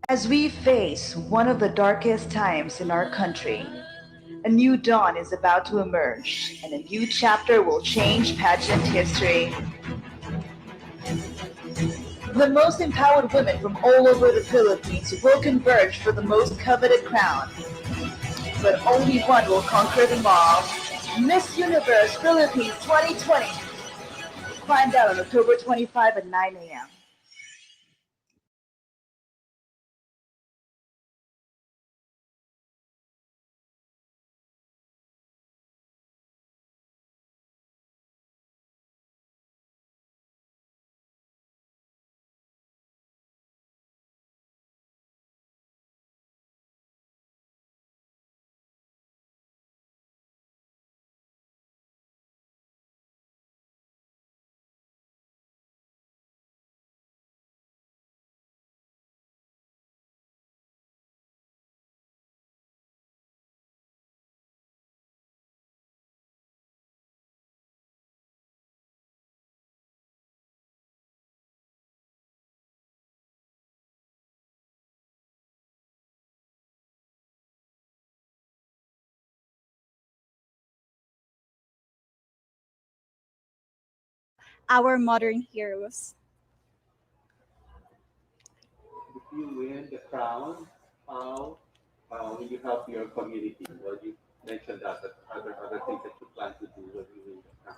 As we face one of the darkest times in our country, a new dawn is about to emerge, and a new chapter will change pageant history. The most empowered women from all over the Philippines will converge for the most coveted crown, but only one will conquer them all. Miss Universe Philippines 2020. Find out on October 25 at 9 a.m. Our modern heroes. If you win the crown, how will you help your community? Well, you mentioned that other things that you plan to do when you win the crown.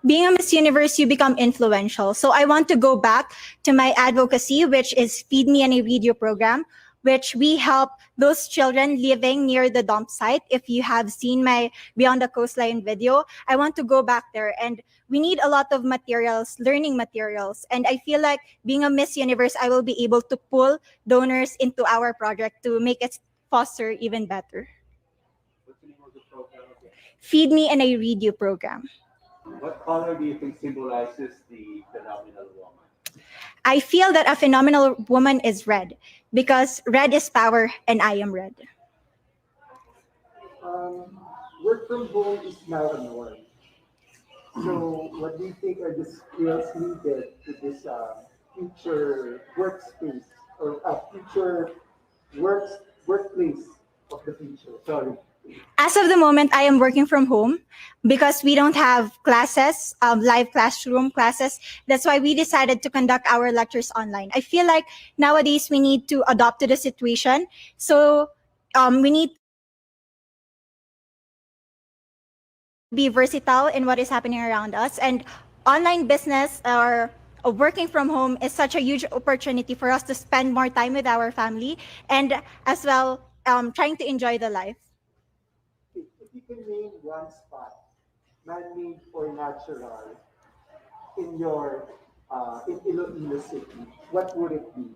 Being a Miss Universe, you become influential. So I want to go back to my advocacy, which is Feed Me and I Read You program, which we help those children living near the dump site. If you have seen my Beyond the Coastline video, I want to go back there, and we need a lot of materials, learning materials. And I feel like being a Miss Universe, I will be able to pull donors into our project to make it foster even better. What's the name of the program again? Feed Me and I Read You program. What color do you think symbolizes the phenomenal woman? I feel that a phenomenal woman is red because red is power and I am red. Um, Work from home is now a norm. So, what do you think are the skills needed to this future workspace or future works workplace of the future? Sorry. As of the moment, I am working from home because we don't have classes, live classroom classes. That's why we decided to conduct our lectures online. I feel like nowadays we need to adopt to the situation. So we need to be versatile in what is happening around us. And online business or working from home is such a huge opportunity for us to spend more time with our family and as well trying to enjoy the life. If you can name one spot, man-made or natural, in your in Iloilo City, what would it be?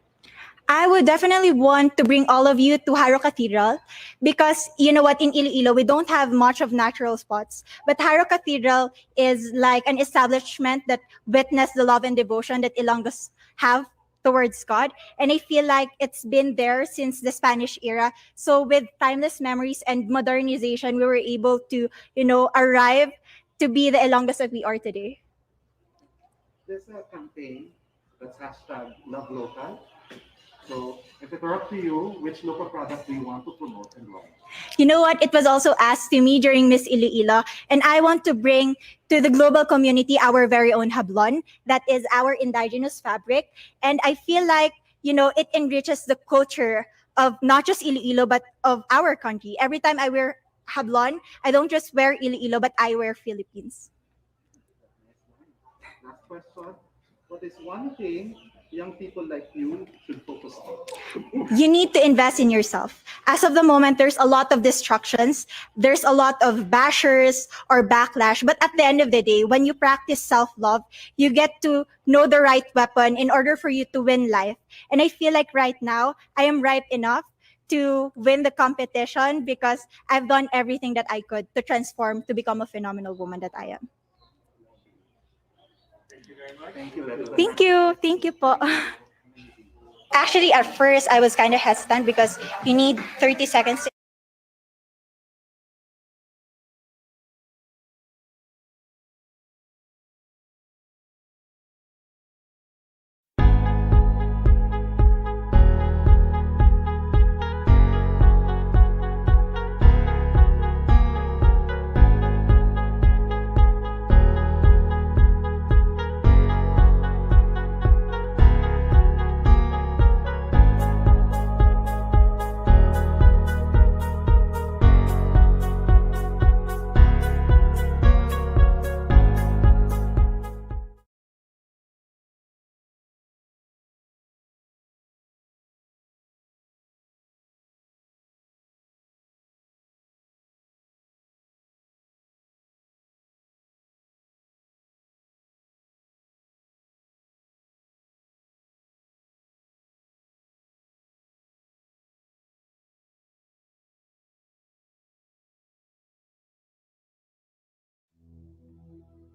I would definitely want to bring all of you to Haro Cathedral because you know what, in Iloilo, we don't have much of natural spots. But Haro Cathedral is like an establishment that witnessed the love and devotion that Ilonggos have towards God. And I feel like it's been there since the Spanish era. So with timeless memories and modernization, we were able to, arrive to be the Ilonggos that we are today. There's a campaign that's hashtag Love Local. So if it were up to you, which local product do you want to promote and why? You know what? It was also asked to me during Miss Iloilo, and I want to bring to the global community our very own hablon. That is our indigenous fabric, and I feel like it enriches the culture of not just Iloilo but of our country. Every time I wear hablon, I don't just wear Iloilo, but I wear Philippines. Last question. What is one thing young people like you should focus on? You need to invest in yourself. As of the moment, there's a lot of distractions. There's a lot of bashers or backlash. But at the end of the day, when you practice self-love, you get to know the right weapon in order for you to win life. And I feel like right now, I am ripe enough to win the competition because I've done everything that I could to transform to become a phenomenal woman that I am. Thank you, Lalo. Thank you. Thank you po. Actually, at first, I was kind of hesitant because you need 30 seconds.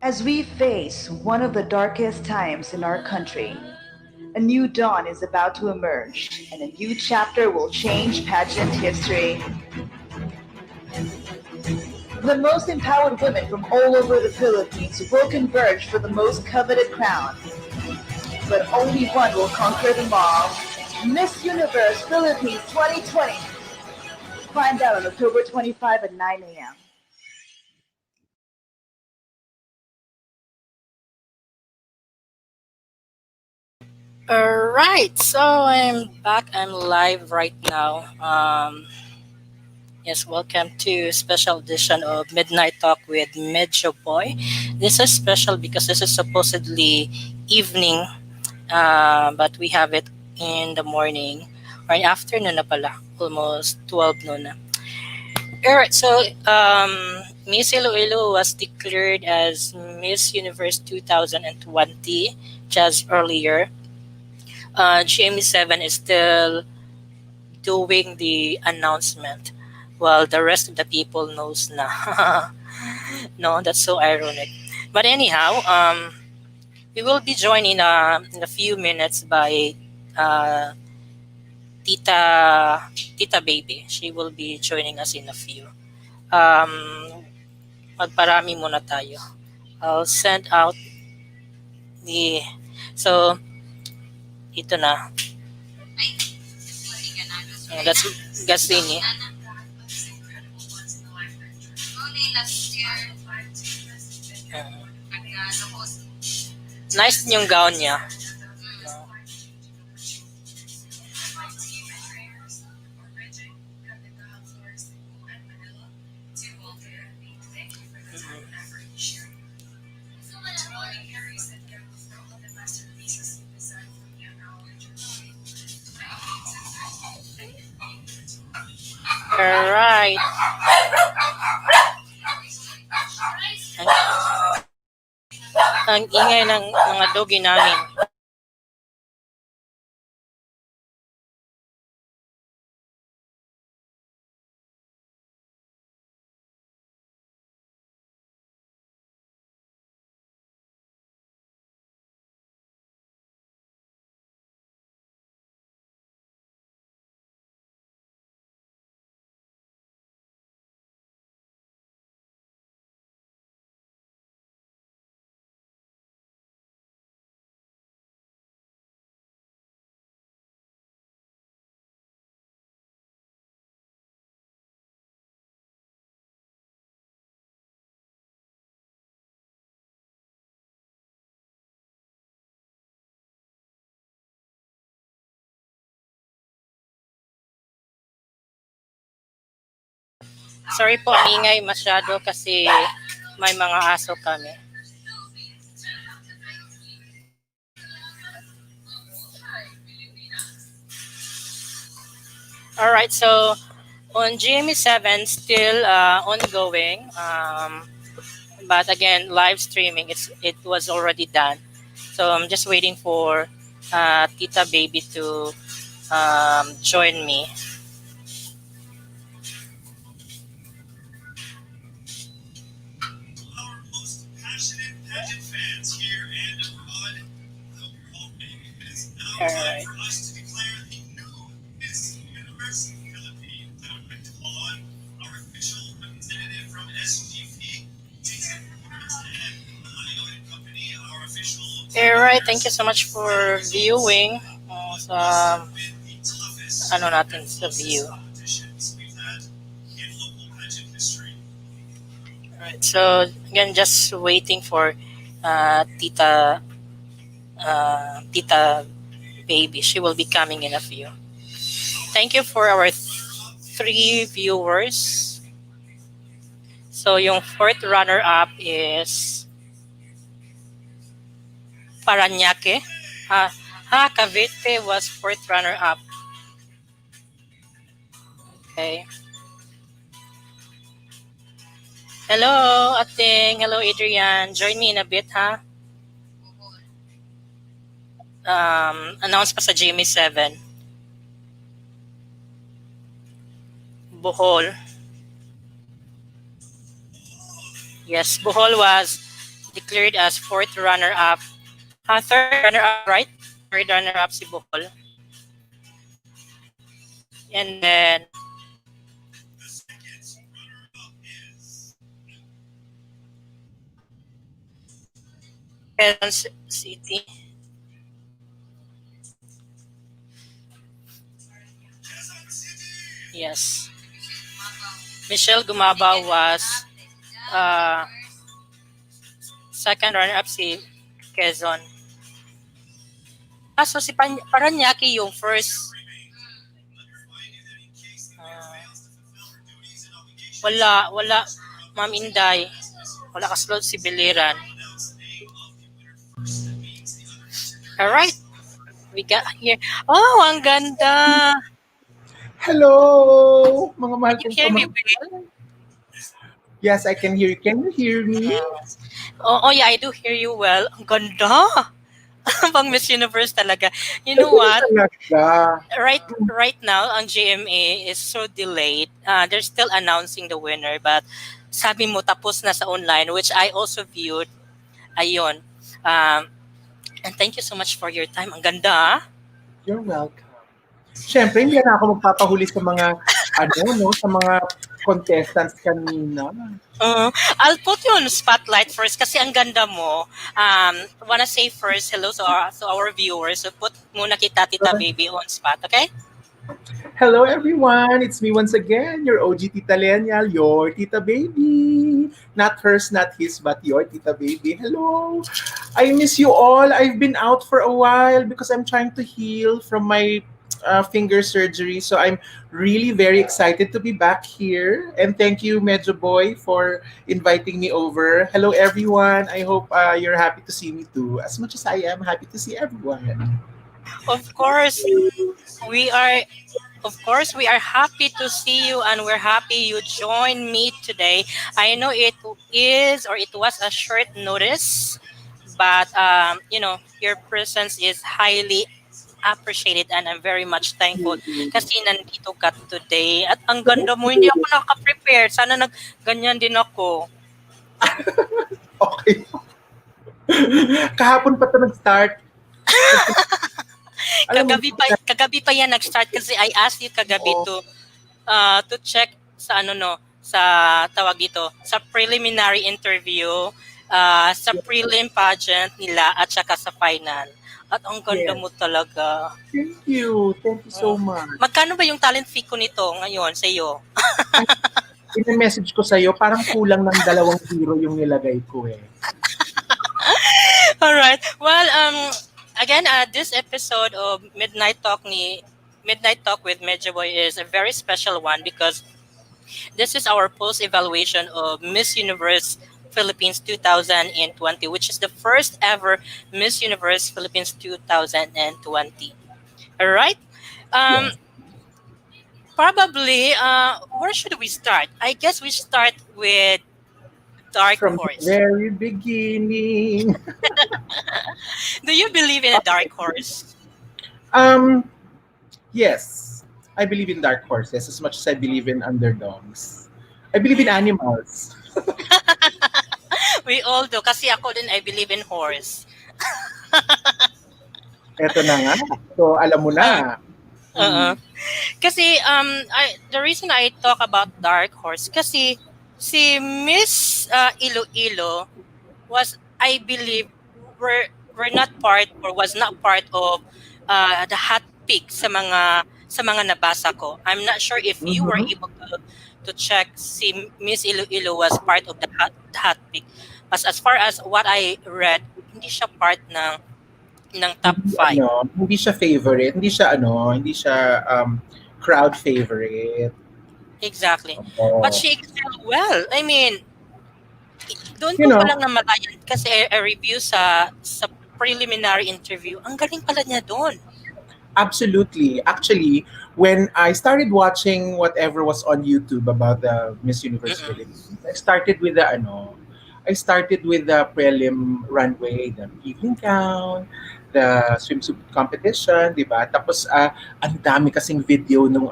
As we face one of the darkest times in our country, a new dawn is about to emerge, and a new chapter will change pageant history. The most empowered women from all over the Philippines will converge for the most coveted crown, but only one will conquer them all. Miss Universe Philippines 2020. Find out on October 25 at 9 a.m. All right, so I'm back. I'm live right now. Yes, welcome to special edition of Midnight Talk with Medyo Boi. This is special because this is supposedly evening, but we have it in the morning or in afternoon na pala, almost 12 noon na. All right, so Miss Iloilo was declared as Miss Universe 2020 just earlier. GME7 is still doing the announcement while the rest of the people knows na. No, that's so ironic. But anyhow, we will be joined in a few minutes by uh, Tita Baby. She will be joining us in a few. Um, Magparami muna tayo. I'll send out the... So, ito na. That's Gasini. Nice yung gown niya. Alright. Ang ingay ng mga dogi namin. Sorry po, ang ingay masyado kasi may mga aso kami. Alright, so on GME7 still ongoing. But again, live streaming, it was already done. So I'm just waiting for Tita Baby to join me. All right. All right, thank you so much for viewing. Sa ano natin sa view. Alright, so again, just waiting for Tita Baby. She will be coming in a few. Thank you for our 3 viewers. So yung fourth runner-up is Paranaque. Cavite was fourth runner-up. Okay. Hello, Ating. Hello, Adrian. Join me in a bit, ha? Announce pa sa GMA7. Bohol. Yes, Bohol was declared as fourth runner-up. Third runner-up, right? Third runner-up si Bohol. And then Quezon City. Yes. Michelle Gumaba was uh, second runner-up si Quezon. So si Paranaque yung first. Ah, wala. Ma'am Inday. Wala kaslot si Biliran. Alright, we got here. Oh, ang ganda. Hello, mga mahal Can you kong hear me pamangkin. well? Yes, I can hear you. Can you hear me? Oh yeah, I do hear you well. Ang ganda. Pang Miss Universe talaga. You know what? Talaga. Right now, ang GMA is so delayed. They're still announcing the winner, but sabi mo tapos na sa online, which I also viewed. Ayun. And thank you so much for your time. Ang ganda. Ah. You're welcome. Siyempre, hindi na ako magpapahuli sa mga, sa mga contestants kanina. I'll put you on the spotlight first kasi ang ganda mo. Wanna say first hello to our viewers. So put muna kita, Tita Baby, on spot, okay? Hello, everyone. It's me once again, your OG Tita Lenial, your Tita Baby. Not hers, not his, but your Tita Baby. Hello. I miss you all. I've been out for a while because I'm trying to heal from my finger surgery. So I'm really very excited to be back here. And thank you, Medyo Boi, for inviting me over. Hello, everyone. I hope you're happy to see me too, as much as I am happy to see everyone. Of course, we are we are happy to see you and we're happy you joined me today. I know it was a short notice, but your presence is highly appreciated and I'm very much thankful kasi nandito ka today at ang ganda mo, hindi ako naka-prepare. Sana ganyan din ako. Okay. Kahapon pa ito nag-start. Kagabi pa yan nag-start kasi I asked you kagabi to check sa sa tawag dito, sa preliminary interview, sa prelim pageant nila at saka sa final. At ang ganda mo talaga. Thank you. Thank you so much. Magkano ba yung talent fee ko nito ngayon sa iyo? I-message ko sa'yo, parang kulang ng 2 yung nilagay ko eh. Alright. Well, again, this episode of Midnight Talk with Medyo Boi is a very special one because this is our post-evaluation of Miss Universe Philippines 2020, which is the first ever Miss Universe Philippines 2020. All right. Probably, where should we start? I guess we start with Dark Horse. From the very beginning. Do you believe in a dark horse? Yes. I believe in dark horses as much as I believe in underdogs. I believe in animals. We all do. Kasi ako din, I believe in horse. Eto na nga. So, alam mo na. Kasi, the reason I talk about dark horse, kasi si Miss Iloilo was, I believe, were not part or was not part of the hot pick sa mga nabasa ko. I'm not sure if you were able to check si Miss Iloilo was part of the hot pick. As far as what I read, hindi siya part ng top 5. Hindi siya favorite, hindi siya crowd favorite. Exactly. But she excelled well. I mean, doon ko pa lang namalayan kasi a review sa preliminary interview. Ang galing pala niya doon. Absolutely. Actually, when I started watching whatever was on YouTube about the Miss Universe Philippines, I started with the prelim runway, the evening gown, the swimsuit competition, di ba? Tapos ang dami kasing video nung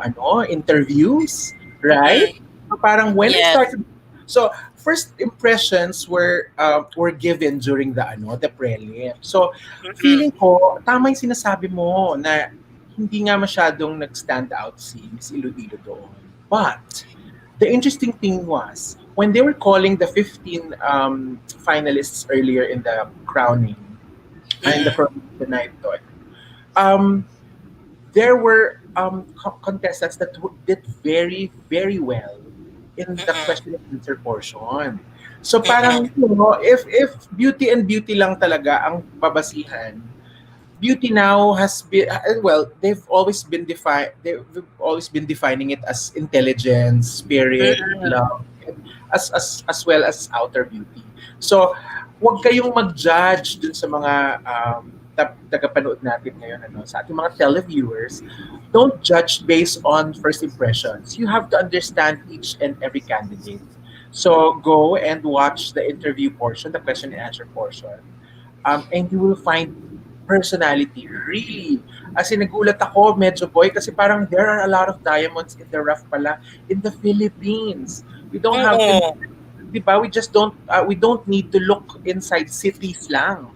interviews, right? So, parang when I started So first impressions were given during the prelim. So Mm-mm. feeling ko tama yung sinasabi mo na hindi nga masyadong nag-stand out si Miss Iloilo doon. But the interesting thing was when they were calling the 15 finalists earlier in the crowning, in the Mm-mm. coronation night, um, there were contestants that did very, very well in the Mm-mm. question and answer portion. So Mm-mm. parang, if beauty and beauty lang talaga ang babasihan, beauty now has been, well, they've always been defining it as intelligence, spirit, Mm-mm. love, and as well as outer beauty. So huwag kayong mag-judge dun sa mga tagapanood natin ngayon, sa ating mga televiewers. Don't judge based on first impressions. You have to understand each and every candidate. So go and watch the interview portion, the question and answer portion, and you will find personality. Really. As in, nagulat ako, Medyo Boy, kasi parang there are a lot of diamonds in the rough pala in the Philippines. We don't have to, Oo. di ba? We don't need to look inside cities lang.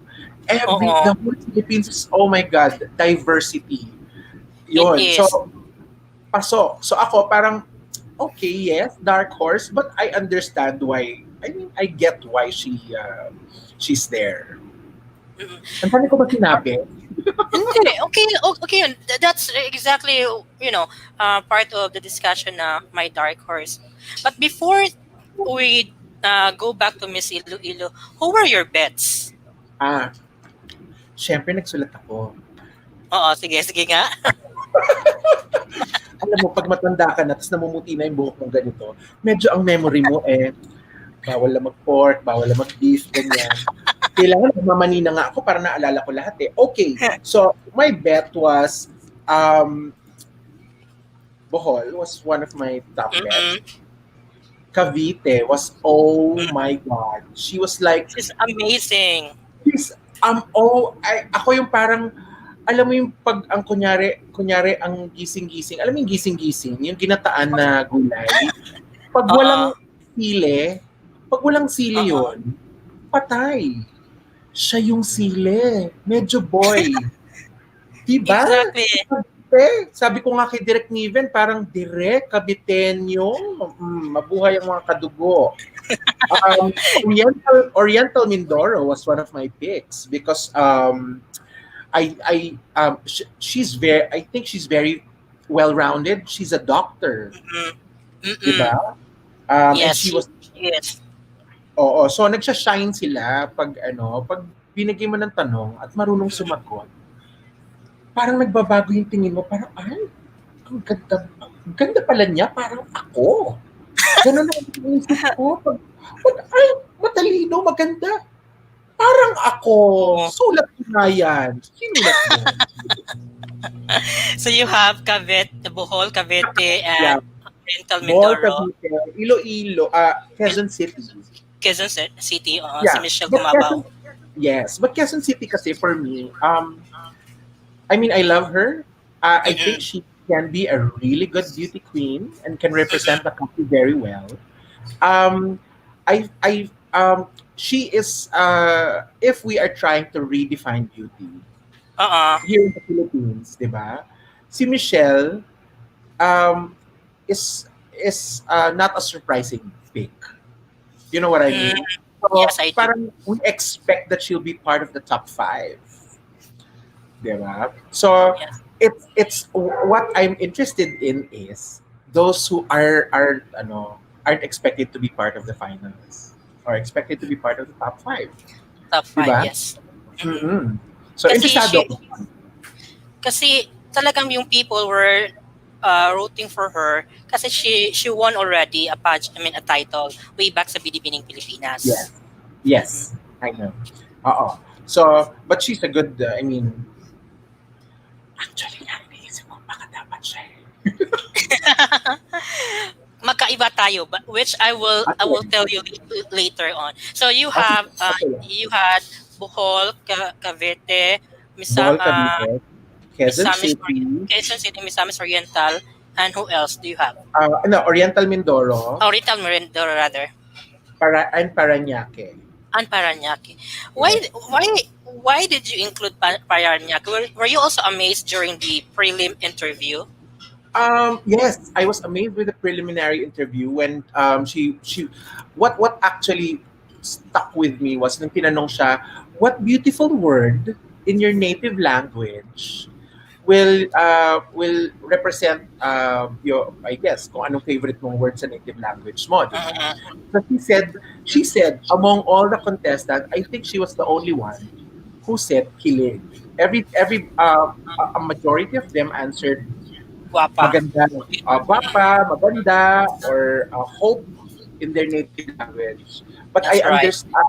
The Oo. whole Philippines is, oh my God, diversity. It Yun. So, is. pasok. So ako parang, okay, yes, dark horse, but I understand why. I mean, I get why she's there. Mm-mm. Ang dami ko ba sinabi? Hindi. Okay. Okay. Yun. That's exactly, part of the discussion na my dark horse. But before we go back to Miss Iloilo, who were your bets? Ah, syempre nagsulat ako. Oo, sige, sige nga. Alam mo, pag matanda ka na, tapos namumuti na yung buhok mong ganito, medyo ang memory mo bawal na mag-pork, bawal na mag-beef, ganyan. Kailangan magmamani na nga ako para naalala ko lahat eh. Okay, so my bet was, Bohol was one of my top bets. Mm-mm. Cavite was, oh my God. She was like, This is amazing. ako yung parang, alam mo yung pag ang kunyari ang gising-gising, alam mo yung gising-gising, yung ginataan na gulay, pag Oo. walang sili Oo. yun, patay. Siya yung sili. Medyo boy. Diba? Exactly. Sabi ko nga kay Direk Niven, parang Direk, Kabitenyo, mabuhay ang mga kadugo. Oriental Mindoro was one of my picks because I think she's very well-rounded. She's a doctor, Mm-mm. Mm-mm. diba? And Yes, she was, yes. so nagsha-shine sila pag binigay mo ng tanong at marunong sumagot. Parang nagbabago yung tingin mo, parang, ay, ang ganda pala niya, parang ako. Ganun ang inisip ko. Ay, matalino, maganda. Parang ako. Sulat ko na yan. Sinulat mo. So you have Bohol, Cavite, Yeah. and Oriental Bohol, Mindoro, Cavite, Iloilo, Quezon City. Quezon City, si Yeah. Michelle But Gumabaw. Yes. But Quezon City kasi for me, I mean, I love her. I think she can be a really good beauty queen and can represent the country very well. She is, if we are trying to redefine beauty here in the Philippines, di ba? Si Michelle is not a surprising pick. You know what I mean? So, Yes, I do. parang we expect that she'll be part of the top 5. Diba? So, Yes. it's what I'm interested in is those who aren't expected to be part of the finals or expected to be part of the top 5. Top 5, Diba? yes. Mm-mm. So, Kasi interesado ako. Kasi talagang yung people were rooting for her kasi she won already a title way back sa Binibining Pilipinas. Yes. Yes. I know. Oo. So, but she's a good, actually, naisip ko, baka dapat siya Magkaiba tayo, but which I will tell you later on. So you have you had Bohol, Cavite, Bohol, Cavite, Quezon City, Misamis Oriental, and who else do you have? Oriental Mindoro, Oriental Mindoro rather. and Paranaque. And Paranaque. Why Yes. why why did you include Paranaque? Were you also amazed during the prelim interview? Yes, I was amazed with the preliminary interview when she what actually stuck with me was nung tinanong siya, what beautiful word in your native language will represent your, I guess, kung anong favorite mong word sa native language mo, di ba? Mm-mm. So she said among all the contestants, I think she was the only one who said kilig. A majority of them answered Guapa. maganda, gwapa, maganda, or hope in their native language. But I That's right. understand,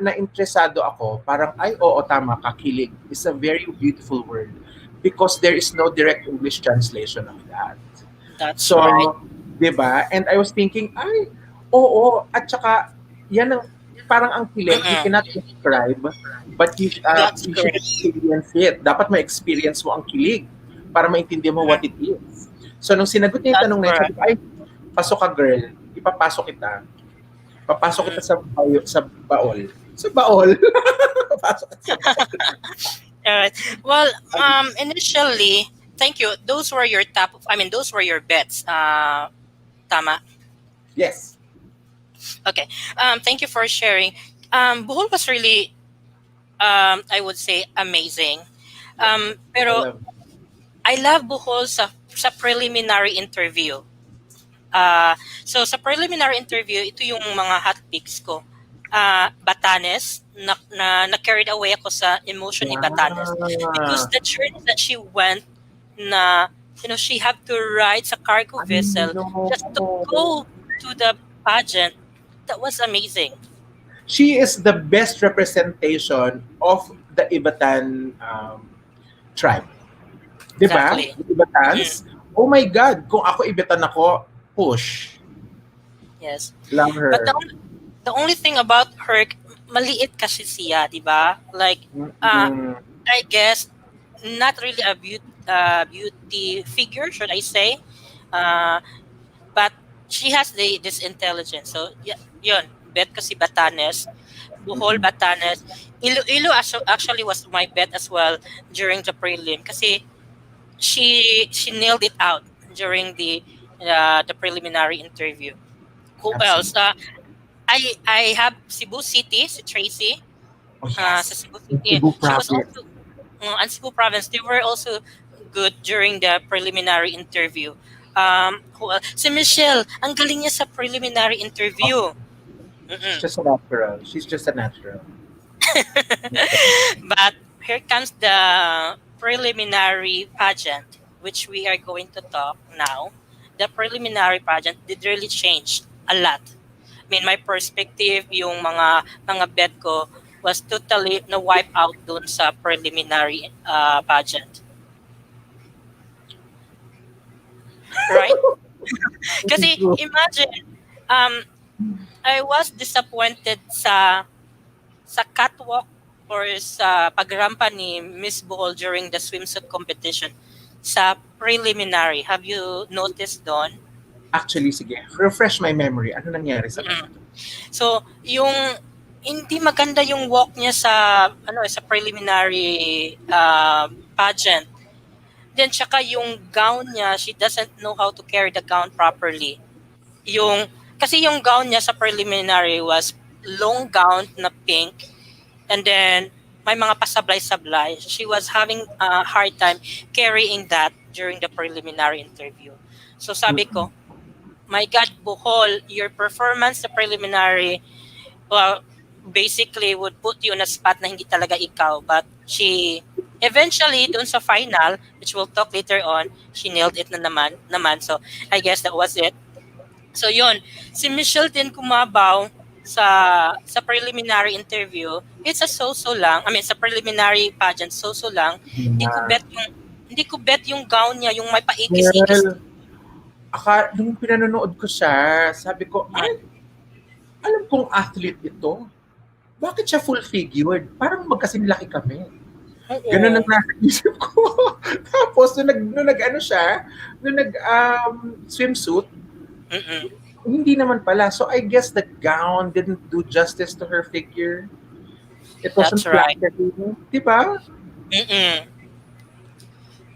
na-interesado ako, parang, ay, oo, tama, kakilig is a very beautiful word because there is no direct English translation of that. That's So, right. di ba? And I was thinking, ay, oo, at saka, yan ang, parang ang kilig, you Mm-mm. cannot describe, but That's you should correct. experience it. Dapat ma-experience mo ang kilig para maintindihan mo what Mm, it is. So, nung sinagot niya yung that's tanong na yun, sabi correct. ko, ay, pasok ka girl, ipapasok kita. Papasok kita Mm-mm. sa baol. Sa baol? Papasok kita sa baol. Alright. Well, initially, thank you. Those were your those were your bets. Tama. Yes. Okay. Thank you for sharing. Bohol was really, I would say, amazing. Yes. I Pero love it. I love Bohol sa preliminary interview. So sa preliminary interview, ito yung mga hot picks ko. Batanes, na carried away ako sa emotion ni Batanes because Wow. the journey that she went, na she had to ride sa cargo I vessel just to know. go to the pageant. That was amazing. She is the best representation of the Ibatan tribe. Di ba? Exactly. The Ibatans. Mm, Oh my God, kung ako Ibatan ako, push. yes. Love But her. the only thing about her, maliit kasi siya, di ba? Like, Mm-mm. I guess, not really a beauty figure, should I say? Uh, but she has this intelligence. So, yun. Bet ko si Batanes. Bohol, Mm-mm. Batanes. Iloilo actually was my bet as well during the prelim. Kasi she nailed it out during the preliminary interview. Who else? Absolutely. I have Cebu City, si Tracy. Oh Sa yes. Cebu In City. Cebu She was province. also and Cebu province. They were also good during the preliminary interview. Who else? Si Michelle, ang galing niya sa preliminary Oh, interview. she's Mm-mm. just a natural. She's just a natural. But here comes the preliminary pageant, which we are going to talk now. The preliminary pageant did really change a lot. I mean, my perspective, yung mga bet ko was totally na wipe out dun sa preliminary pageant. Right? Kasi imagine, um, I was disappointed sa catwalk or sa pagrampa ni Miss Bohol during the swimsuit competition sa preliminary. Have you noticed doon? Actually, sige, refresh my memory. Ano nangyari sa kanya? Mm. So, yung hindi maganda yung walk niya sa preliminary pageant. Then tsaka yung gown niya, she doesn't know how to carry the gown properly. Kasi yung gown niya sa preliminary was long gown na pink, and then may mga pasablay-sablay. She was having a hard time carrying that during the preliminary interview. So sabi ko, Mm-mm. my God, Bohol, your performance sa preliminary, well, basically would put you on a spot na hindi talaga ikaw. But she, eventually, dun sa final, which we'll talk later on, she nailed it na naman. So, I guess that was it. So, yun. Si Michelle din kumabaw sa preliminary interview. It's a so-so lang. I mean, sa preliminary pageant, so-so lang. Hindi ko Yeah. bet yung hindi ko bet yung gown niya, yung may paikis-ikis. Well, nung pinanonood ko siya, sabi ko, ay, alam kong athlete ito. Bakit siya full-figured? Parang magkasinlaki kami. Ganun Oo. ang nasa isip ko. Tapos, nung nag swimsuit, Mm-mm. hindi naman pala. So I guess the gown didn't do justice to her figure. It wasn't That's right. flattering. Di ba? Mm-mm.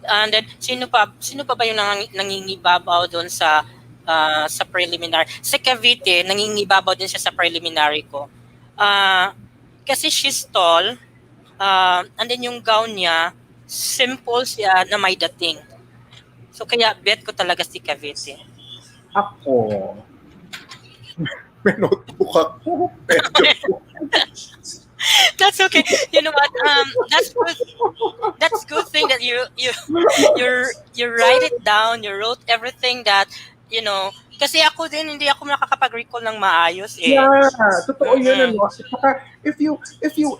And then sino pa ba yung nangingibabaw doon sa preliminary? Si Cavite, nangingibabaw din siya sa preliminary ko. Kasi she's tall, and then yung gown niya simple siya na may dating. So kaya bet ko talaga si Cavite. Ako. May notebook ako. That's okay. You know what? That's good. That's good thing that you write it down. You wrote everything that you know. Kasi ako din hindi ako nakakapag-recall ng maayos eh. Yeah, totoo yun. Mm-mm. Ano? Saka,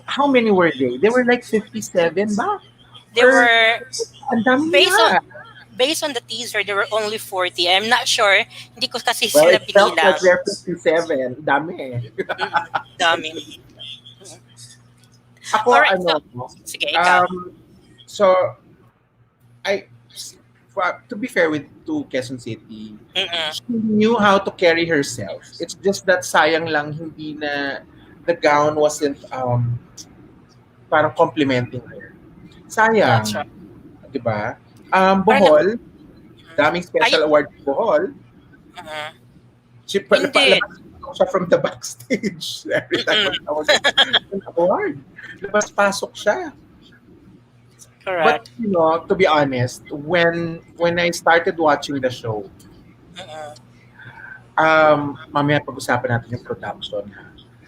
how many were they? They were like 57 ba? They Or, were ang dami based on the teaser. There were only 40. I'm not sure. Hindi ko kasi Well, sila it felt pinilang. like they're 57. Dami eh. Dami. Ako, Alright, sige, ikaw. so, to be fair to Quezon City, Mm-mm. she knew how to carry herself. It's just that sayang lang hindi na the gown wasn't parang complimenting her. Sayang. That's right. Diba? Bohol, daming special Ayun. award sa Bohol. Mm-mm. She Hindi. labas siya from the backstage every time I was an award. Labas-pasok siya. Correct. But to be honest, when I started watching the show, mamaya pag-usapan natin yung production.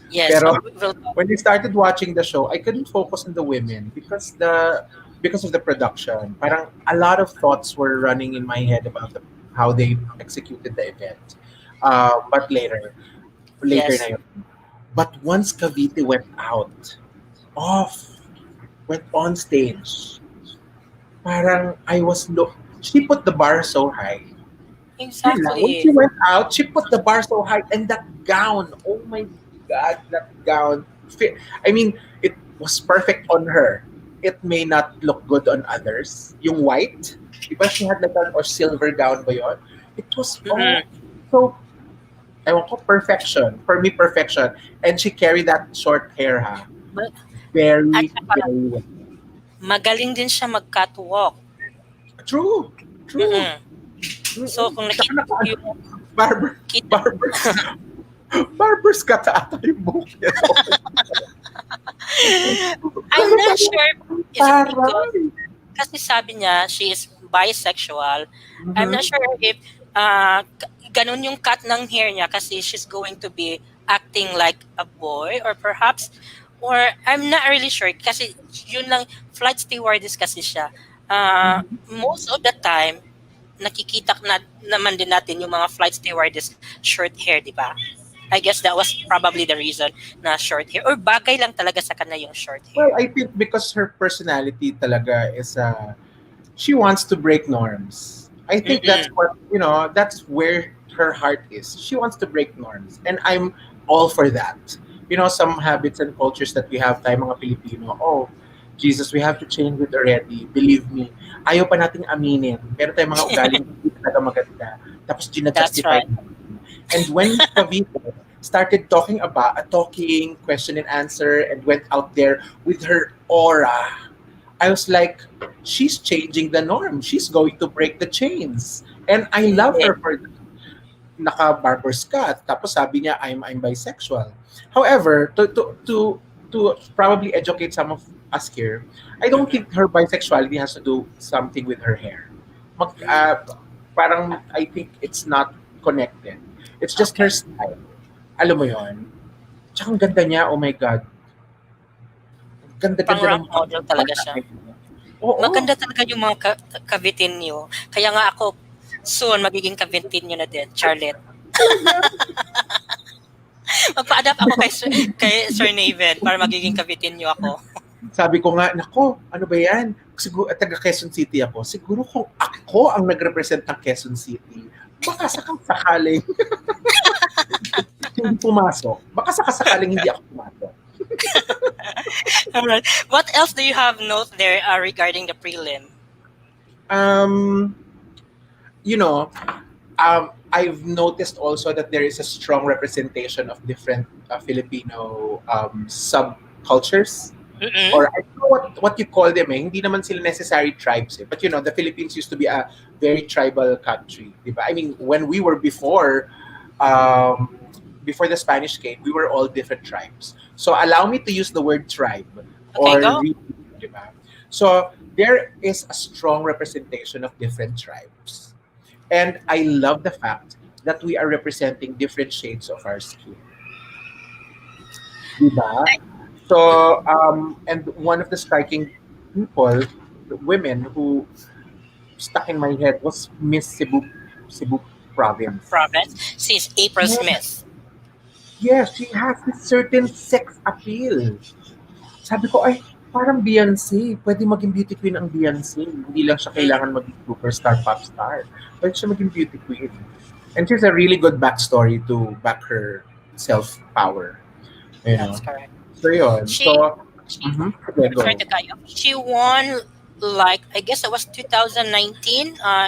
Yes. Pero we'll when I started watching the show, I couldn't focus on the women because of the production. Parang a lot of thoughts were running in my head about how they executed the event. But later Yes. na yun. But once Cavite went on stage, parang she put the bar so high. Yun lang. When Exactly. she went out, she put the bar so high, and that gown, oh my God, that gown. I mean, it was perfect on her. It may not look good on others. Yung white, diba she had like or silver gown ba yun? It was so, ewan ko, perfection. For me, perfection. And she carried that short hair, ha? But- Very, At saka- very well. Magaling din siya mag-catwalk. True. Mm-mm. So kung nakita ko yung Barber's cut ata yung buhok niya. I'm not sure is it because Taray. kasi sabi niya she is bisexual. I'm not sure if ganun yung cut ng hair niya kasi she's going to be acting like a boy or perhaps or I'm not really sure kasi yun lang flight stewardess kasi siya. Most of the time nakikita naman din natin yung mga flight stewardess short hair, di ba? I guess that was probably the reason na short hair or bagay lang talaga sa kanya yung short hair. Well, I think because her personality talaga is she wants to break norms. I think that's what, that's where her heart is. She wants to break norms. And I'm all for that. Some habits and cultures that we have tayo mga Pilipino. Oh, Jesus, we have to change it already. Believe me. Ayaw pa nating aminin. Meron tayong mga ugaling hindi talaga maganda. Tapos ginajustify That's right. natin. And when Cavite started talking, question and answer, and went out there with her aura, I was like, she's changing the norm. She's going to break the chains. And I love her for that. Naka-barber's cut. Tapos sabi niya, I'm bisexual. However, to probably educate some of us here, I don't think her bisexuality has to do something with her hair. Parang I think it's not connected. It's just her style. Alam mo yon. Tsaka ang ganda niya, oh my God. Ganda-ganda Pang-rank model talaga siya. Oo. Maganda talaga yung mga kavitinyo. Kaya nga ako, soon magiging kavitinyo na din, Charlotte. Magpa-adapt ako kay Sir Naven para magiging kavitinyo ako. Sabi ko nga, nako, ano ba yan? Siguro, taga Quezon City ako. Siguro kung ako ang nag-represent ng Quezon City, baka sakaling hindi pumasok. Baka sakaling hindi ako pumasok. Alright. What else do you have note there regarding the prelim? I've noticed also that there is a strong representation of different Filipino subcultures, Mm-mm. or I don't know what you call them eh. Hindi naman sila necessary tribes eh. But you know, the Philippines used to be a very tribal country, di ba? I mean, when we were um, before the Spanish came, we were all different tribes. So allow me to use the word tribe Okay, or go. region, di ba? So there is a strong representation of different tribes. And I love the fact that we are representing different shades of our skin. Di ba? So, and one of the striking people, women who stuck in my head was Miss Cebu province. Province. Since April Yeah, Smith. yeah, she has this certain sex appeal. Sabi ko, ay, parang Beyonce. Pwede maging beauty queen ang Beyonce. Hindi lang siya Mm, kailangan maging superstar, pop star. Pwede siya maging beauty queen. And she's a really good backstory to back her self-power. You that's know? correct. So, yun. She, So, she, okay, sorry go. to cut you off. She won, like, I guess it was 2019,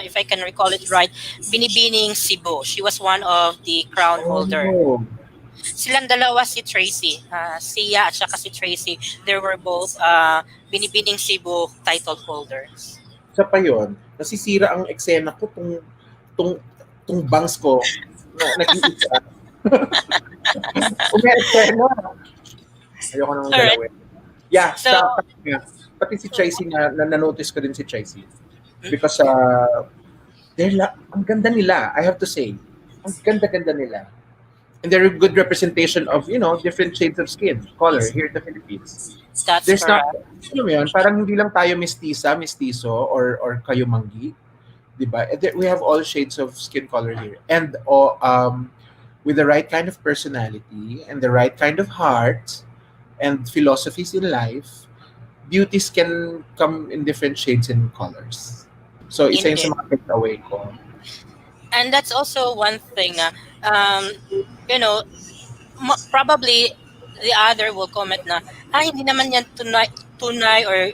if I can recall it right, Binibining Cebu. She was one of the crown holder. Oh, Silang dalawa si Tracy, Sia at saka si Tracy. They were both Binibining Cebu title holders. isa pa yun. Nasisira ang eksena ko tung, tung bangs ko na nag-iisa. Kung may eksena, ayoko nang All right. galawin. Yeah, So, yeah. Pati si Tracy na-notice ko din si Tracy. mm, Because ang ganda nila, I have to say. Ang ganda-ganda nila. And they're a good representation of, you know, different shades of skin, color here in the Philippines. that's There's not, correct. alam mo yun, parang hindi lang tayo mestizo, or kayo manggi, di ba? We have all shades of skin color here. And with the right kind of personality and the right kind of heart and philosophies in life, beauties can come in different shades and colors. So, isa yun sa Indeed. mga takeaway ko. And that's also one thing. Um, you know, probably the other will comment na, hindi naman yan tunay or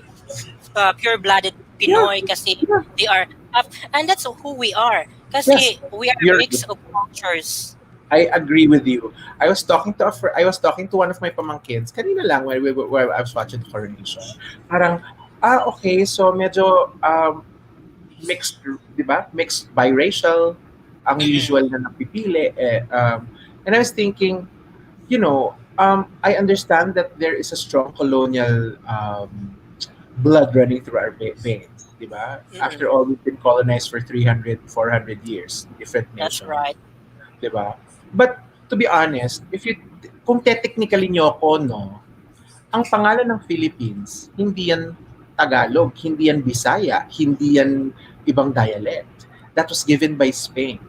pure-blooded Yeah, Pinoy kasi yeah, they are up. And that's who we are. yes. Kasi we are a You're mix of cultures. I agree with you. I was talking to one of my pamangkins kanina lang where I was watching the coronation. Parang okay, so medyo mixed, 'di ba? Mixed biracial ang Mm-mm. usual na napipili and I was thinking, you know, I understand that there is a strong colonial blood running through our veins, 'di ba? Mm-mm. After all, we've been colonized for 300, 400 years, different That's nations. right. 'Di ba? But to be honest, kung technically nyo ko, no, ang pangalan ng Philippines, hindi yan Tagalog, hindi yan Bisaya, hindi yan ibang dialect. That was given by Spain.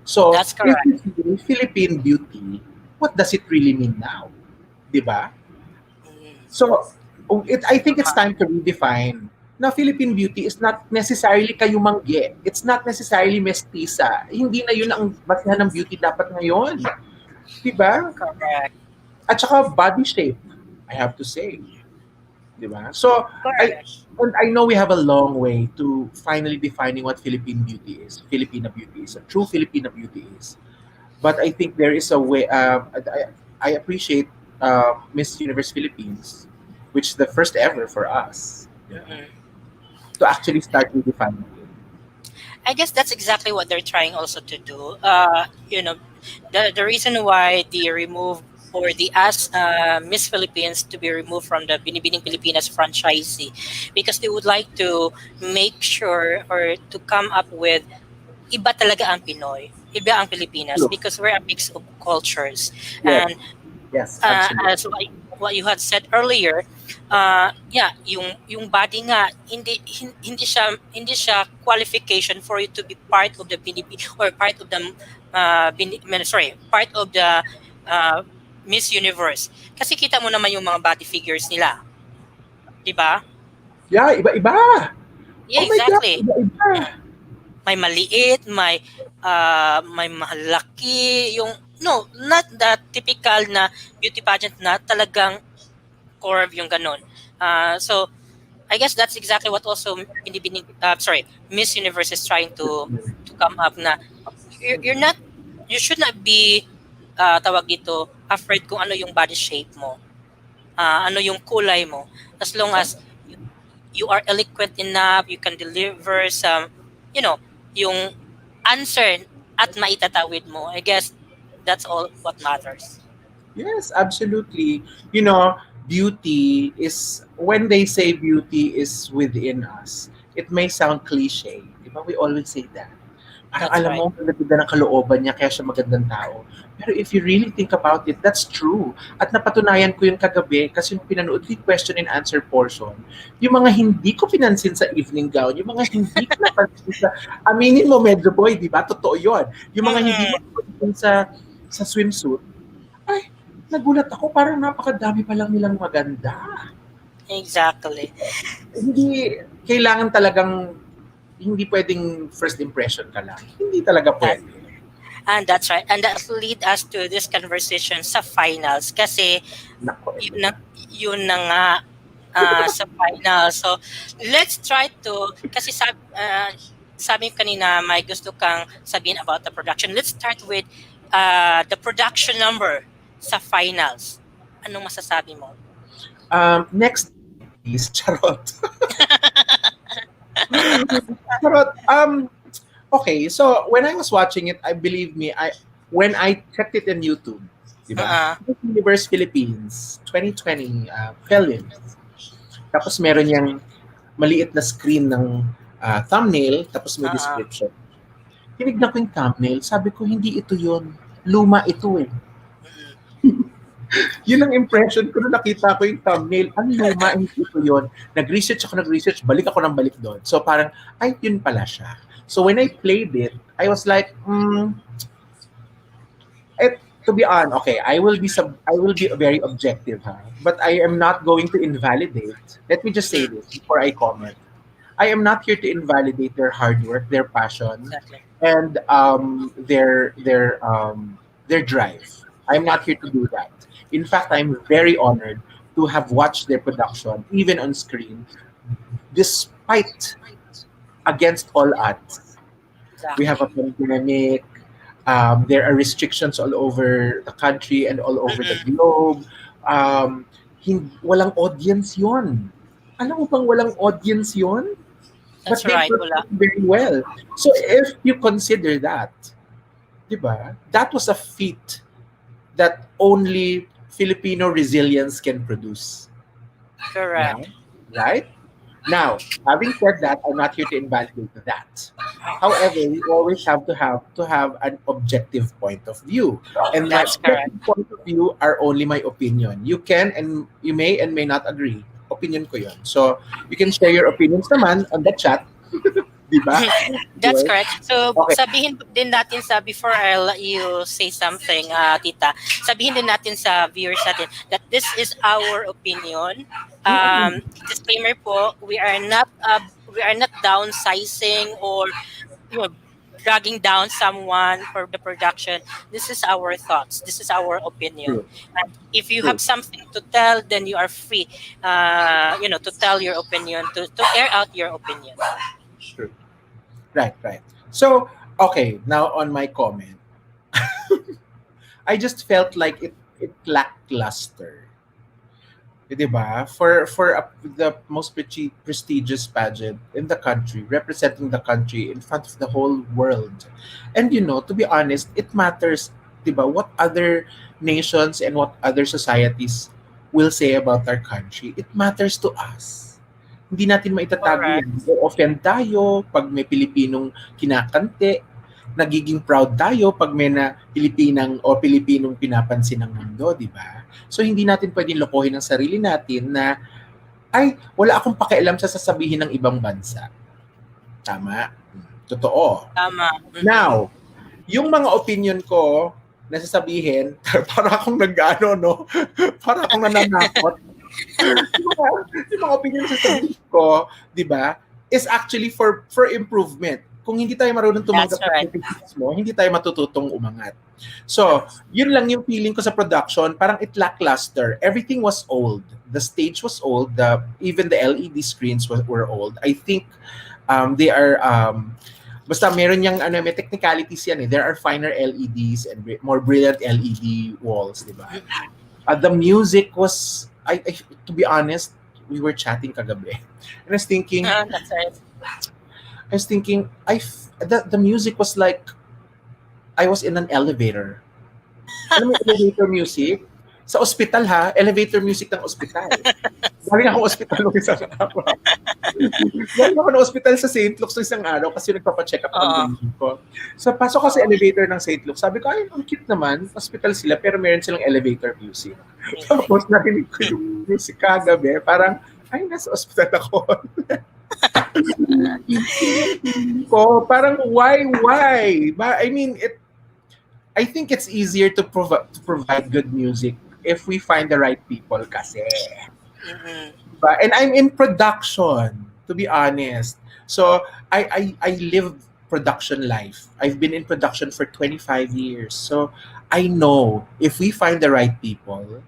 So, That's if correct. you say Philippine beauty, what does it really mean now? 'Di ba? Mm. So, I think it's time to redefine. Now, Philippine beauty is not necessarily kayumangge. It's not necessarily mestiza. Hindi na yun ang basihan ng beauty dapat ngayon. Diba? Correct. At saka body shape, I have to say. Diba? So, Correct. I know we have a long way to finally defining what Philippine beauty is. Filipina beauty is. A true Filipina beauty is. But I think there is a way. I appreciate Miss Universe Philippines, which is the first ever for us, Mm-mm. to actually start redefining it. I guess that's exactly what they're trying also to do. The reason why they remove or they ask Miss Philippines to be removed from the Binibining Pilipinas franchisee because they would like to make sure or to come up with iba talaga ang Pinoy, iba ang Pilipinas True. because we're a mix of cultures. Yes, And yes, absolutely. as what you had said earlier, yeah, yung body nga hindi siya qualification for you to be part of the BNP or part of the part of the uh, Miss Universe. Kasi kita mo naman yung mga body figures nila, 'di ba? Yeah, iba-iba. Yeah, Oh my God, exactly. iba-iba. May maliit, may malaki, yung no, not the typical na beauty pageant na talagang curve yung ganun. So I guess that's exactly what also Miss Universe is trying to come up na you're not, you should not be, tawag dito, afraid kung ano yung body shape mo, ano yung kulay mo. As long as you are eloquent enough, you can deliver some, you know, yung answer at maitatawid mo. I guess that's all what matters. Yes, absolutely. You know, beauty is, when they say beauty is within us, it may sound cliche. Di ba? We always say that. Parang That's alam mo, right. ang ganda ng kalooban niya, kaya siya magandang tao. Pero if you really think about it, that's true. At napatunayan ko yun kagabi kasi yung pinanood ko yung question and answer portion, yung mga hindi ko pinansin sa evening gown, yung mga hindi ko napansin sa, aminin mo, Medyo Boy, di ba? Totoo yun. Yung mga hindi mo Mhm. napansin sa swimsuit, ay, nagulat ako, parang napakadami pa lang nilang maganda. Exactly. Hindi, kailangan talagang, hindi pwedeng first impression ka lang. Hindi talaga That, pwede. and that's right. And that lead us to this conversation sa finals. Kasi Nako, yun na nga, sa finals. So, let's try to, kasi sabi ko kanina, may gusto kang sabihin about the production. Let's start with the production number sa finals. Anong masasabi mo? Next is Charot. Charot. Okay, so when I was watching it, I believe me, when I checked it in YouTube, di ba? Miss Universe Philippines 2020 prelims. Tapos meron yang maliit na screen ng thumbnail, tapos may description. Tinignan ko yung thumbnail, sabi ko, hindi ito yun. Luma ito eh. Yun ang impression ko nung nakita ko yung thumbnail. Ang luma, hindi ito yun. Nag-research, balik ako ng balik doon. So parang, ay, yun pala siya. So when I played it, I was like, to be honest, okay, I will be very objective, but I am not going to invalidate. Let me just say this before I comment. I am not here to invalidate their hard work, their passion, Exactly. and their drive. I'm not here to do that. In fact, I'm very honored to have watched their production, even on screen, despite against all odds. We Exactly. have a pandemic. There are restrictions all over the country and all over the globe. Walang audience yon. Alam mo bang walang audience yon? But That's they right. Wala. performed very well. So if you consider that, di ba, that was a feat that only Filipino resilience can produce. Correct. Right? Now, having said that, I'm not here to invalidate that. However, we always have to have an objective point of view. And my That's correct. objective point of view are only my opinion. You can and you may and may not agree. Opinion ko yun. So, you can share your opinions naman on the chat. Diba? That's correct. So, Okay. sabihin din natin before I'll let you say something, Tita, sabihin din natin sa viewers natin that this is our opinion. Disclaimer po, we are not downsizing or, you know, dragging down someone for the production. This is our thoughts. This is our opinion. True. And if you True. have something to tell, then you are free, to tell your opinion, to air out your opinion. True. Right. So, okay, now on my comment. I just felt like it lackluster. Diba? For the most prestigious pageant in the country, representing the country in front of the whole world. And to be honest, it matters, diba, what other nations and what other societies will say about our country. It matters to us. Hindi natin maitatago Correct. yan. Offend tayo pag may Pilipinong kinakante. Nagiging proud tayo pag may Pilipinong pinapansin ng mundo, di ba? So hindi natin pwedeng lokohin ang sarili natin na ay, wala akong pakialam sa sasabihin ng ibang bansa. Tama? Totoo. Tama. Now, yung mga opinion ko na sasabihin, para akong no? Para akong nananakot. yung mga opinion na sasabihin ko, di ba, is actually for improvement. Kung hindi tayo marunong tumanggap That's right. ng criticismo, hindi tayo matututong umangat. So, yun lang yung feeling ko sa production. Parang it lackluster. Everything was old. The stage was old. Even the LED screens were old. I think they are Basta meron yang ano, may technicalities yan eh. There are finer LEDs and more brilliant LED walls, di ba? The music was, to be honest, we were chatting kagabi. And That's right. I was thinking, the music was like I was in an elevator. Alam mo yung elevator music? Sa ospital ha, elevator music ng ospital. Galing ako ospital nung isang araw. Galing ako ng ospital sa St. Luke's nung isang araw kasi nagpapacheck up ng Oo. ganyan ko. So pasok ko sa elevator ng St. Luke's, sabi ko, ay, ang cute naman. Hospital sila, pero meron silang elevator music. Tapos narinig ko yung music kagabi, parang, ay, nasa ospital ako. ko, parang why? I mean, I think it's easier to provide good music if we find the right people kasi. Mhm. Diba? And I'm in production, to be honest. So I live production life. I've been in production for 25 years. So I know if we find the right people,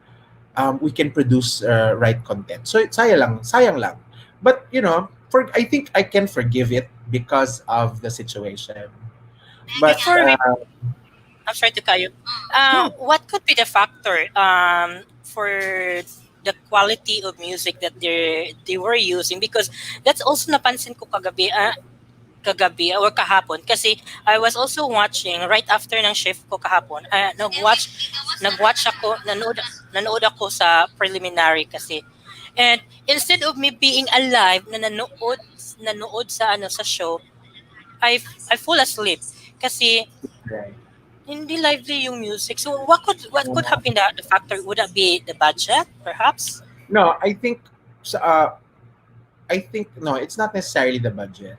we can produce right content. So sayang lang. But you know, I think I can forgive it because of the situation. But Before we, I'm sorry to cut you. What could be the factor for the quality of music that they were using? Because that's also napansin ko kagabi or kahapon kasi I was also watching right after ng shift ko kahapon. Nag-watch ako, nanood ako sa preliminary kasi. And instead of me being alive na nanood sa show, I fall asleep kasi right. hindi lively yung music. So what could have been the factor? Would that be the budget perhaps? No, I think no, it's not necessarily the budget.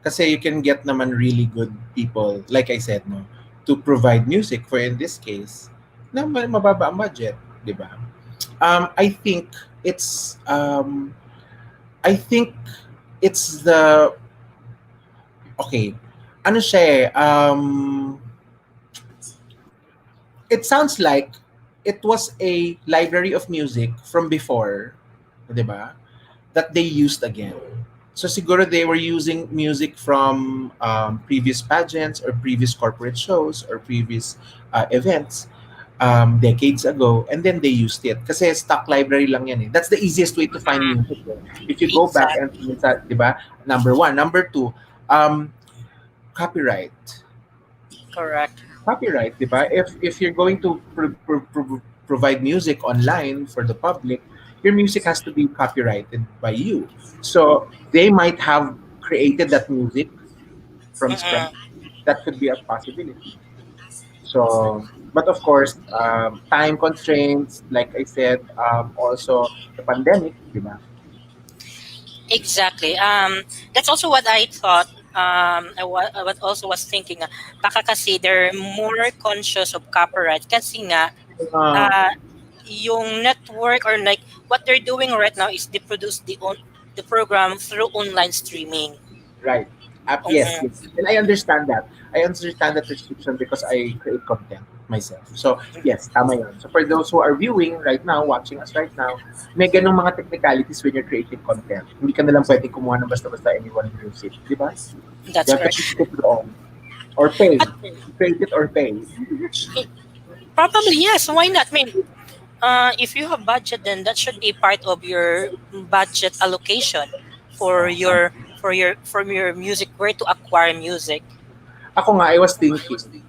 Kasi you can get naman really good people, like I said, no, to provide music for in this case, na mababa ang budget, di ba? I think it's the okay. Ano siya eh, it sounds like it was a library of music from before, di ba? That they used again. So siguro they were using music from previous pageants or previous corporate shows or previous events decades ago, and then they used it. Kasi stock library lang yan eh. That's the easiest way to find music. Eh. If you go back and, di ba? Number one. Number two, copyright. Correct. Copyright, di ba? If you're going to provide music online for the public, your music has to be copyrighted by you. So they might have created that music from scratch. That could be a possibility. So, but of course, time constraints, like I said, also the pandemic, di ba? Exactly. That's also what I thought. I also was thinking, baka kasi they're more conscious of copyright kasi nga, yung network or like what they're doing right now is they produce the program through online streaming. Right. Yes. And I understand that. I understand that restriction because I create content myself. So, yes, tama yun. So, for those who are viewing right now, watching us right now, may ganung mga technicalities when you're creating content. Hindi ka nalang pwedeng kumuha ng basta-basta anyone music. Di ba? That's you have correct. to keep it on. Or pay. Create it or pay. Probably yes. Why not? I mean, if you have budget, then that should be part of your budget allocation for your music, where to acquire music. Ako nga, I was thinking,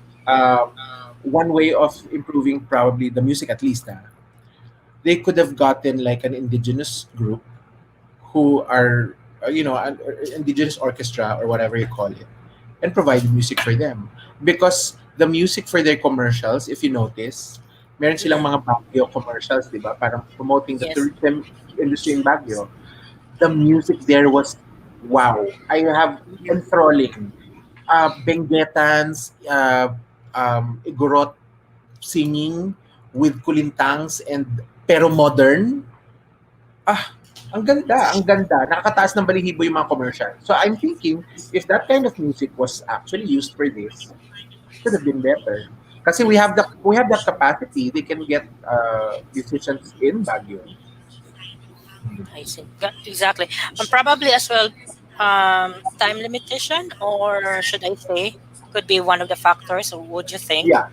one way of improving probably the music at least, they could have gotten like an indigenous group who are, an indigenous orchestra or whatever you call it, and provide music for them. Because the music for their commercials, if you notice, meron silang mga Baguio commercials, di ba? Parang promoting the tourism industry in Baguio. The music there was, wow. I have enthralling. Benguetans, Igorot singing with kulintangs pero modern. Ang ganda. Nakakataas ng balihibo yung mga commercial. So I'm thinking, if that kind of music was actually used for this, it could have been better. Kasi we have that capacity. They can get musicians in Baguio. I see. Exactly. And probably as well, time limitation, or should I say, could be one of the factors? Or would you think? Yeah.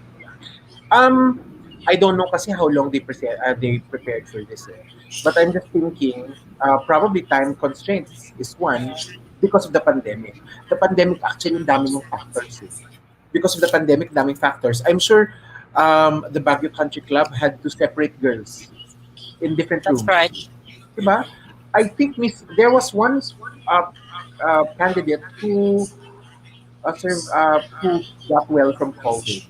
Um, I don't know kasi how long they prepared for this. Eh. But I'm just thinking, probably time constraints is one because of the pandemic. The pandemic actually dami ng factors. Eh. Because of the pandemic, daming factors. I'm sure the Baguio Country Club had to separate girls in different That's right. rooms. Diba? I think there was one uh, candidate who got well from COVID.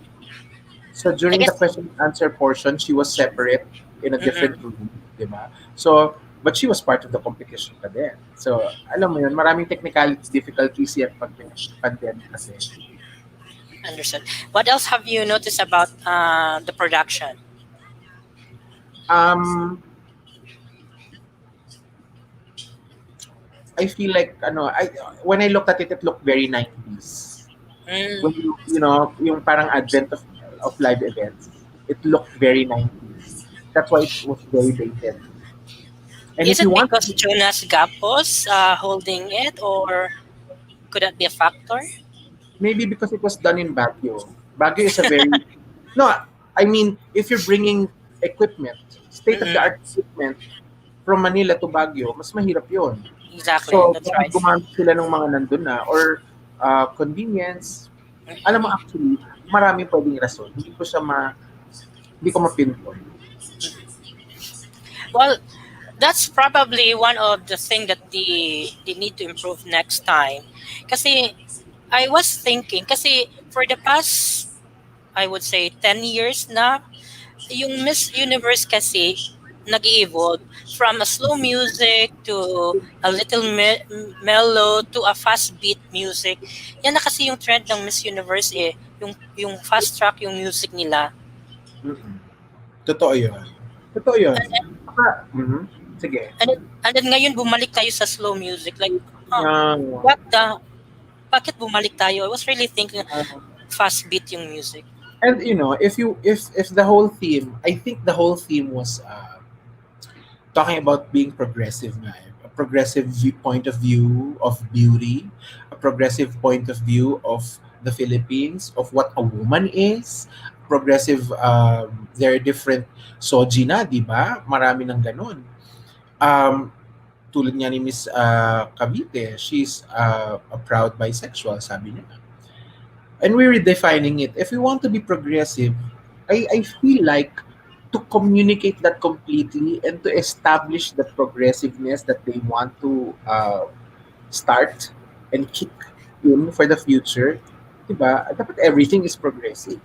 So I during the guess. question and answer portion, she was separate in a different Mm-mm, room, di ba? So, but she was part of the competition pa din. So, alam mo yun, maraming technical difficulties yan pag may pandemic kasi. understood. What else have you noticed about the production? Um, I feel like, when I looked at it, it looked very 90s. Mm. When yung parang advent of live events, it looked very 90s. That's why it was very dated. And Is if you it want, because Jonas Gapos holding it, or could that be a factor? maybe because it was done in Baguio. Baguio is a very no. I mean, if you're bringing equipment, state of the Mm-mm, art equipment from Manila to Baguio, mas mahirap yon. exactly, So, that's baka right. gumamit sila ng mga nandun na or convenience. Alam mo, Mm-mm. actually, maraming pwedeng rason. Hindi ko ma-pinpoint. Well, that's probably one of the thing that they need to improve next time. Kasi I was thinking, kasi for the past, I would say 10 years na, yung Miss Universe kasi nag-evolve from a slow music to a little mellow to a fast beat music. Yan na kasi yung trend ng Miss Universe eh. Yung fast track yung music nila. Mm-mm. Totoo yun. Totoo yun. And then, Mhm. Sige. and then ngayon bumalik tayo sa slow music. Like, Uh, what the, bakit bumalik tayo? I was really thinking uh, fast beat yung music. and if the whole theme, I think the whole theme was talking about being progressive nga eh. A progressive point of view of beauty, a progressive point of view of the Philippines, of what a woman is, progressive, there are different soji na, di ba? Marami ng ganun. Um, tulad nga ni Miss Cavite, she's a proud bisexual, sabi niya. And we're redefining it. If we want to be progressive, I feel like to communicate that completely and to establish the progressiveness that they want to start and kick in for the future, diba? Dapat everything is progressive.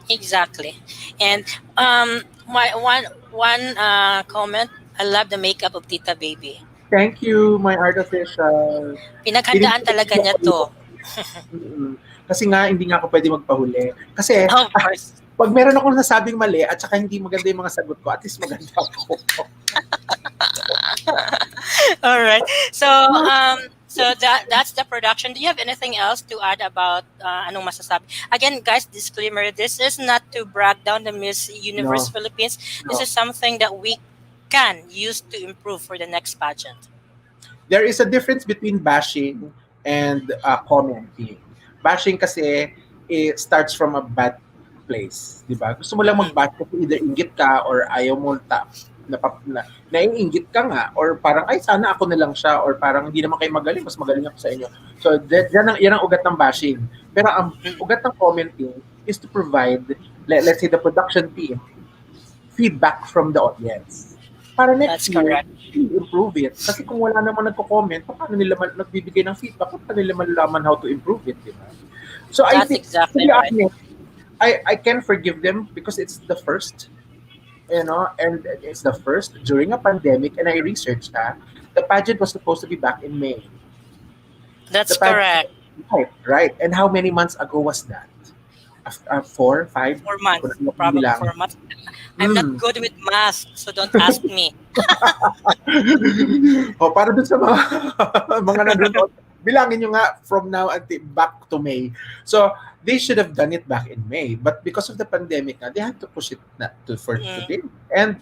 Exactly. And my one comment, I love the makeup of Tita Baby. Thank you, my artificial. Feeling Pinaghandaan ko talaga niya to. Mm-mm. Kasi nga, hindi nga ako pwede magpahuli. Kasi, Of course. pag meron akong nasabing mali at saka hindi maganda yung mga sagot ko, at least maganda ako. All right. So that's the production. Do you have anything else to add about anong masasabi? Again, guys, disclaimer, this is not to brag down the Miss Universe No. Philippines. No. This is something that we can use to improve for the next pageant. There is a difference between bashing and commenting. Bashing kasi it starts from a bad place, di ba? Gusto mo lang mag-bash kasi either inggit ka or ayaw mo naiinggit ka nga or parang ay sana ako na lang siya or parang hindi naman kayo magaling, mas magaling ako sa inyo. So yan ang ugat ng bashing. Pero ang ugat ng commenting is to provide, let's say the production team, feedback from the audience. Para next That's year, correct. improve it. Kasi kung wala naman nagko-comment, paano nila nagbibigay ng feedback? Paano nila malalaman how to improve it, di ba? So I That's think, exactly to be right. honest, I can forgive them because it's the first, and it's the first during a pandemic, and I researched that the pageant was supposed to be back in May. That's The pageant, correct. right. And how many months ago was that? 4, 5? 4 months. Probably 4 months. I'm not good with math, so don't ask me. O, para dun sa mga, mga nanonood, bilangin nyo nga from now until back to May. So, they should have done it back in May. But because of the pandemic, they had to push it for today. And,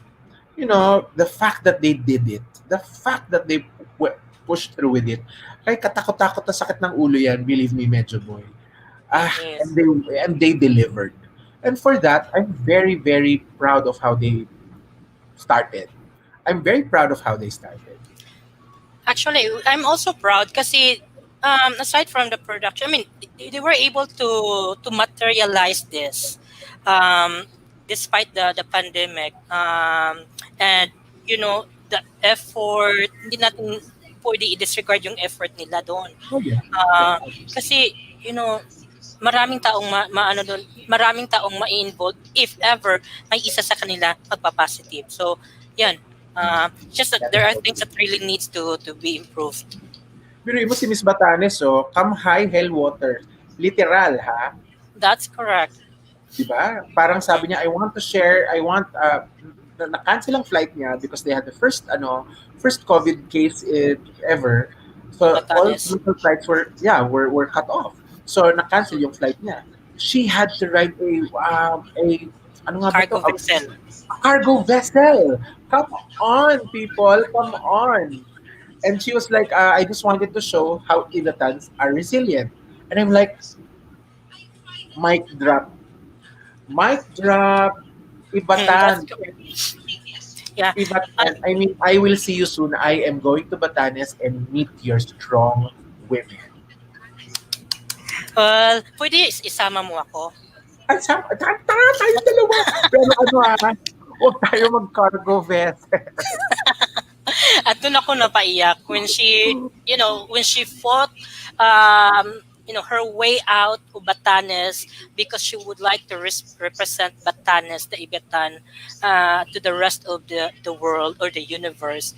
the fact that they did it, the fact that they push through with it. Kaya katakot-takot na sakit ng ulo yan, believe me, Medyo Boy. Yes. And they delivered. And for that, I'm very, very proud of how they started. I'm very proud of how they started. Actually, I'm also proud kasi aside from the production, I mean, they were able to materialize this despite the pandemic. And the effort, hindi natin pwede i-disregard yung effort nila doon. Oh yeah. Kasi maraming taong maano doon, maraming taong ma-involved if ever may isa sa kanila magpa-positive. So, yan. Just that there are things that really needs to be improved. Pero mo si Miss Batanes, come high, hell water. Literal, ha? That's correct. Diba? Parang sabi niya, I want to share, na-cancel ang flight niya because they had the first COVID case ever. So all Batanes. commercial flights were cut off. So na-cancel yung flight niya. She had to ride ano nga ba Cargo to? vessel. Cargo vessel. Come on, people, come on. And she was like, I just wanted to show how Idatans are resilient. And I'm like, mic drop. Mic drop. That's Ibatan. Yeah. Ibatan. I mean, I will see you soon. I am going to Batanes and meet your strong women. Well, pwede isama mo ako. Ay, tayo dalawa. Pero huwag tayo mag-cargo vessel. At doon ako napaiyak when she fought her way out of Batanes because she would like to represent Batanes, the Ibatan, to the rest of the world or the universe.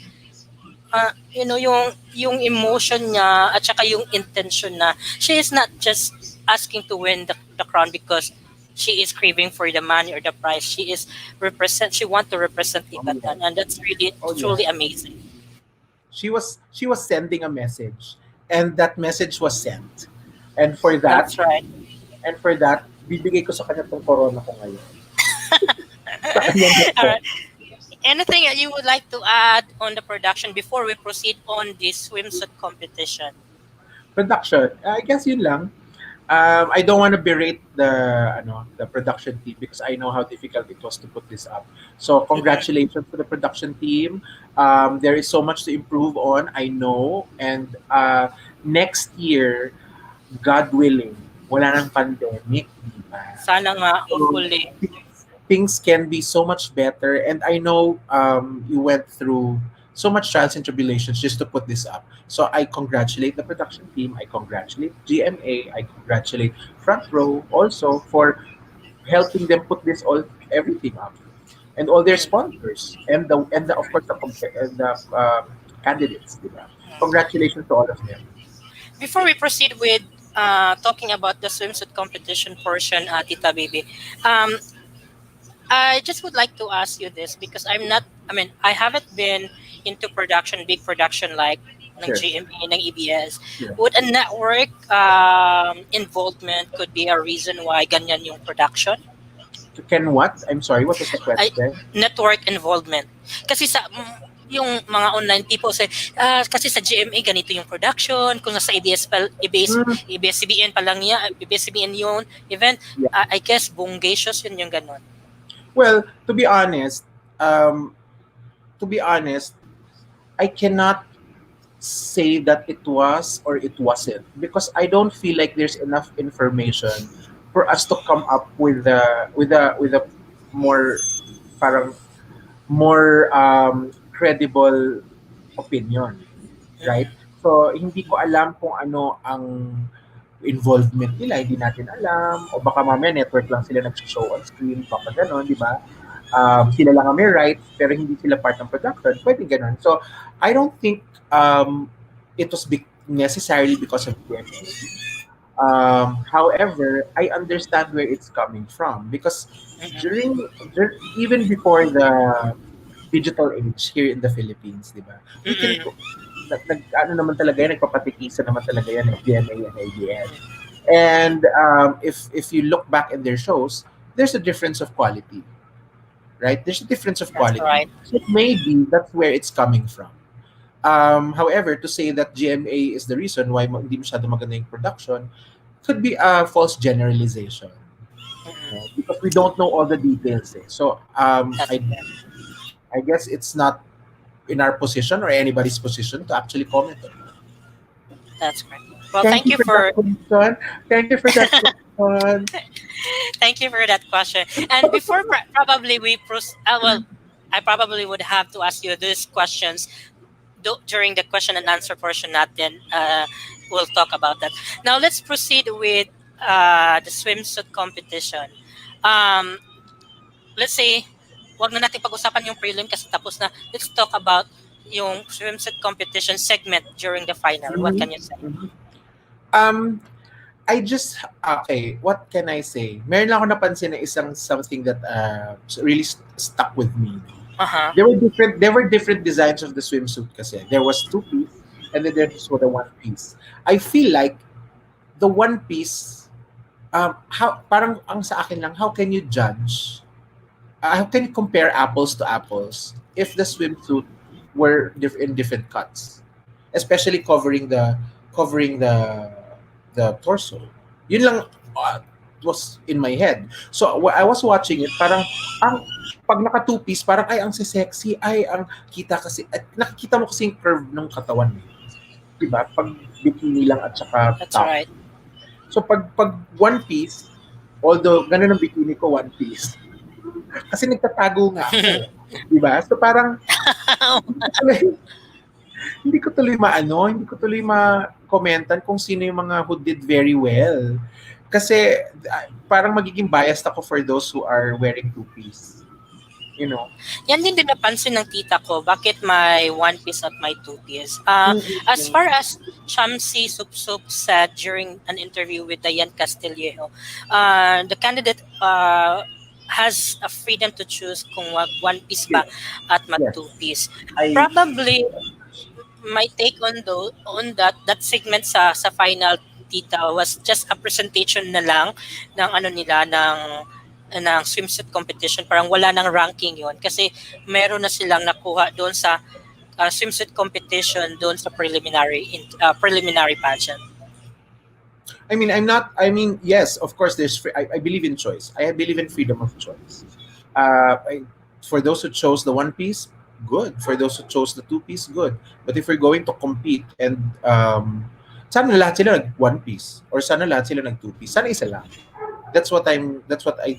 Yung emotion niya at saka yung intention na she is not just asking to win the crown because she is craving for the money or the prize. She want to represent Ibatan, and that's really truly amazing. She was sending a message, and that message was sent. And for that, That's right. bibigay ko sa kanya tong corona ko ngayon. Sa kanya All right. Anything that you would like to add on the production before we proceed on this swimsuit competition? Production, I guess yun lang. I don't want to berate the production team because I know how difficult it was to put this up. So congratulations to the production team. There is so much to improve on, I know. And next year, God willing, wala nang pandemic, di ba? Sana nga, hopefully. Things can be so much better. And I know you went through so much trials and tribulations just to put this up. So I congratulate the production team. I congratulate GMA. I congratulate Front Row also for helping them put everything up, and all their sponsors and the of course the candidates. Diba? Congratulations to all of them. Before we proceed with talking about the swimsuit competition portion, Tita Baby, I just would like to ask you this because I haven't been into production, big production like ng Sure. GMA, ng EBS. Yeah. Would a network involvement could be a reason why ganyan yung production? Can what? I'm sorry, what was the question? Network involvement. Kasi yung mga online people say, kasi sa GMA ganito yung production, kung nasa ABS-CBN pa lang yan, ABS-CBN yun, event, Yeah. I guess bonggacious yun yung ganon. Well, to be honest, I cannot say that it was or it wasn't because I don't feel like there's enough information for us to come up with a more parang more credible opinion, right? So hindi ko alam kung ano ang involvement nila, hindi natin alam, o baka mamaya network lang sila nag-show on screen, baka gano'n, di ba? Sila lang ang may rights, pero hindi sila part ng production, pwede gano'n. So, I don't think it was necessarily because of GMA. However, I understand where it's coming from because even before the digital age here in the Philippines, di ba? We can naman talaga yan, nagpapatikisa naman talaga yan ng GMA and ABS. And if you look back in their shows, there's a difference of quality, right? There's a difference of quality. Right. So maybe that's where it's coming from. However, to say that GMA is the reason why hindi masyado maganda yung production could be a false generalization. Mm-mm. Because we don't know all the details. Eh. So That's correct. I guess it's not in our position or anybody's position to actually comment on it. That's correct. Well, Thank thank you you for that for question. Thank you for that question. thank you for that question. And before probably well, I probably would have to ask you these questions during the question and answer portion. Natin, we'll talk about that. Now let's proceed with the swimsuit competition. Um, let's say, wag na natin pag-usapan yung prelim kasi tapos na. Let's talk about yung swimsuit competition segment during the final. What Mhm, can you say? mhm. Um, I just okay. What can I say? Meron lang ako napansin na isang something that really stuck with me. Uh-huh. There were different designs of the swimsuit kasi. There was two piece and then there was the one piece. I feel like the one piece how parang ang sa akin lang how can you judge how can you compare apples to apples if the swimsuit were in different cuts, especially covering the torso. Yun lang was in my head. So I was watching it, parang ang pag naka two piece, parang ay ang sexy, ay ang kita kasi at nakikita mo kasi yung curve ng katawan, eh. 'Di ba? Pag bikini lang at saka That's top. right. So pag one piece, although ganun ang bikini ko one piece, kasi nagtatago nga ako. 'Di ba? So parang hindi ko tuloy maano, hindi ko tuloy ma-commentan kung sino yung mga who did very well. Kasi parang magiging biased ako for those who are wearing two-piece. You know? Yan din napansin ng tita ko, bakit may one piece at may two piece. As far as Shamsi Supsup said during an interview with Diane Castillejo, the candidate has a freedom to choose kung wag one piece ba at mag Yes. two piece. I Probably my take on that segment sa final, tita, was just a presentation na lang ng ano nila ng swimsuit competition. Parang wala nang ranking yon kasi meron na silang nakuha doon sa swimsuit competition doon sa preliminary pageant. yes, of course, I believe in choice. I believe in freedom of choice. For those who chose the one piece, good. For those who chose the two piece, good. But if we're going to compete and sana lahat sila nag one piece or sana lahat sila nag two piece, sana isa lang. That's what I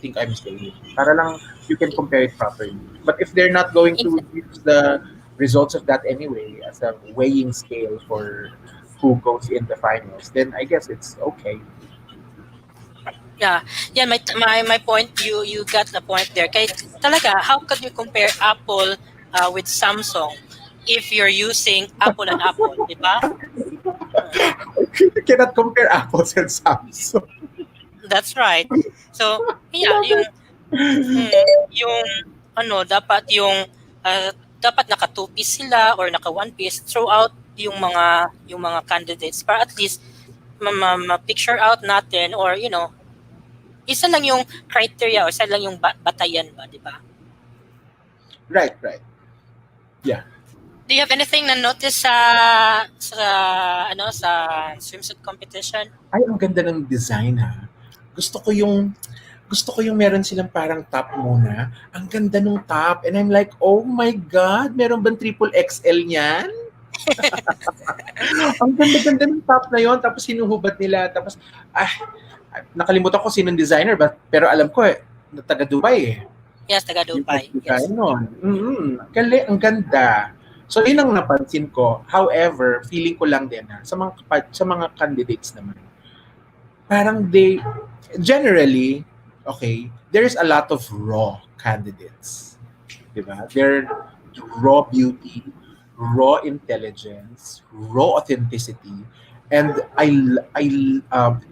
think I'm saying. Para lang you can compare it properly. But if they're not going to use the results of that anyway as a weighing scale for who goes in the finals, then I guess it's okay. Yeah, my point, you got the point there. Kaya talaga, how could you compare Apple with Samsung if you're using Apple and Apple, di ba? You cannot compare apples and Samsung. That's right. So, yeah, yung dapat dapat naka two piece sila or naka one piece throughout yung mga candidates para at least ma-picture out natin, or isa lang yung criteria or isa lang yung batayan ba, di ba? Right. Yeah. Do you have anything na notice sa swimsuit competition? Ay, ang ganda ng design, ha. Gusto ko yung meron silang parang top muna. Ang ganda ng top. And I'm like, oh my God, meron bang triple XL niyan? Ang ganda-ganda ng top na yon. Tapos sinuhubad nila. Tapos, nakalimutan ko sinong designer. Pero alam ko, taga Dubai eh. Yes, taga Dubai. Yes. Ang ganda. So, yun ang napansin ko. However, feeling ko lang din sa mga candidates naman. Parang generally, okay, there's a lot of raw candidates. Diba? They're raw beauty, raw intelligence, raw authenticity, and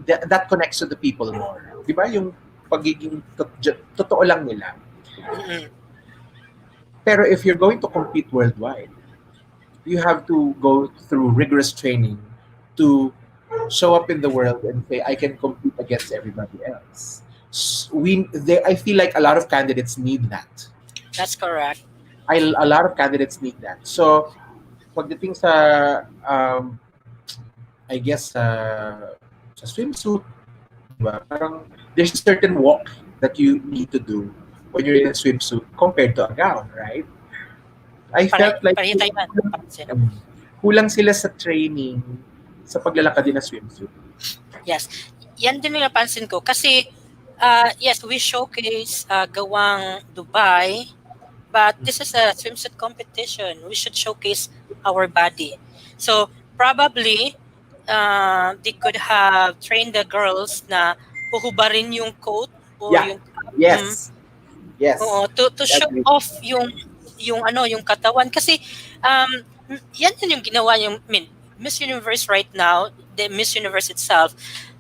that connects to the people more. Diba? Yung pagiging totoo lang nila. Mm-hmm. Pero if you're going to compete worldwide, you have to go through rigorous training to show up in the world and say, I can compete against everybody else. I feel like a lot of candidates need that. That's correct. A lot of candidates need that. So pagdating sa, I guess, sa swimsuit, diba? Parang there's a certain walk that you need to do when you're in a swimsuit compared to a gown, right? I Para, felt like pareho tayo man, napansin. kulang sila sa training sa paglalakad din ng swimsuit. Yes. Yan din yung napansin ko. Kasi, yes, we showcase gawang Dubai, but this is a swimsuit competition. We should showcase our body. So, probably, they could have trained the girls na huhubarin yung coat or Yeah. yung Yes. Yes. oo, to show Agree. off yung ano, yung katawan kasi yan yung ginawa yung Miss Universe right now, the Miss Universe itself,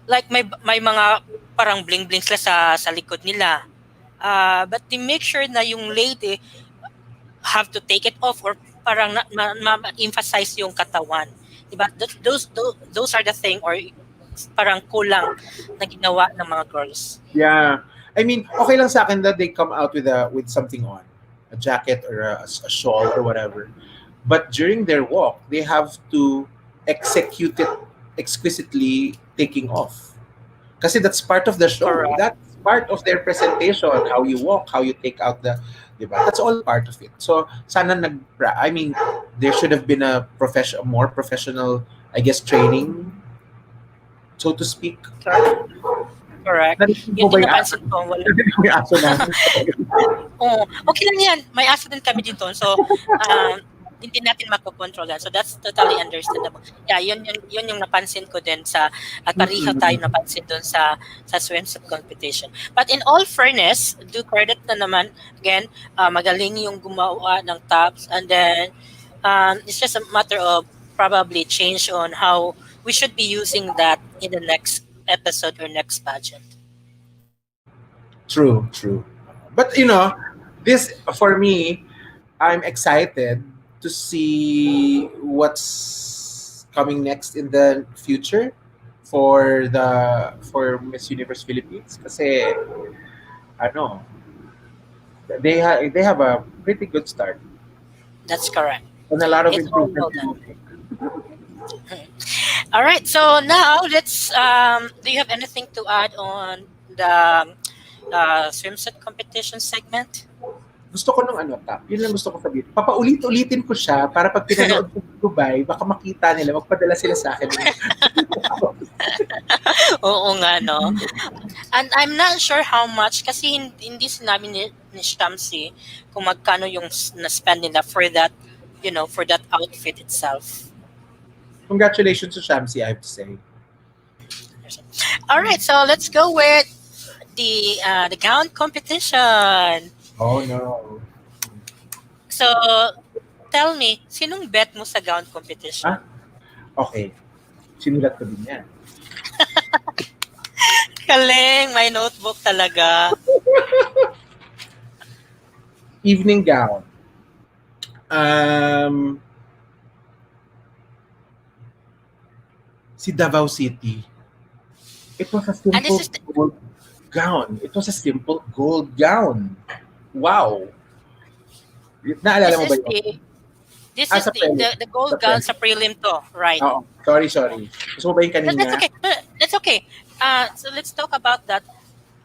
like may mga parang bling bling sila sa likod nila. But they make sure na yung lady have to take it off or parang ma-emphasize yung katawan. Diba? Those are the thing or parang kulang na ginawa ng mga girls. Yeah. I mean, okay lang sa akin that they come out with something on, a jacket or a shawl or whatever. But during their walk, they have to execute it exquisitely taking off. Kasi that's part of the show. Correct. That's part of their presentation, how you walk, how you take out the, diba? That's all part of it. So, sana I mean, there should have been a more professional, I guess, training, so to speak. Correct. Yun din napansin ko. Wala. May aso namin. Oh, okay lang yan. May aso din kami dito. So, hindi natin makokontrol yan. So, that's totally understandable. Yeah, yun yung napansin ko din at pareho tayo napansin dun sa swimsuit competition. But in all fairness, do credit na naman, again, magaling yung gumawa ng tops and then, it's just a matter of probably change on how we should be using that in the next episode or next pageant. True. But this for me, I'm excited to see what's coming next in the future for Miss Universe Philippines kasi they have a pretty good start. That's correct. And a lot of It's all improvement. All right. So now let's. Do you have anything to add on the swimsuit competition segment? Gusto ko nung Tap. Yun lang gusto ko sabihin. Papaulit-ulitin ko siya para pag pinanood ko sa Dubai, baka makita nila, magpadala sila sa akin. Oo nga, no? And I'm not sure how much kasi hindi sinabi ni Shamsi kung magkano yung na-spend nila for that, for that outfit itself. Congratulations to Shamsi, I have to say. All right, so let's go with the gown competition. Oh no. So, tell me, sinong bet mo sa gown competition? Okay. Sinulat ko din yan. Galing, may notebook talaga. Evening gown. Si Davao City. It was a simple gold gown. It was a simple gold gown. Wow. Naalala mo ba yun? This is the gold gown sa prelim to, right? Oh, sorry. Gusto mo ba yung kanina? That's okay. So let's talk about that.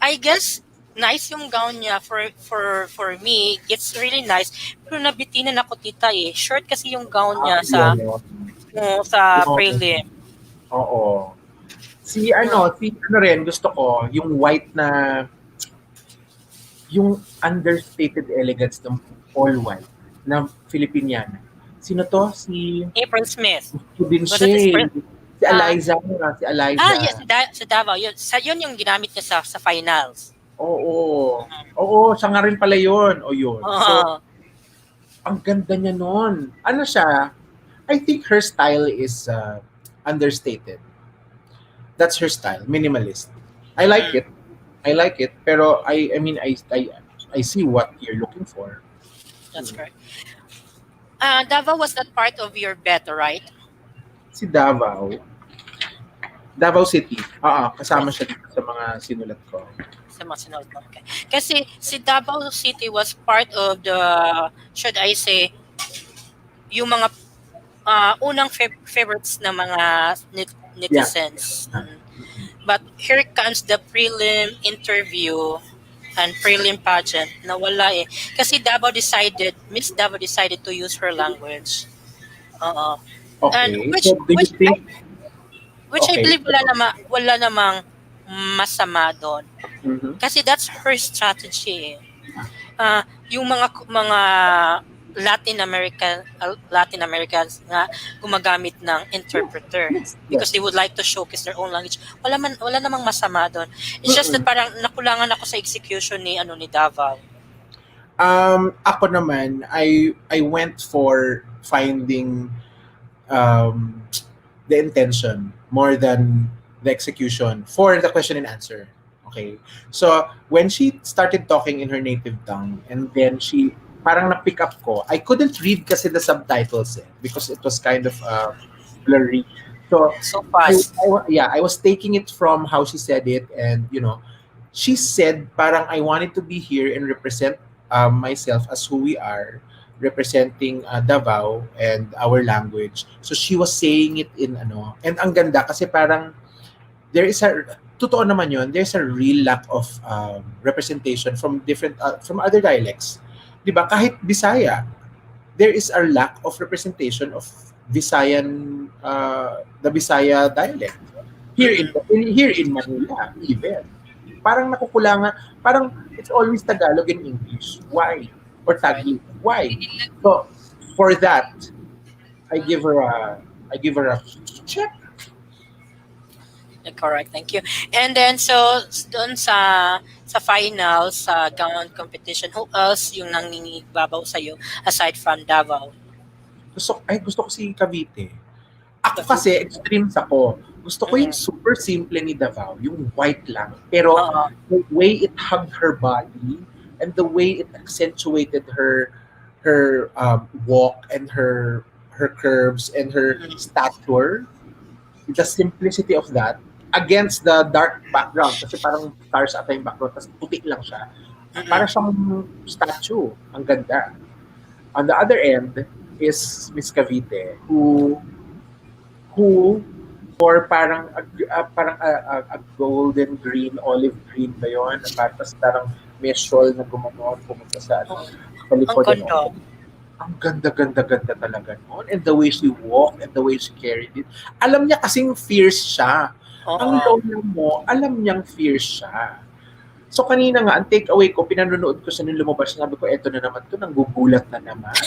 I guess nice yung gown niya for me. It's really nice. Pero nabitinan ako tita eh. Short kasi yung gown niya sa prelim. Oo. Si rin gusto ko yung white na yung understated elegance ng all white na Filipiniana. Sino to? Si April Smith. Si Eliza. Yes, sa Davao. Yun yung ginamit niya sa finals. Oo. Oo, siya nga rin pala yun. O yun. So, ang ganda niya nun. Ano siya? I think her style is understated. That's her style, minimalist. I like it, pero I mean I see what you're looking for. That's correct. Davao was that part of your bet, right? Si Davao City. Kasama siya dito sa mga sinulat ko. Sa mga sinulat mo. Okay. Kasi si Davao City was part of the, should I say, yung mga unang favorites ng mga Yeah. netizens. But here comes the prelim interview and prelim pageant. Nawala eh. Kasi Miss Davao decided to use her language. Oo. And Okay. So do you think, which I okay. believe wala namang masama doon. Mhm. Kasi that's her strategy. Yung mga Latin Americans nga gumagamit ng interpreter Yes. because Yes. they would like to showcase their own language. Wala namang masama doon. It's just that Mm-mm. parang nakulangan ako sa execution ni Davao. Ako naman, I went for finding um, the intention more than the execution for the question and answer. Okay. So when she started talking in her native tongue and then she parang na-pick up ko, I couldn't read kasi the subtitles because it was kind of blurry. So So fast. I was taking it from how she said it, and she said parang I wanted to be here and represent myself as who we are, representing Davao and our language. So she was saying it in and ang ganda kasi parang there is a totoo naman yun, there's a real lack of representation from from other dialects. 'Di ba? Kahit Bisaya, there is a lack of representation of the Bisaya dialect here in Manila even. Parang nakukulangan, parang it's always Tagalog and English. Why? Or Tagalog. Why? So for that, I give her a check. Correct, thank you. And then doon sa finals sa gown competition, who else yung nangingibabaw sa iyo aside from Davao? Gusto ko si Cavite. Ako kasi, extremes ako. Gusto ko yung super simple ni Davao, yung white lang. Pero Oo. the way it hugged her body and the way it accentuated her walk and her curves and her stature, the simplicity of that against the dark background kasi parang stars ata yung background tapos puti lang siya. Para siyang statue. Ang ganda. On the other end is Miss Cavite who or parang a golden green, olive green ba yun? Tapos parang may shawl na gumano pumunta sa Ang likod. ganda. Ang ganda talaga noon. And the way she walked and the way she carried it. Alam niya kasing fierce siya. Ang lola mo, alam niyang fierce siya. So kanina nga, ang takeaway ko, pinanonood ko sa nung lumabas, sabi ko, eto na naman to, nanggugulat na naman.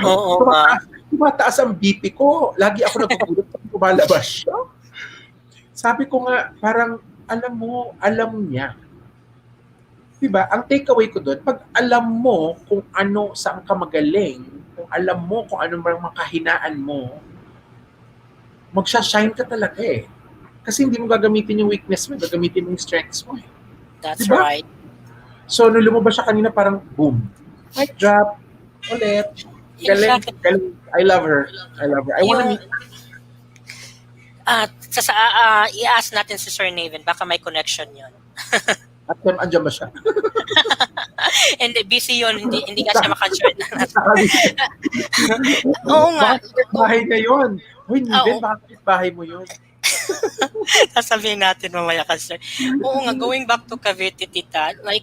Oo nga. Tumataas ang BP ko. Lagi ako nagugulat pag lumalabas siya. Sabi ko nga, parang, alam niya. Diba? Ang takeaway ko doon, pag alam mo kung ano, saan ka magaling, kung alam mo kung ano mga kahinaan mo, magsha-shine ka talaga eh. Kasi hindi mo gagamitin yung weakness mo, gagamitin mo yung strengths mo eh. That's Diba? right. So, nung lumabas siya kanina, parang boom. Mic drop. Ulit. Galing. I love her. I wanna meet her. I-ask natin si Sir Naven, baka may connection yun. At andyan ba siya? Hindi, busy yun, hindi nga siya maka-join. Oo nga. Bakit bahay niya yun? Uy, Niven, bakit bahay mo yun? Sasabihin natin mamaya ka, sir. Oo nga, going back to Cavite, tita, like,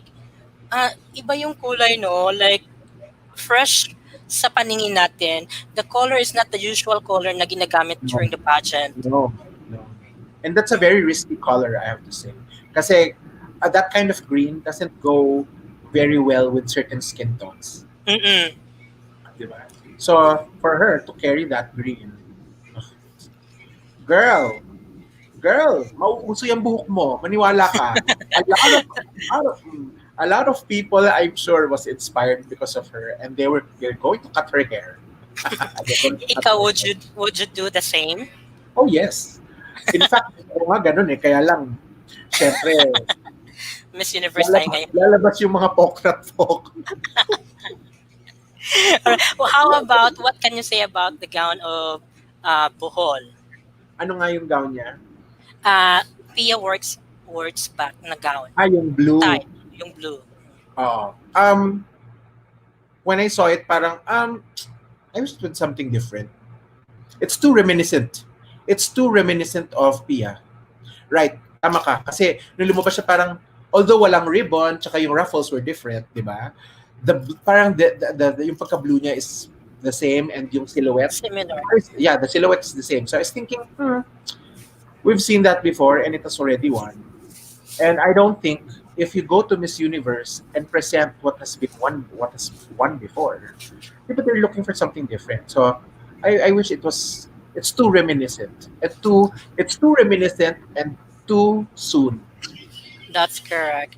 iba yung kulay, no? Like, fresh sa paningin natin. The color is not the usual color na ginagamit during the pageant. No. And that's a very risky color, I have to say. Kasi that kind of green doesn't go very well with certain skin tones. Diba? So, for her to carry that green, girl, mauuso yung buhok mo. Maniwala ka. A lot of people, I'm sure, was inspired because of her, and they're going to cut her hair. Ikaw, would you do the same? Oh, yes. In fact, ako nga ganun eh. Kaya lang, syempre, Miss Universe tayo ngayon. lalabas yung mga folk. Well, what can you say about the gown of Bohol? Ano nga yung gown niya? Pia works back na gown. Yung blue. Type, yung blue. Oo. When I saw it, parang, I wish it was something different. It's too reminiscent. It's too reminiscent of Pia. Right, tama ka. Kasi nung lumabas siya parang, although walang ribbon, tsaka yung ruffles were different, di ba? Parang yung pagka-blue niya is the same and yung silhouette, Similar. yeah, the silhouette is the same. So I was thinking, we've seen that before and it has already won. And I don't think if you go to Miss Universe and present what has won before, people are looking for something different. So I wish it's too reminiscent. It's too reminiscent and too soon. That's correct.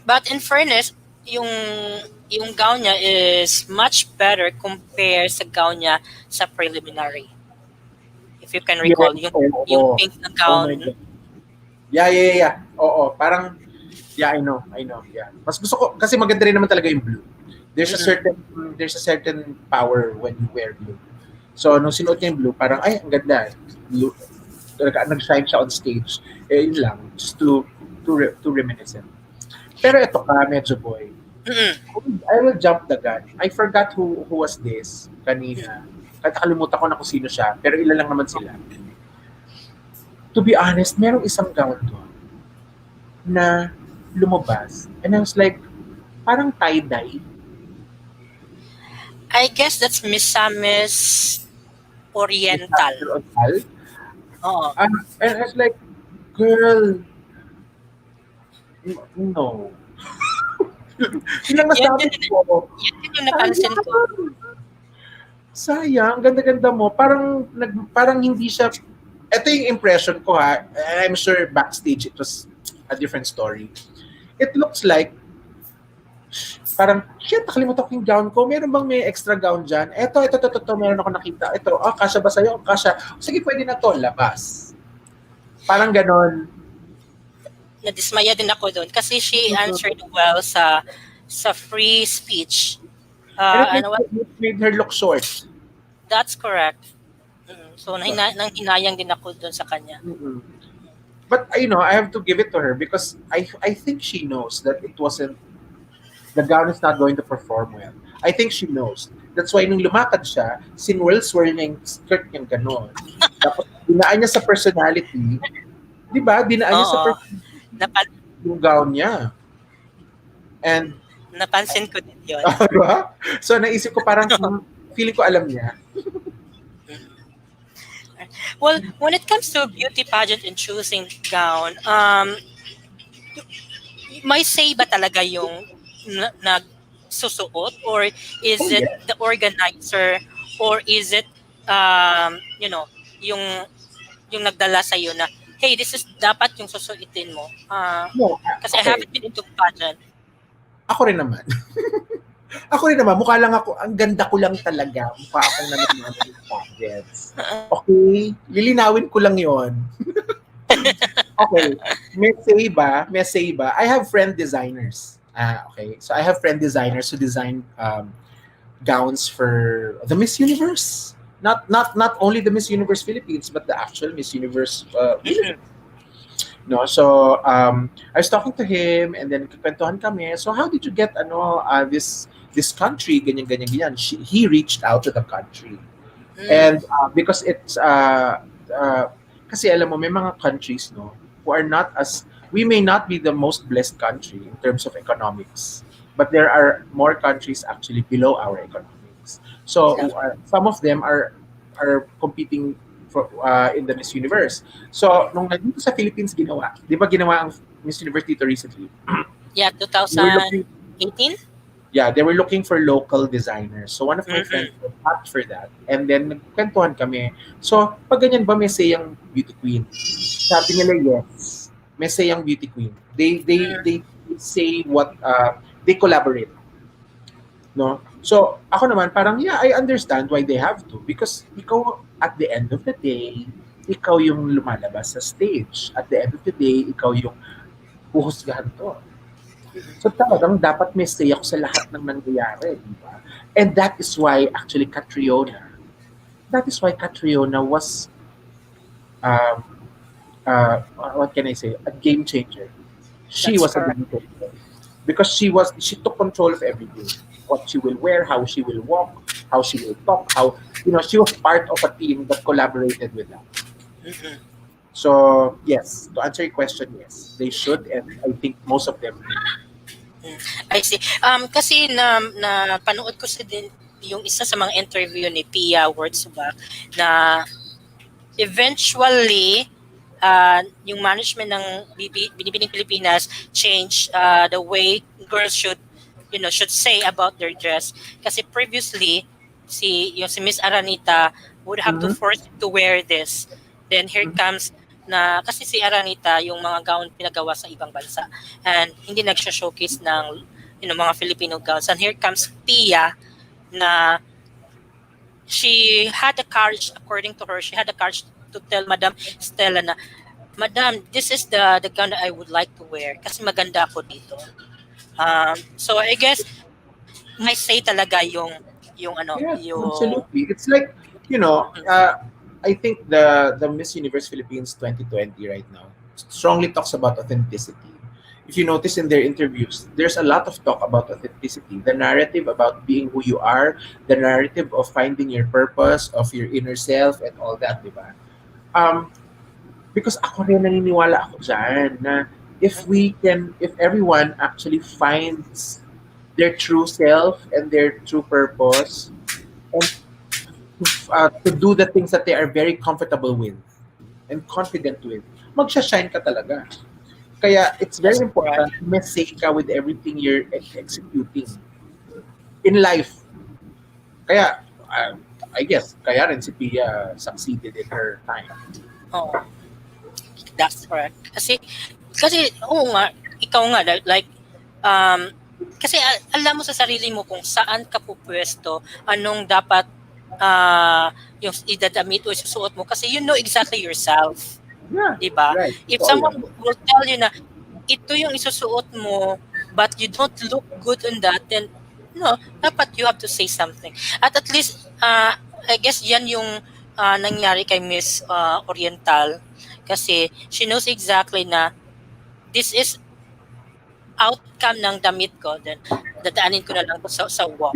But in fairness, yung yung gown niya is much better compared sa gown niya sa preliminary. If you can Yeah, recall, yung oo. pink na Oh my gown, God. Yeah. Oo, parang, yeah, I know, yeah. Mas gusto ko, kasi maganda rin naman talaga yung blue. There's a mm, certain, there's a certain power when you wear blue. So, nung sinuot niya yung blue, parang, ay, ang ganda. Blue, talaga, nag-shine siya on stage. Yun lang, just too reminiscent. Pero ito ka, Medyo Boy. mm, I will jump the gun. I forgot who was this kanina. Kahit nakalimutan ko na kung sino siya, pero ilan lang naman sila. To be honest, merong isang gown doon na lumabas. And I was like, parang tie-dye. I guess that's Misamis Oriental. Oriental. Oo. And I was like, girl, no. Yun lang Yan nasabi yun, ko. yan yun yung napansin ko. Sayang, ganda-ganda mo. Parang hindi siya. Ito yung impression ko ha. I'm sure backstage it was a different story. It looks like parang, shit, nakalimutan ko yung gown ko. Meron bang may extra gown dyan? Ito, meron ako nakita. Ito, kasha ba sa'yo? Kasha. Sige, pwede na to, labas. Parang ganon. Nadismaya din ako doon kasi she answered well sa free speech. And Ano, it made her look short. that's correct. So, nang hinayang din ako doon sa kanya. Mm-mm. But, I have to give it to her because I think she knows that the gown is not going to perform well. I think she knows. That's why nung lumakad siya, sinwirl-swirl niya yung skirt niyang gano'n. Tapos, dinaan niya sa personality. Di ba? Dinaan niya sa Oo. personality yung gown niya. And, Napansin ko din yun. diba? So, naisip ko parang, feeling ko alam niya. Well, when it comes to beauty pageant and choosing gown, may say ba talaga yung nagsusuot, or is Oh, it yeah. the organizer, or is it yung yung nagdala sa na, hey, this is dapat yung susuitin mo. No, Kasi I okay. haven't been into pageant. Ako rin naman. Mukha lang ako, ang ganda ko lang talaga. Mukha akong nanonood ng pageants. Okay, lilinawin ko lang yon. Okay, may say ba? I have friend designers. Okay. So I have friend designers who design gowns for the Miss Universe. Not only the Miss Universe Philippines, but the actual Miss Universe Philippines. No, so I was talking to him and then kwentuhan kami. So how did you get this country ganyan. He reached out to the country. And because it's kasi alam mo may mga countries no who are not as, we may not be the most blessed country in terms of economics, but there are more countries actually below our economics. So some of them are competing for in the Miss Universe. So nung nandito sa Philippines ginawa, 'di ba ginawa ang Miss Universe dito recently? Yeah, They were looking, 2018? they were looking for local designers. So one of my friends was asked for that. And then nagkwentuhan kami. So pag ganyan ba may say ang beauty queen? Sabi nila yes. May say ang beauty queen. They say what they collaborate. No? So ako naman parang yeah, I understand why they have to because ikaw at the end of the day, ikaw yung lumalabas sa stage. At the end of the day, ikaw yung huhusgahan to. So talagang dapat may say ako sa lahat ng nangyayari, di ba? And that is why actually Catriona was um, what can I say, a game changer. She That's was a correct. game changer because she took control of everything. What she will wear, how she will walk, how she will talk, how she was part of a team that collaborated with that. Mhm. So yes, to answer your question, yes, they should, and I think most of them do. Mm, I see. Kasi na panood ko sa din yung isa sa mga interview ni Pia Wurtzbach na eventually yung management ng Binibining Pilipinas change the way girls should say about their dress kasi previously si Miss Aranita would have to Mhm. force you to wear this, then here Mhm. comes na kasi si Aranita yung mga gown pinagawa sa ibang bansa and hindi nagsho-showcase ng mga Filipino gowns, and here comes Pia na she had the courage, according to her, she had the courage to tell Madam Stella na, Madam, this is the gown that I would like to wear kasi maganda ako dito. So I guess may say talaga yung ano, Yeah, yung absolutely. It's like, you know, uh, I think the Miss Universe Philippines 2020 right now strongly talks about authenticity. If you notice in their interviews, there's a lot of talk about authenticity, the narrative about being who you are, the narrative of finding your purpose, of your inner self, and all that, di ba? Um, because ako rin naniniwala ako dyan na if everyone actually finds their true self and their true purpose, and to do the things that they are very comfortable with and confident with, magsha-shine ka talaga. Kaya it's very that's correct. important to may ka with everything you're executing in life. Kaya, I guess, kaya rin si Pia succeeded in her time. Oh, that's correct. Kasi oo nga, ikaw nga like um kasi alam mo sa sarili mo kung saan ka pupwesto, anong dapat yung idadamit o isusuot mo kasi you know exactly yourself, Yeah, 'di ba? right. If Totoo someone yun. will tell you na ito yung isusuot mo but you don't look good on that, then no, dapat you have to say something. At least I guess yan yung nangyari kay Miss Oriental kasi she knows exactly na this is outcome ng damit ko, then dadaanin ko na lang to sa Yeah, walk.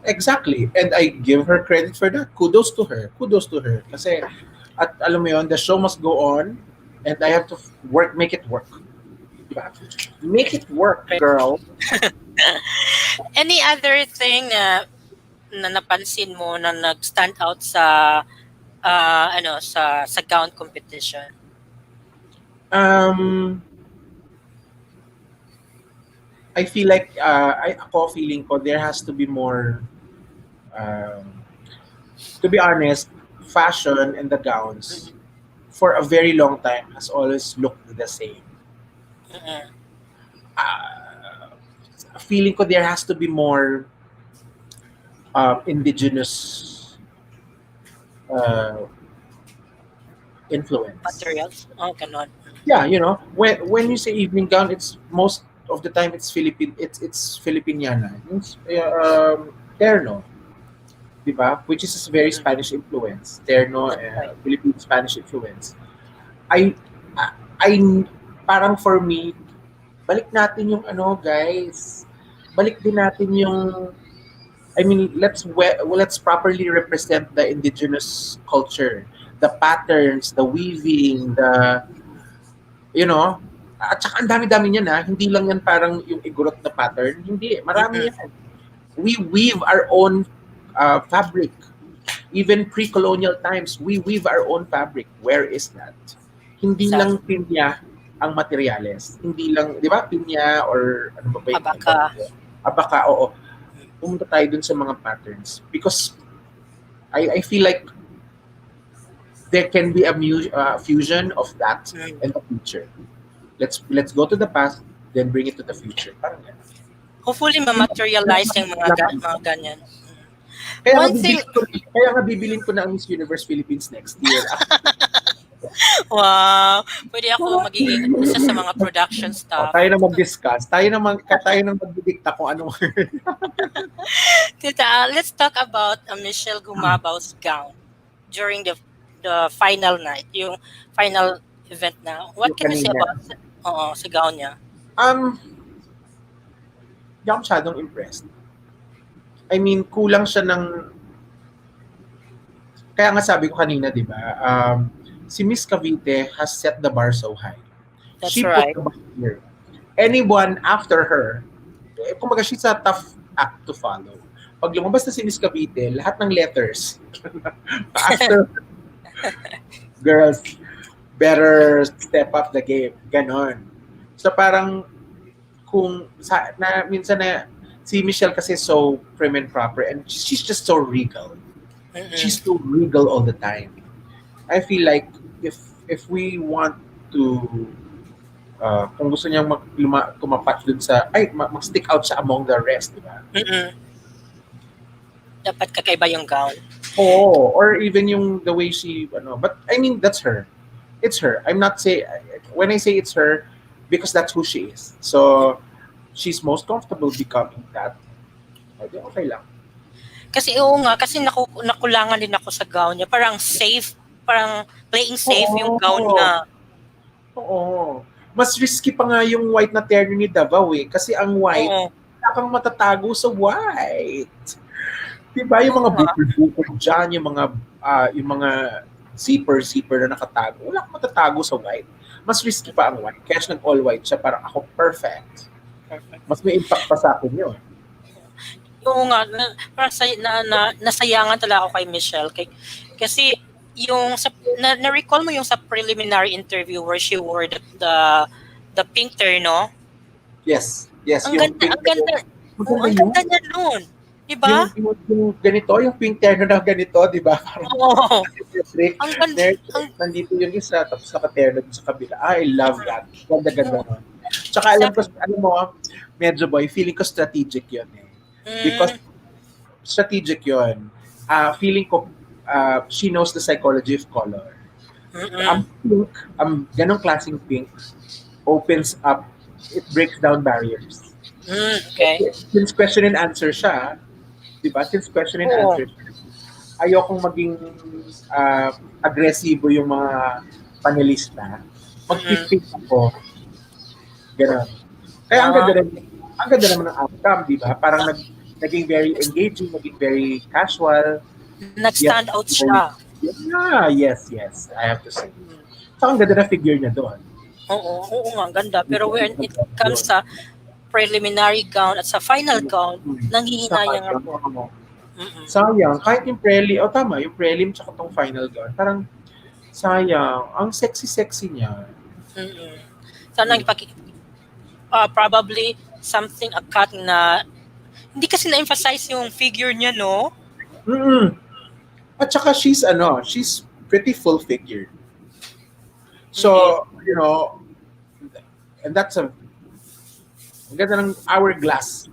exactly. And I give her credit for that. Kudos to her. Kudos to her. Kasi, at alam mo yun, the show must go on and I have to make it work. Diba? Make it work, girl. Any other thing na napansin mo na nag-stand out sa sa gown competition? Um, I feel like, ako feeling ko, there has to be more, um, to be honest, fashion and the gowns for a very long time has always looked the same. Mm-mm. Uh, Feeling ko there has to be more indigenous uh, influence. Materials? Oh, ganon. Yeah, when you say evening gown, it's most of the time it's Philippine. It's Filipiniana. It's terno, di ba? Which is a very Mm-mm. Spanish influence. Terno, That's right. Philippine Spanish influence. I, I parang for me, balik natin yung guys. Balik din natin yung I mean, let's properly represent the indigenous culture, the patterns, the weaving, the you know, at saka ang dami-dami niyan hindi lang yan parang yung igurot na pattern, hindi, marami Mm-mm. yan. We weave our own fabric. Even pre-colonial times, we weave our own fabric. Where is that? Hindi lang Exactly. pinya ang materyales. Hindi lang, di ba, pinya or ano ba yung Abaka. abaka, oo. Pumunta tayo dun sa mga patterns because I feel like there can be a fusion of that Mm. and the future. Let's go to the past, then bring it to the future. Parang yan. Hopefully ma-materialize yung mga ganyan. Kaya nga One thing, bibilin ko na ang Miss Universe Philippines next year. wow, pwede ako magiging isa sa mga production staff. Tayo na mag-discuss. Tayo na magdidikta kung ano. Tita, let's talk about Michelle Gumabao's gown during the final night, yung final event na. What Yung can you say kanina. about sa gown niya? Hindi ako masyadong impressed. I mean, kulang siya ng, kaya nga sabi ko kanina, di ba, si Miss Cavite has set the bar so high. That's She put right. the bar here. Anyone after her, kumbaga she's a tough act to follow. Pag lumabas na si Miss Cavite, lahat ng letters, after girls, better step up the game. Ganon. So parang minsan na si Michelle kasi so prim and proper and she's just so regal. Mm-mm. She's so regal all the time. I feel like if we want to kung gusto niyang tumapat dun sa mag-stick out siya among the rest, di ba? Mm-mm. Dapat kakaiba yung gown. Oo, or even yung the way but I mean that's her. It's her. I'm not say when I say it's her because that's who she is. So she's most comfortable becoming that. Okay lang. Kasi oo nga, kasi nakulangan din ako sa gown niya. Parang safe, parang playing safe yung gown niya. Oo. Mas risky pa nga yung white na terno ni Davao eh. Kasi ang white, Oo. wala kang matatago sa white. Diba? Yung mga bukol-bukol dyan, yung mga zipper na nakatago. Wala kang matatago sa white. Mas risky pa ang white. Kaya siya nag-all white siya, parang ako perfect. Mas may impact pa sa akin yun. Oo nga, parang nasayangan talaga ako kay Michelle. Kasi yung na-recall mo yung sa preliminary interview where she wore the pink terno? Yes. Ang ganda niya noon. Diba? Yung ganito, yung pink terno na ganito, di ba? Oo. Ang ganda. Nandito yung isa, tapos naka-terno sa kabila. I love that. Ganda nun. Tsaka alam mo, Medyo Boy, feeling ko strategic yun eh. Because strategic yun. Feeling ko, she knows the psychology of color. Ang pink, ganong klaseng pink, opens up, it breaks down barriers. Okay. Since question and answer siya, diba? Since question and answer, ayokong maging agresibo yung mga panelista. Mag-pink ako. Ganon. Kaya ang ganda naman ng outcome, di ba? Parang naging very engaging, naging very casual. Nag-stand out siya. Yeah, yes. I have to say. So, ang ganda na figure niya doon. Oo nga, ganda. Pero when it comes sa preliminary gown at sa final gown, nanghihinayang ako. Sayang, kahit yung tama, yung prelim tsaka tong final gown, parang sayang, ang sexy niya. Sana probably something a cut na hindi kasi na-emphasize yung figure niya, no? At saka she's pretty full figured. So, and that's ang ganda ng hourglass.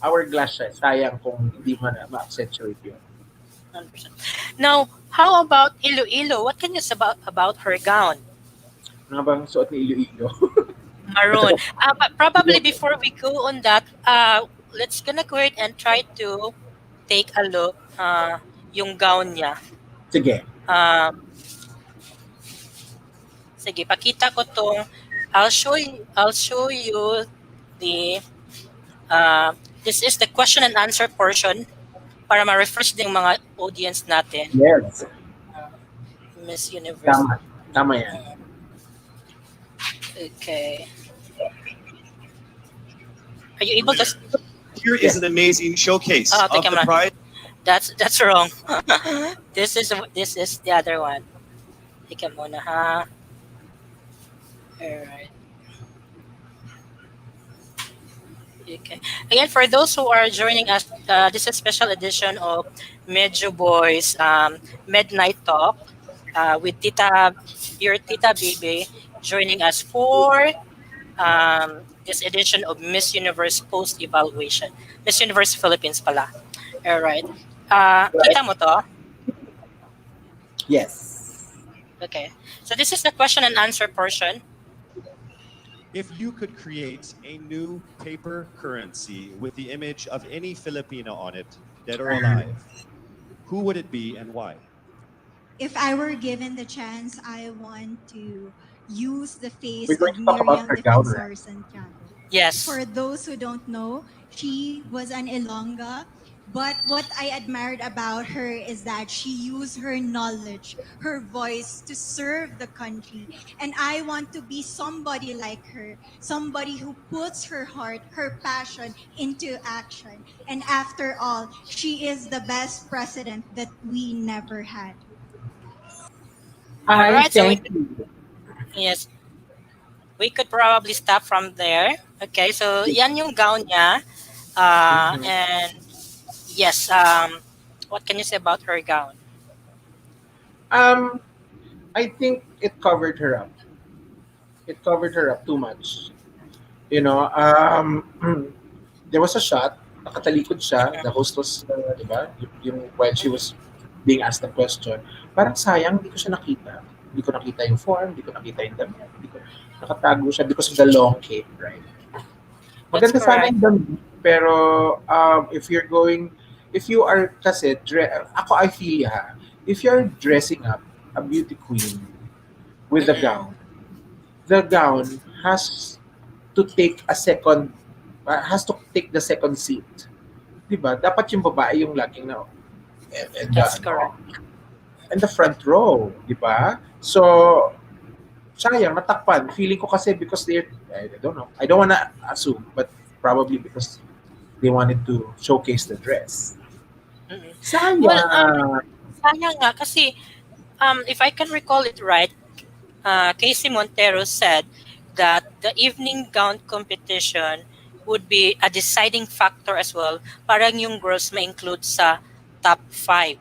Hourglass siya. Sayang kung hindi man ma-accentuate yun. 100%. Now, how about Iloilo? What can you say about her gown? Ano bang suot ni Iloilo? Maroon. But probably before we go on that, let's gonna go ahead and try to take a look yung gown niya. Sige. Sige, pakita ko tong I'll show you the this is the question and answer portion para ma-refresh din mga audience natin. Yes. Miss Universe. Tama yan. Okay. Are you able to? Here is an amazing showcase of the pride. That's wrong. This is the other one. Teka muna ha. Alright. Okay. Again, for those who are joining us, this is a special edition of Medyo Boi's Midnight Talk with your Tita Baby joining us for this edition of Miss Universe Post-Evaluation. Miss Universe Philippines pala. Alright. Kita mo to? Yes. Okay. So this is the question and answer portion. If you could create a new paper currency with the image of any Filipino on it, dead or alive, who would it be and why? If I were given the chance, I want to use the face We're going of to talk about Miriam her gown, Defensor Santiago. Yes. For those who don't know, she was an Ilongga. But what I admired about her is that she used her knowledge, her voice to serve the country. And I want to be somebody like her, somebody who puts her heart, her passion into action. And after all, she is the best president that we never had. All I right, so we thank could, you. yes, we could probably stop from there. Okay, so yan yung gown niya. Mhm. And yes, what can you say about her gown? Um, I think it covered her up. It covered her up too much. You know, there was a shot, nakatalikod siya, the host was, di ba, while she was being asked the question, parang sayang, hindi ko siya nakita. Hindi ko nakita yung form, hindi ko nakita yung damit, hindi ko, nakatago siya because of the long cape, right? That's Maganda sana correct. yung damit, pero if you are kasi, ako I feel ha, if you're dressing up a beauty queen with Mm-mm. the gown has to take a second, has to take the second seat. 'Di ba? Dapat yung babae yung laging na and the That's correct. and the front row, 'di ba? So sayang natakpan. Feeling ko kasi because I don't know. I don't wanna assume, but probably because they wanted to showcase the dress. Mm-mm. Well, Sayang. sayang nga kasi if I can recall it right, Casey Montero said that the evening gown competition would be a deciding factor as well. Parang yung girls may include sa top 5.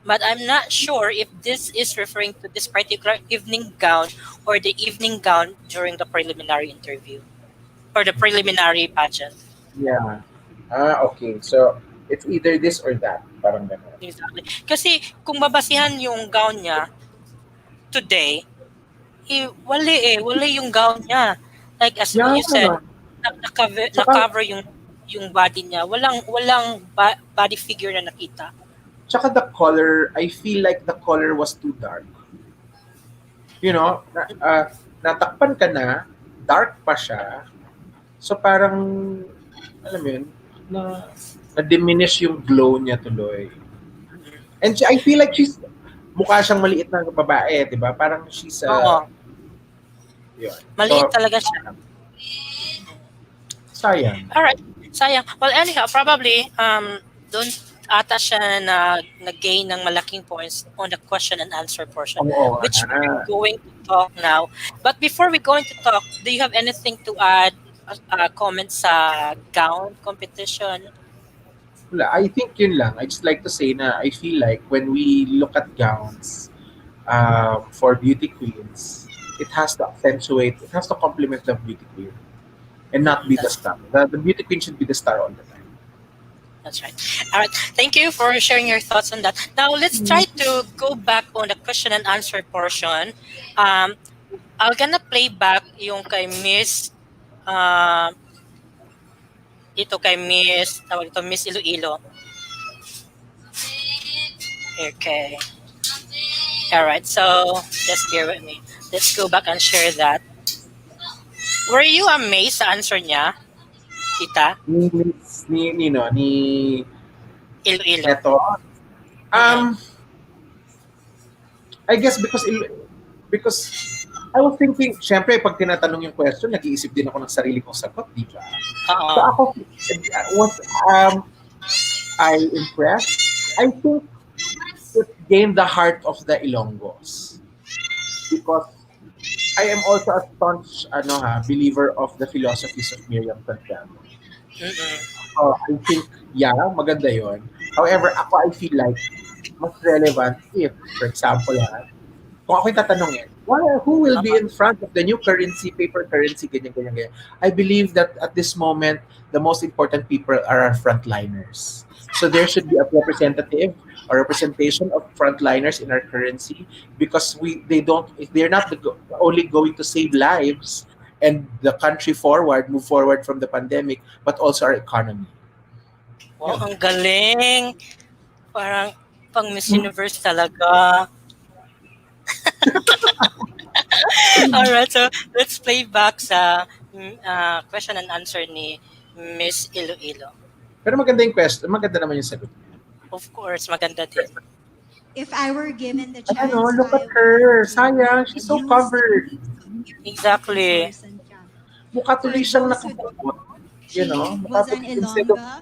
But I'm not sure if this is referring to this particular evening gown or the evening gown during the preliminary interview or the preliminary pageant. Yeah. Okay. So it's either this or that. Parang ganun. Exactly. Kasi kung babasihan yung gown niya today, wala yung gown niya. Like as Yeah. you said, Tsaka na-cover yung body niya. Walang body figure na nakita. Tsaka the color, I feel like the color was too dark. You know, natakpan ka na, dark pa siya. So parang, alam mo yun, na-diminish yung glow niya tuloy. And I feel like mukha siyang maliit na babae, di ba? Parang she's, Oo, yun. maliit So, talaga siya. sayang. Alright, sayang. Well, anyhow, probably, don't ata siya na-gain ng malaking points on the question and answer portion, Oo, which we're going to talk now. But before we going to talk, do you have anything to add, comments sa gown competition? wala. I think yun lang. I just like to say na I feel like when we look at gowns for beauty queens, it has to accentuate, it has to complement the beauty queen and not be the That's star. The beauty queen should be the star all the time. That's right. All right. Thank you for sharing your thoughts on that. Now let's try to go back on the question and answer portion. I'm gonna play back yung kay Miss uh, ito kay Miss tawag ito Miss Iloilo. Okay. All right. So just bear with me. Let's go back and share that. Were you amazed sa answer niya, Tita? Ni Iloilo. Eto. Mm-mm. I guess because I was thinking, syempre, pag tinatanong yung question, nag-iisip din ako ng sarili kong sagot, di ba? So Oo. ako, was I impressed? I think it gained the heart of the Ilonggos because I am also a staunch believer of the philosophies of Miriam Santiago. Mm-mm. I think, yeah, maganda yon. However, ako I feel like mas relevant if, for example, kung ako yung tatanungin, who will be in front of the new currency, paper currency, ganyan, ganyan, ganyan. I believe that at this moment, the most important people are our frontliners. So there should be a representative or representation of frontliners in our currency because they're not only going to save lives and the country move forward from the pandemic, but also our economy. Wow, ang galing. Parang pang Miss Universe talaga. Alright, so let's play back sa question and answer ni Miss Iloilo. Pero maganda yung question. Maganda naman yung sagot. Of course, maganda din. If I were given the Ano, chance, look at I her. want Sayang, she's so to use the covered. Exactly. resource and camp. Mukha For tuloy siyang those who nakabukot. You know? She Mukha was an tuloy instead of Ilongga,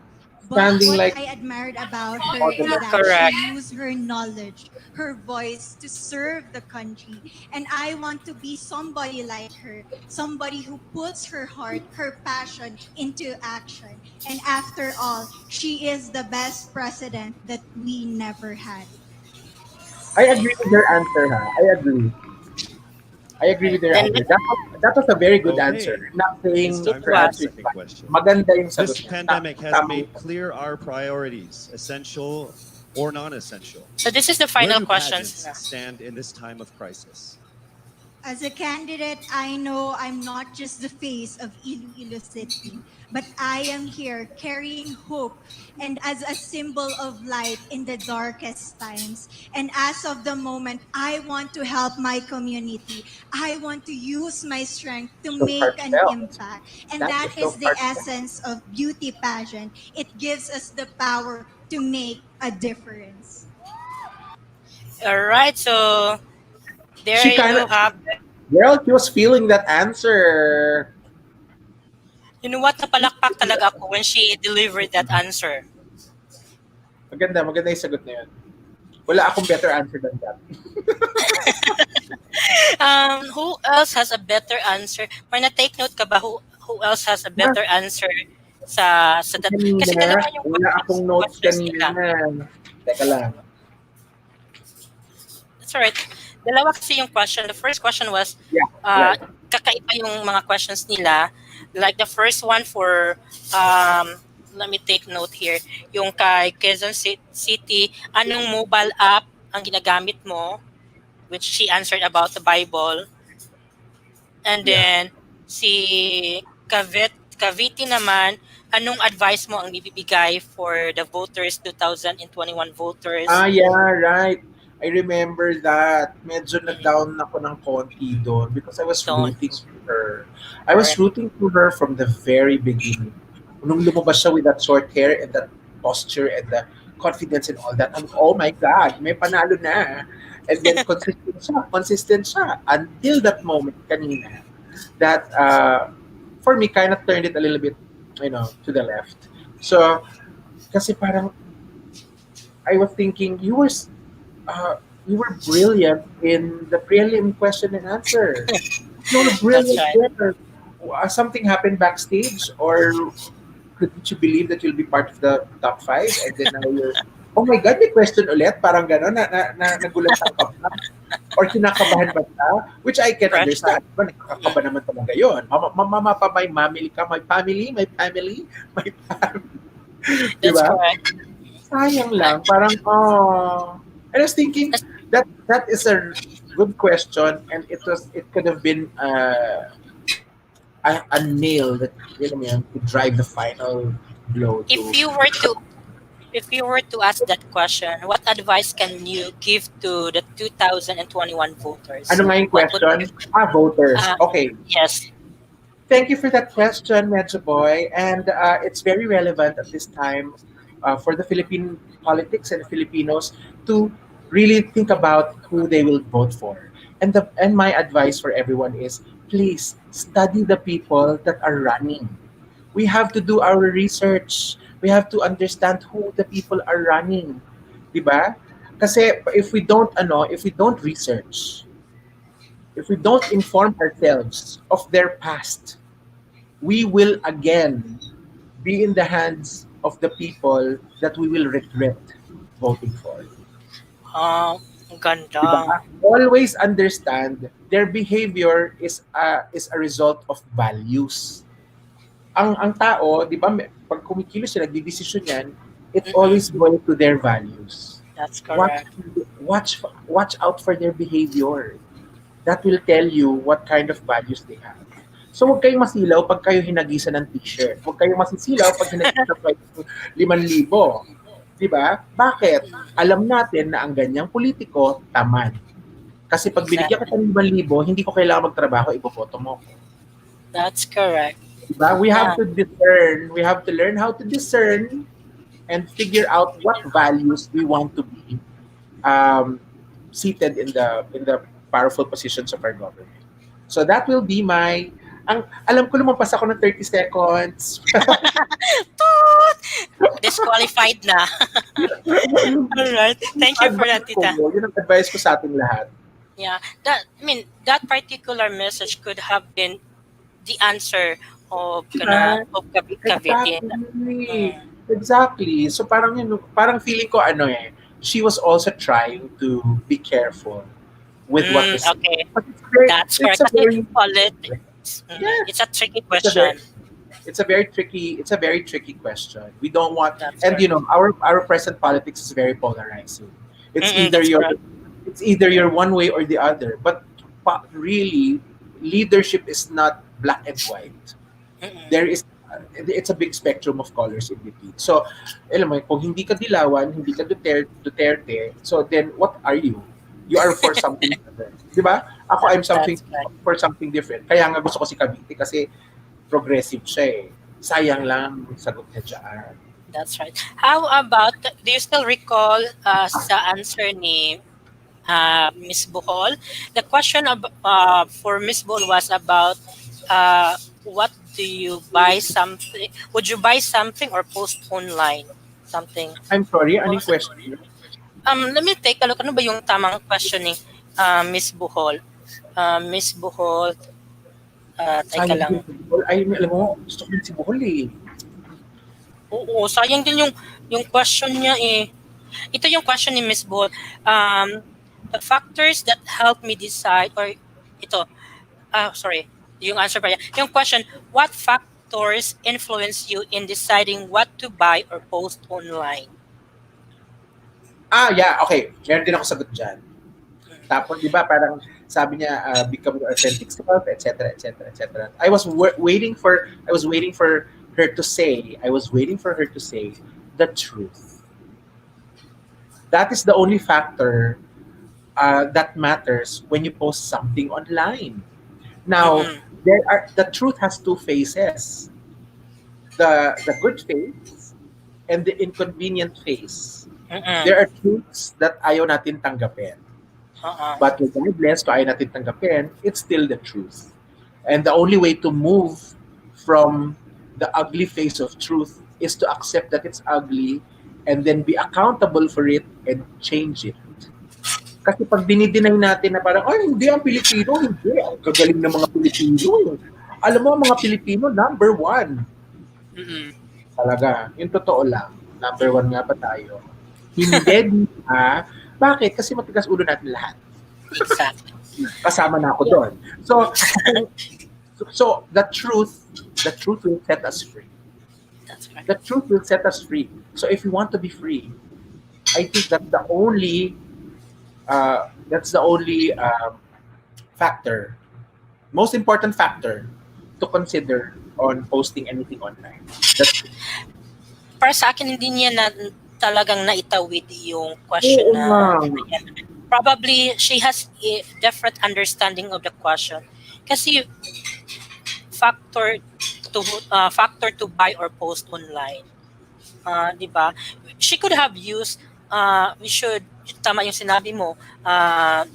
but standing what like I admired about her is model. that she Correct. used her knowledge, her voice to serve the country. And I want to be somebody like her, somebody who puts her heart, her passion into action. And after all, she is the best president that we never had. I agree with your answer, ha? I agree. I agree with Okay. your Then answer. That was a very good answer. Okay, I'm not it's saying it time her for our was. answer is second bad. question. Maganda yung This sagot niya. pandemic has Tama. made clear our priorities, essential or non-essential. So this is the Where final do questions pageants na. stand in this time of crisis? As a candidate, I know I'm not just the face of Iloilo City, but I am here carrying hope and as a symbol of light in the darkest times. And as of the moment, I want to help my community. I want to use my strength to So make an heartfelt. impact. And That that is is so the heartfelt. essence of beauty pageant. It gives us the power to make a difference. All right. So there She kind you of, have. girl, she was feeling that answer. You know what? Napalakpak talaga ako when she delivered that answer. Maganda, maganda yung sagot na yun. Wala akong better answer than that. Who else has a better answer? May na-take note ka ba? Who else has a better answer sa that? Kasi Kanina, dalawa yung wala akong notes questions kanina. nila. Teka lang. That's alright. Dalawa kasi yung question. The first question was, Yeah, uh, right. kakaiba yung mga questions nila. Like the first one for, let me take note here, yung kay Quezon City, anong mobile app ang ginagamit mo? Which she answered about the Bible. And Yeah. then, si Cavite naman, anong advice mo ang ibibigay for the voters, 2021 voters? Yeah, right. I remember that. Medyo nag-down ako ng konti doon because I was Don't. rooting for her. I was rooting for her from the very beginning. Nung lumabas siya with that short hair and that posture and the confidence and all that, oh my God, may panalo na. And then consistent siya until that moment kanina that for me kind of turned it a little bit, to the left. So, kasi parang I was thinking uh, you were brilliant in the prelim question and answer. You were That's brilliant right. there. Something happened backstage, or couldn't you believe that you'll be part of the top five? And then now you're, oh my God, may question ulit? Parang gano'n, nagulatan ka ba? Or kinakabahan ba siya? Which I can Pressure. understand. Diba, nakakaba naman talaga yun. Mama pa, may family ka, my family. That's Diba? correct. Sayang lang. Parang, oh. And I was thinking, that is a good question, and it could have been a nail that to drive the final blow to. If you were to ask that question, what advice can you give to the 2021 voters? Ano nga yung What would question? Voters. uh, Okay. yes. Thank you for that question, Medyo Boy. And it's very relevant at this time for the Philippine politics and Filipinos to really think about who they will vote for. And my advice for everyone is, please study the people that are running. We have to do our research. We have to understand who the people are running. Diba? Kasi if we don't research, if we don't inform ourselves of their past, we will again be in the hands of the people that we will regret voting for. Ang ganda. Diba? Always understand their behavior is a result of values. Ang tao, 'di ba, pag kumikilos sila, nagdidesisyon yan, it always boils to their values. That's Watch correct. watch out for their behavior. That will tell you what kind of values they have. So huwag kayong masilaw pag kayo hinagisan ng t-shirt. Huwag kayong masisilaw pag hinagisan ng 5,000. Diba? Bakit? Alam natin na ang ganyang politiko, tamad. Kasi pag binigyan kita ng 5,000, hindi ko kailangan magtrabaho, iboboto mo ko. That's correct. Diba? We have Yeah. to discern. We have to learn how to discern and figure out what values we want to be um, seated in the powerful positions of our government. So that will be my alam ko lumampas ako ng 30 seconds. Toot! Disqualified na. All right. Yung Thank you for that, advice ko, Tita. yun ang advice ko sa ating lahat. Yeah. That particular message could have been the answer of Diba? Cavite. Exactly. Exactly. So parang yun, parang feeling ko she was also trying to be careful with what was said. Okay. But it's very, That's it's correct. a Kasi very politics. yeah, It's a tricky it's a very question. it's a very tricky question. We don't want, That's and you correct. know, our present politics is very polarizing. It's either That's you're correct. it's either you're one way or the other. But really, leadership is not black and white. There is it's a big spectrum of colors in between. So, alam mo, kung hindi ka dilawan, hindi ka Duterte, so then what are you? You are for something different. Di ba? Ako, I'm something That's correct. for something different. Kaya nga gusto ko si Cavite kasi progressive siya eh. Sayang lang ang sagot niya dyan. That's right. How about, do you still recall sa answer ni Miss Bohol? The question for Miss Bohol was about what do you buy something? Would you buy something or post online? Something. I'm sorry, anong question? Let me take a look. Ano ba yung tamang question ni Miss Bohol? Miss Bohol, teka Sayang lang. din si Bohol. Ay, alam mo, gusto ko din si Bohol eh. Oo, sayang din yung question niya eh. Ito yung question ni Miss Bohol. The factors that help me decide, or ito, sorry, yung answer pa niya. Yung question, what factors influence you in deciding what to buy or post online? Yeah, okay. Meron din ako sagot dyan. Tapos, di ba, parang sabi niya, become your authentic self, etc., etc., etc. I was waiting for her to say the truth. That is the only factor that matters when you post something online. Now, the truth has two faces. The good face and the inconvenient face. There are truths that ayaw natin tanggapin. But regardless kung ayaw natin tanggapin, it's still the truth. And the only way to move from the ugly face of truth is to accept that it's ugly and then be accountable for it and change it. Kasi pag dinideny natin na parang, ay, hindi ang Pilipino, hindi. Ang gagaling ng mga Pilipino. Alam mo, ang mga Pilipino, number one. Talaga. Yung totoo lang. Number one nga ba tayo? Hindi, di ba? Bakit? Kasi matigas ulo natin lahat. Exactly. Kasama na ako doon. So the truth will set us free. That's right. The truth will set us free. So if you want to be free, I think that's the only factor, most important factor to consider on posting anything online. Para sa akin, hindi niya talagang naitawid yung question na probably she has a different understanding of the question. Kasi factor to buy or post online. Di ba? She could have used tama yung sinabi mo,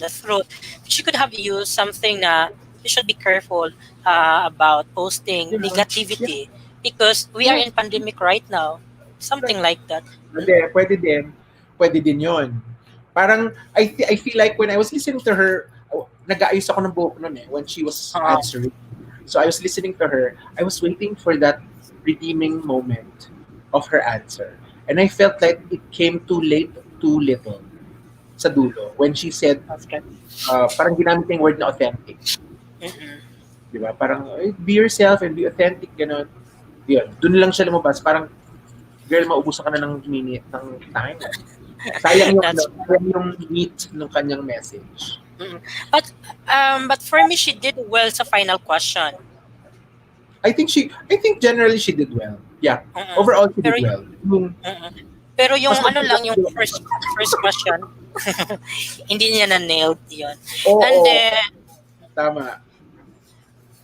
the truth. She could have used something na we should be careful about posting negativity because we are in pandemic right now. Something like that. Pwede din yun. Parang, I feel like when I was listening to her, nag-aayos ako ng buhok nun when she was answering. So I was listening to her. I was waiting for that redeeming moment of her answer. And I felt like it came too late, too little sa dulo. When she said, parang ginamit yung word na authentic. Diba? Parang, be yourself and be authentic, gano'n. Yun. Doon lang siya lumabas. Parang, girl, maubusan ka na ng minute ng time. Sayang yung meat ng kanyang message. But for me, she did well sa final question. I think generally she did well. Yeah. Overall, she did well. Pero yung yung first question, hindi niya na-nailed yun. And then, tama.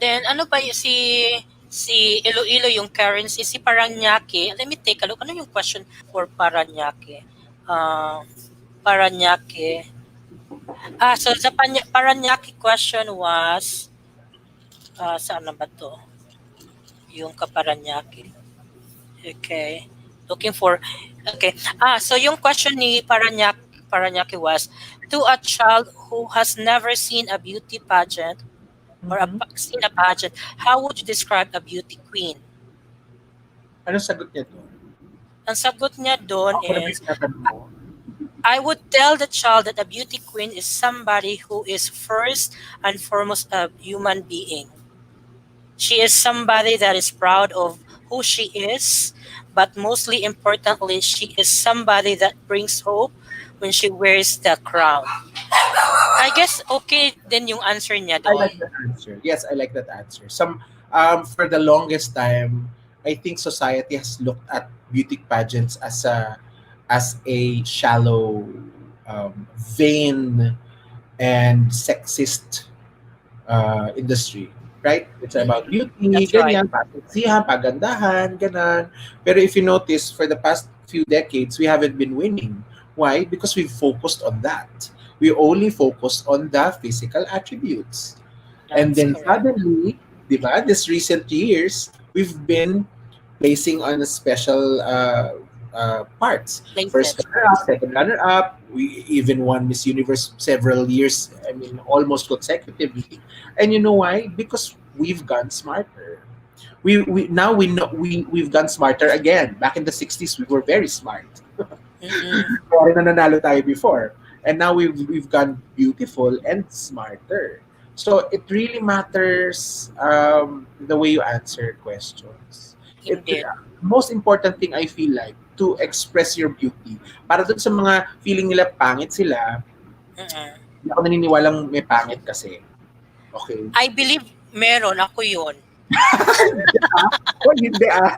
then ano ba si Si Iloilo yung currency, si Paranaque. Let me take a look. Ano yung question for Paranaque? Paranaque. So the Paranaque question was, saan na ba to? Yung kaparanaque. Okay. Looking for, okay. So yung question ni Paranaque was, to a child who has never seen a beauty pageant or seen a pageant, how would you describe a beauty queen? Anong sagot niya doon? Ang sagot niya doon Ako na ba is, yung tinatanong mo? I would tell the child that a beauty queen is somebody who is first and foremost a human being. She is somebody that is proud of who she is, but mostly importantly, she is somebody that brings hope when she wears the crown. I guess okay din yung answer niya I doon. like that answer. Yes, I like that answer. For the longest time, I think society has looked at beauty pageants as a shallow, vain, and sexist industry. Right? It's about beauty, That's right. ganyan, paseksihan, pagandahan, ganan. Pero if you notice, for the past few decades, we haven't been winning. Why? Because we've focused on that. We only focused on the physical attributes. And That's then correct. suddenly, di ba, this recent years, we've been placing on a special parts. First Places. runner-up, second runner-up. We even won Miss Universe several years, I mean, almost consecutively. And you know why? Because we've gone smarter. We now we know we've gone smarter again. Back in the 60s, we were very smart. Mm-mm. Kaya nananalo tayo before. And now we've gone beautiful and smarter. So it really matters the way you answer questions. Indeed. Most important thing I feel like to express your beauty. Para dun sa mga feeling nila pangit sila, Mm-mm. hindi ako naniniwalang may pangit kasi. Okay. I believe meron ako yun. O hindi ah.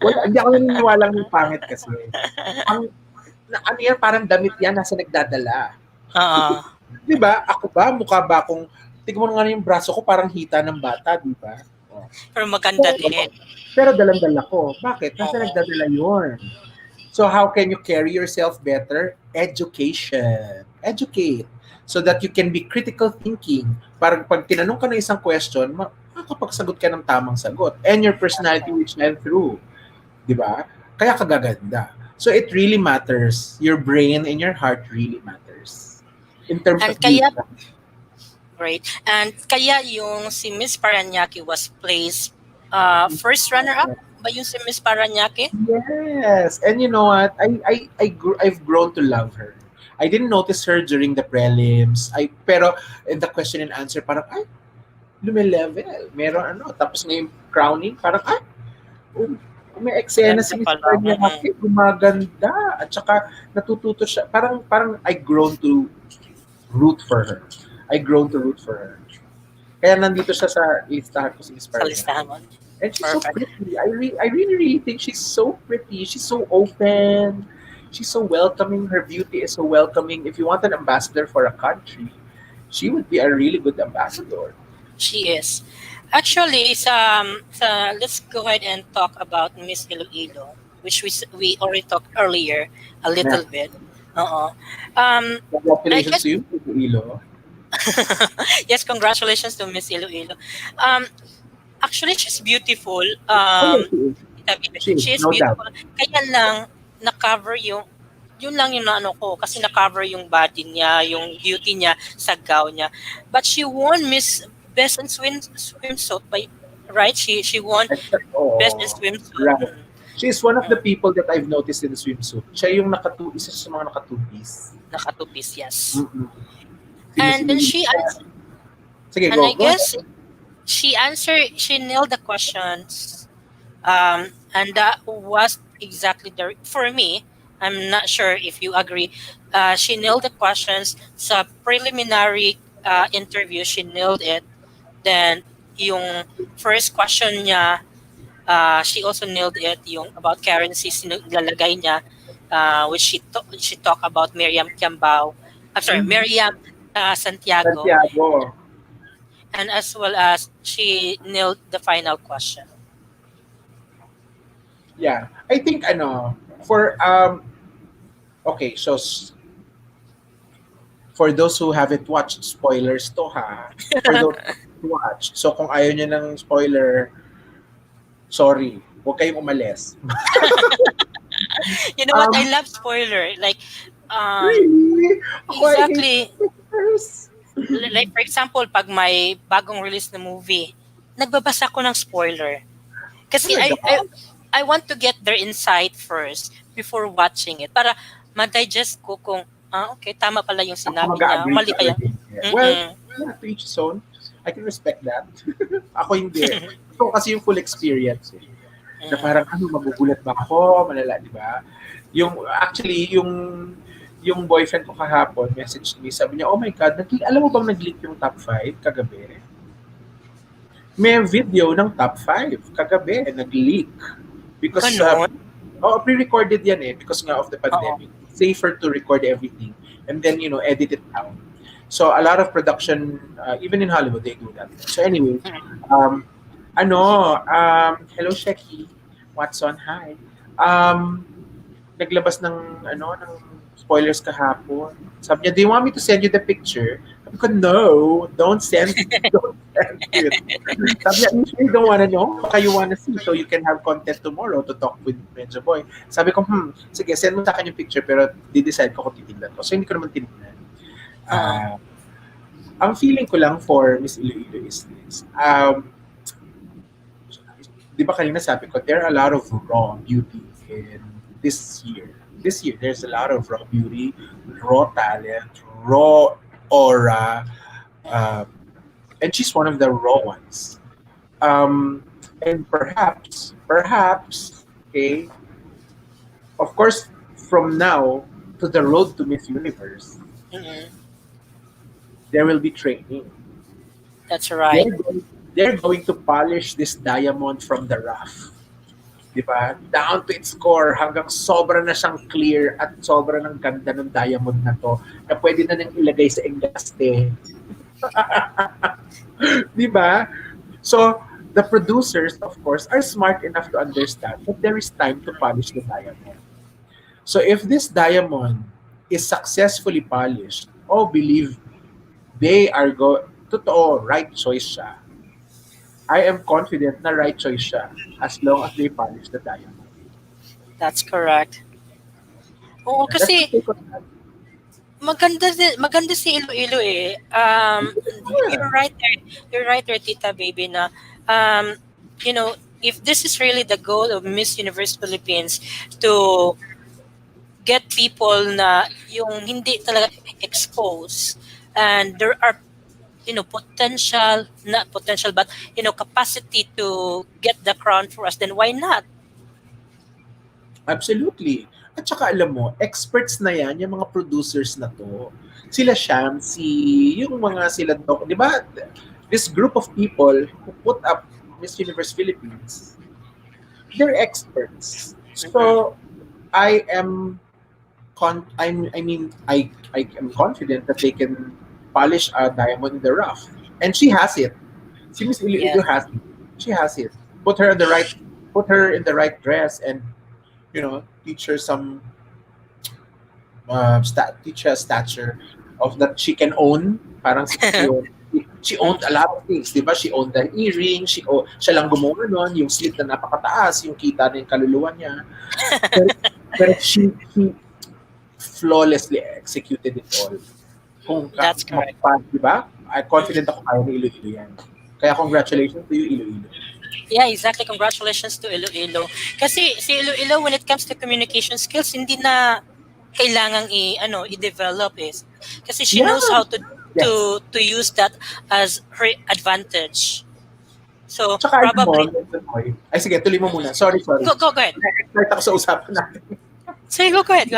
Wala, hindi ako naniniwalang may pangit kasi. Ano yan, parang damit yan, nasa nagdadala. Ah, Di ba? Ako ba? Mukha ba akong, tignan mo nga yung braso ko, parang hita ng bata, di ba? Oh. pero maganda din. Pero dalang-dala ko. Bakit? Nasa Oo. nagdadala yun. So how can you carry yourself better? Education. Educate. So that you can be critical thinking. Para pag tinanong ka ng isang question, makakapagsagot ka ng tamang sagot. And your personality will shine through. Di ba? Kaya kagaganda. So it really matters. Your brain and your heart really matters. In terms And of kaya, beauty. great. And kaya yung si Miss Paranaque was placed first runner-up ba yung si Miss Paranaque? Yes. And you know what? I've grown to love her. I didn't notice her during the prelims. Pero in the question and answer, parang, ay, lumilevel. Meron ano. Tapos na yung crowning, parang, ay, may eksena si Miss Ganda pala. Paranaque, gumaganda. At saka natututo siya. Parang I grown to root for her. I grown to root for her. Kaya nandito siya sa listahan ko si Miss Sa Paranaque. listahan mo. And she's so Perfect. pretty. I really think she's so pretty. She's so open. She's so welcoming. Her beauty is so welcoming. If you want an ambassador for a country, she would be a really good ambassador. She is. Actually, let's go ahead and talk about Miss Iloilo, which we already talked earlier a little bit. Uh-uh. I Congratulations guess, to you, Ilo. yes, congratulations to Miss Iloilo. Actually, she's beautiful. Oh, yes, she is. She is No doubt. beautiful. Kaya lang, na-cover yun lang yung ano ko, kasi na-cover yung body niya, yung beauty niya sa gown niya. But she won Miss Best in Swimsuit, right? She won Oh, Best in Swimsuit. right. She's one of the people that I've noticed in the swimsuit. Siya yung isa sa mga nakatupis. Nakatupis, yes. Mm-mm. And then Sige, and go. I guess she nailed the questions. And that was exactly for me. I'm not sure if you agree. She nailed the questions sa preliminary interview. She nailed it. Then yung first question niya, she also nailed it. Yung about currencies nilalagay niya, which she talked about Miriam Kiambao. I'm sorry, Miriam Santiago. Santiago. and as well as she nailed the final question. Yeah. I think for okay, so for those who haven't watched, spoilers to ha. For those who watched, so kung ayaw niyo ng spoiler, sorry, huwag kayong umalis. You know what? I Um, love spoiler. Like, um, really? Ako, I hate exactly. spoilers. Like for example, pag may bagong release na movie, nagbabasa ko ng spoiler. Kasi Talaga? I want to get their insight first before watching it. Para ma-digest ko kung, okay, tama pala yung Ako sinabi niya. mag-agree Mali ka kaya. again. Well, Mm-mm. yeah, to each his own. I can respect that. Ako hindi. Ito kasi yung full experience. Na parang magugulat ba ako? Malala, di ba? Actually, yung boyfriend ko kahapon, message me, sabi niya, oh my God, alam mo bang nag-leak yung top 5 kagabi? May video ng top 5 kagabi, nag-leak. Because, Ganon? pre-recorded yan because nga of the pandemic. Safer to record everything and then, edit it out. So, a lot of production, even in Hollywood, they do that. So, anyway, hello, Sheki. Watson, hi. Naglabas ng spoilers kahapon. Sabi niya, do you want me to send you the picture? Sabi ko, no, don't send it. Sabi niya, you sure don't wanna know? Baka you wanna see so you can have content tomorrow to talk with Medyo Boi. Sabi ko, sige, send mo sa akin yung picture pero di-decide ko kung titignan ko. So, hindi ko naman tinignan. Ang feeling ko lang for Miss Iloilo is this. Di ba kanina sabi ko, there are a lot of raw beauty in this year. This year, there's a lot of raw beauty, raw talent, raw aura, and she's one of the raw ones. And perhaps, okay, of course, from now to the road to Miss Universe, there will be training. That's right. They're going to polish this diamond from the rough. Diba? Down to its core hanggang sobra na siyang clear at sobra ng ganda ng diamond na to na pwede na nang ilagay sa engaste. Diba? So, the producers, of course, are smart enough to understand that there is time to polish the diamond. So, if this diamond is successfully polished, believe me, they are totoo, right choice siya. I am confident na right choice siya as long as they polish the diamond. That's correct. Oo, kasi maganda si Iloilo eh. You're right there, Tita Baby, na if this is really the goal of Miss Universe Philippines to get people na yung hindi talaga exposed and there are not potential, but capacity to get the crown for us, then why not? Absolutely. At saka alam mo, experts na yan, yung mga producers na to. Sila Shamsi, yung mga sila, di ba? This group of people who put up Miss Universe Philippines, they're experts. So, I am confident that they can polish a diamond in the rough. And she has it. Si Miss Iloilo has it. She has it. Put her in the right dress and teach her some teach her stature of that she can own. Parang she owned a lot of things, di ba? She owned the earring, siya lang gumawa nun, yung slit na napakataas, yung kita na yung kaluluwa niya. Pero she flawlessly executed it all. That's correct. Diba? I'm confident ako kaya ni Iloilo yan. Kaya congratulations to you, Iloilo. Yeah, exactly. Congratulations to Iloilo. Kasi si Iloilo, when it comes to communication skills, hindi na kailangang i-develop is. Kasi she knows how to use that as her advantage. So, Tsaka probably... Ay, sige, tuloy mo muna. Sorry. Go ahead. Na-excite ako sa usapan natin. Sige, go ahead.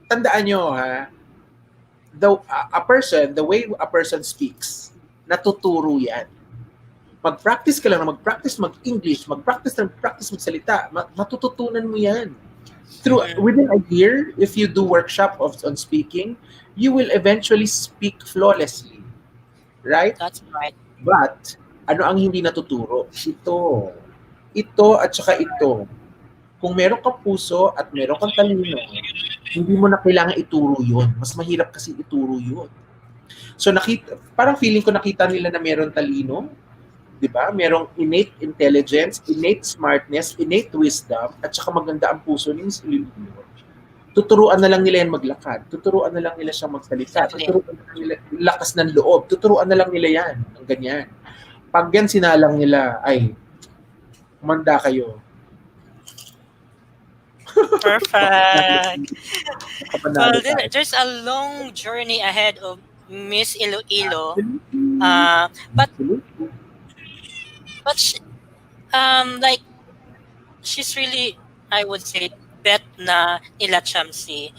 Tandaan nyo, ha? The way a person speaks, natuturo yan. Mag-practice ka lang na mag-practice mag-English, mag-practice magsalita, matututunan mo yan. Within a year, if you do workshop on speaking, you will eventually speak flawlessly. right? That's right. But, ano ang hindi natuturo? Ito. Ito at saka ito. Kung meron kang puso at meron kang talino, hindi mo na kailangan ituro yun. Mas mahirap kasi ituro yun. So parang feeling ko nakita nila na meron talino, di ba? Merong innate intelligence, innate smartness, innate wisdom, at saka maganda ang puso ni Miss Ililino. Tuturuan na lang nila yan maglakad. Tuturuan na lang nila siyang magsalita. Exactly. Tuturuan na lang nila lakas ng loob. Tuturuan na lang nila yan. Ang ganyan. Pag yan sinalang nila, ay, kumanda kayo. Perfect. Kapanalo Well, tayo. there's a long journey ahead of Miss Iloilo. Absolutely. Uh, but Absolutely. but like she's really, I would say, bet na nila Chamsi.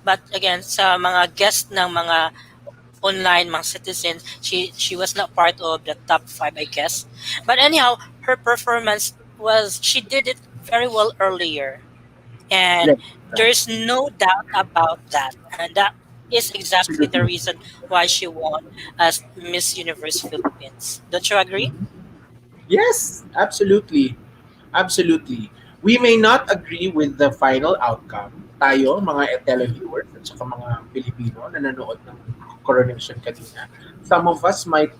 But again, sa mga guest ng mga online, mga citizens, she was not part of the top 5, I guess. But anyhow, her performance she did it very well earlier. And Right. there's no doubt about that. And that is exactly the Absolutely. reason why she won as Miss Universe Philippines. Don't you agree? Yes, absolutely. Absolutely. We may not agree with the final outcome. Tayo, mga televiewers at saka mga Pilipino na nanood ng coronation kanina. Some of us might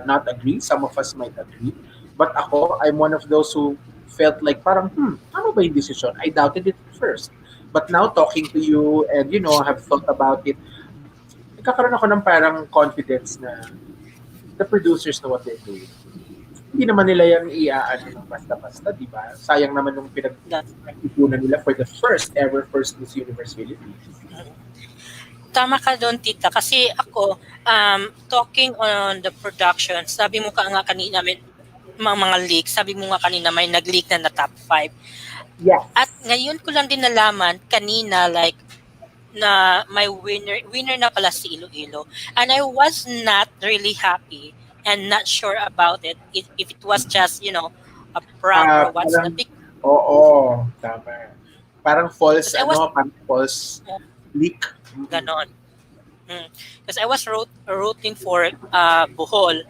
not agree, some of us might agree. But ako, I'm one of those who felt like parang, tama ba yung decision? I doubted it at first. But now talking to you and, have thought about it, nagkakaroon ako ng parang confidence na the producers know what they're doing. Hindi naman nila yan iaano ng basta-basta, di ba? Sayang naman yung That's right. pinag-ipunan nila for the first Miss Universe Philippines. Tama ka doon, tita. Kasi ako, talking on the production, sabi mo ka nga kanina, may mga leaks, sabi mo nga kanina may nag-leak na top 5. Yes. At ngayon ko lang din nalaman kanina, like, na may winner na pala si Iloilo. And I was not really happy and not sure about it if it was just, a prank or what's Parang, not. oo, tama. Parang false, Because I was parang false leak. ganon. Because I was rooting for Bohol.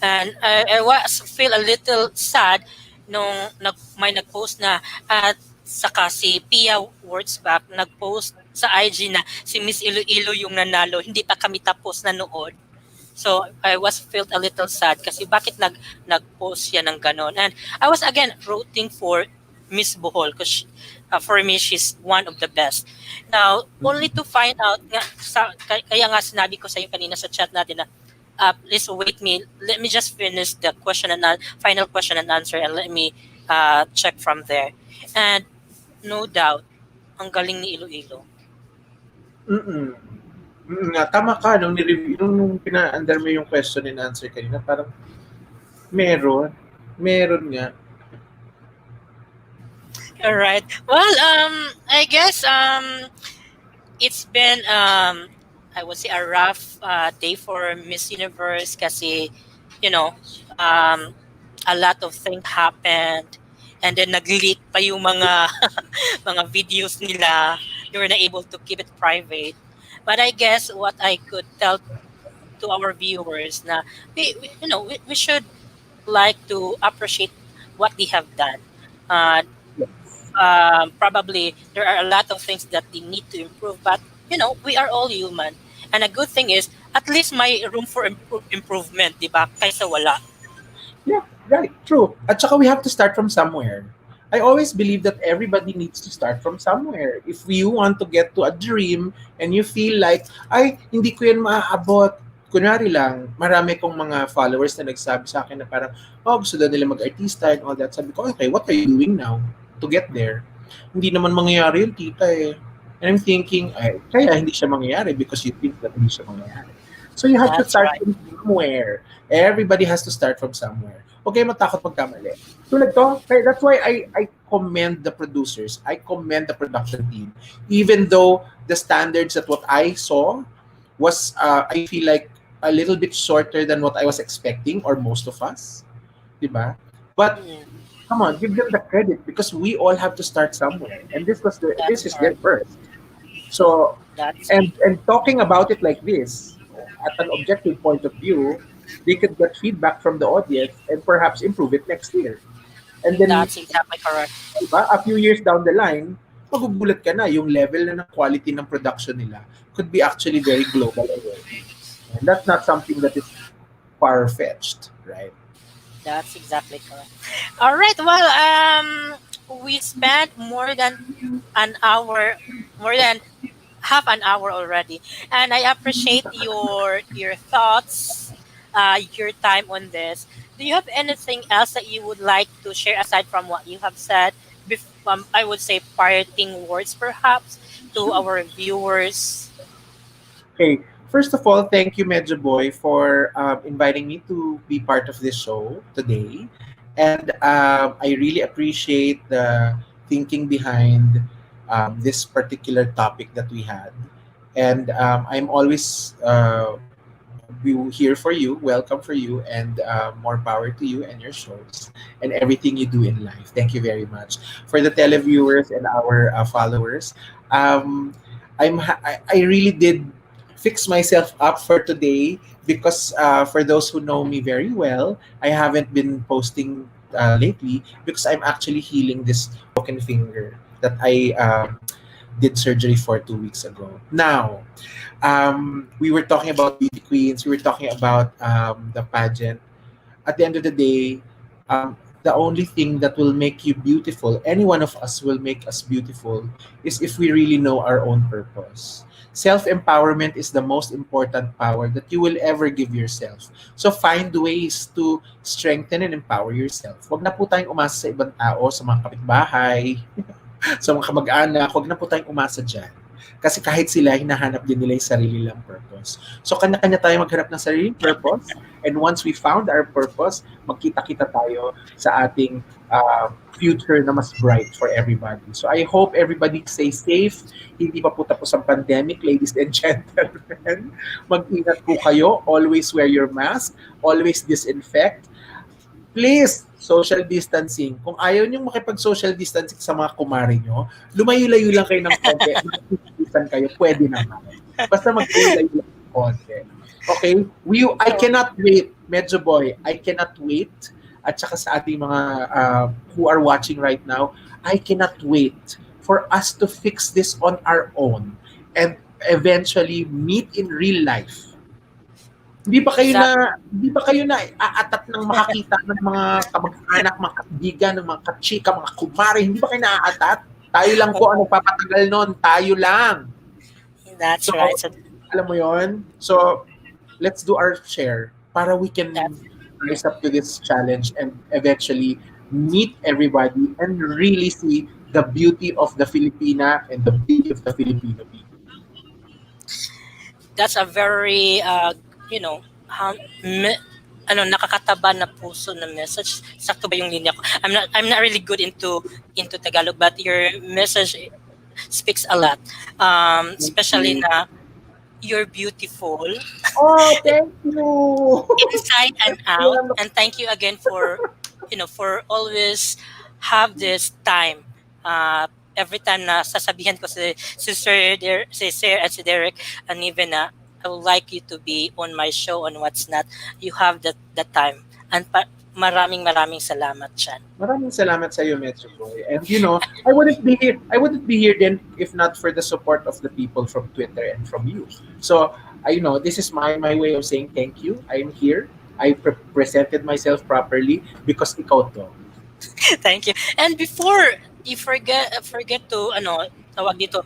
And I was feel a little sad nung may nag-post na at saka si Pia Words Back nag-post sa IG na si Miss Iloilo yung nanalo, hindi pa kami tapos nanood. So I was felt a little sad kasi bakit nag-post siya ng ganon. And I was again rooting for Miss Bohol because for me she's one of the best. Now, only to find out nga kaya nga sinabi ko sa iyo kanina sa chat natin na please wait me. Let me just finish the final question and answer and let me check from there. And no doubt, ang galing ni Iloilo. Tama ka, nung pina-under mo yung question and answer kanina, parang meron nga. All right. Well, I guess it's been I would say a rough day for Miss Universe kasi a lot of things happened and then nag-leak pa yung mga mga videos nila. They were not able to keep it private. But I guess what I could tell to our viewers na we should like to appreciate what they have done. Probably there are a lot of things that they need to improve, but we are all human. And a good thing is at least may room for improvement, di ba? Kaysa wala. Yeah, right, true. At saka we have to start from somewhere. I always believe that everybody needs to start from somewhere. If you want to get to a dream and you feel like, ay, hindi ko yan maaabot. Kunwari lang, marami kong mga followers na nagsabi sa akin na parang, gusto daw nila mag-artista and all that. Sabi ko, okay, what are you doing now to get there? Hindi naman mangyayari yun, tita eh. And I'm thinking, kaya hindi siya mangyayari because you think that hindi siya mangyayari. So you have to That's start right. from somewhere. Everybody has to start from somewhere. Okay, matakot magkamali. Tulad to, that's why I commend the producers. I commend the production team. Even though the standards that what I saw was, I feel like, a little bit shorter than what I was expecting, or most of us. Diba? But, come on, give them the credit because we all have to start somewhere. And this is their first. So, That's and talking about it like this, at an objective point of view, they could get feedback from the audience and perhaps improve it next year. And then, That's exactly correct. diba, a few years down the line, magugulat ka na yung level na ng quality ng production nila could be actually very global already. And that's not something that is far-fetched, right? That's exactly correct. All right. Well, we spent more than half an hour already, and I appreciate your thoughts, your time on this. Do you have anything else that you would like to share aside from what you have said? I would say parting words, perhaps, to our viewers. Okay, first of all, thank you, Medyo Boy, for inviting me to be part of this show today. And I really appreciate the thinking behind this particular topic that we had. And I'm always here for you, welcome for you, and more power to you and your shows and everything you do in life. Thank you very much. For the televiewers and our followers, um, I really did fix myself up for today because for those who know me very well, I haven't been posting lately because I'm actually healing this broken finger that I did surgery for 2 weeks ago. Now, we were talking about beauty queens. We were talking about the pageant. At the end of the day, the only thing that will make you beautiful, any one of us will make us beautiful, is if we really know our own purpose. Self-empowerment is the most important power that you will ever give yourself. So find ways to strengthen and empower yourself. Huwag na po tayong umasa sa ibang tao, sa mga kapitbahay, sa mga kamag-anak. Huwag na po tayong umasa dyan. Kasi kahit sila, hinahanap din nila yung sarili lang purpose. So kanya-kanya tayo maghanap ng sariling purpose. And once we found our purpose, magkita-kita tayo sa ating future na mas bright for everybody. So I hope everybody stays safe. Hindi pa po tapos ang pandemic, ladies and gentlemen. Mag-ingat po kayo. Always wear your mask. Always disinfect. Please, social distancing. Kung ayaw nyo makipag-social distancing sa mga kumari nyo, lumayo-layo lang kayo ng konti. Mag-distant kayo, pwede naman. Basta mag-layo lang ng konti. Okay? I cannot wait, Medyo Boy, I cannot wait. At saka sa ating mga who are watching right now, I cannot wait for us to fix this on our own and eventually meet in real life. Hindi ba kayo na aatat ng makakita ng mga kamag-anak, mga kaibigan, ng mga kachika, mga kumare, hindi ba kayo naaatat? Tayo lang po ang nagpapatagal nun, tayo lang. That's right. So, alam mo yon? So, let's do our share para we can rise up to this challenge and eventually meet everybody and really see the beauty of the Filipina and the beauty of the Filipino people. that's a very nakakataba na puso na message. Sakto ba yung linya ko? I'm not really good into Tagalog, but your message speaks a lot. Especially na you're beautiful. Oh, thank you. Inside and out. And thank you again for always have this time. Every time na sasabihan ko si Sir and si Derek, and even I would like you to be on my show on What's Not. You have that time. And maraming salamat dyan. Maraming salamat sa iyo, Medyo Boy. And I wouldn't be here then if not for the support of the people from Twitter and from you. So, this is my way of saying thank you. I'm here. I presented myself properly because ikaw to. Thank you. And before you forget to tawag dito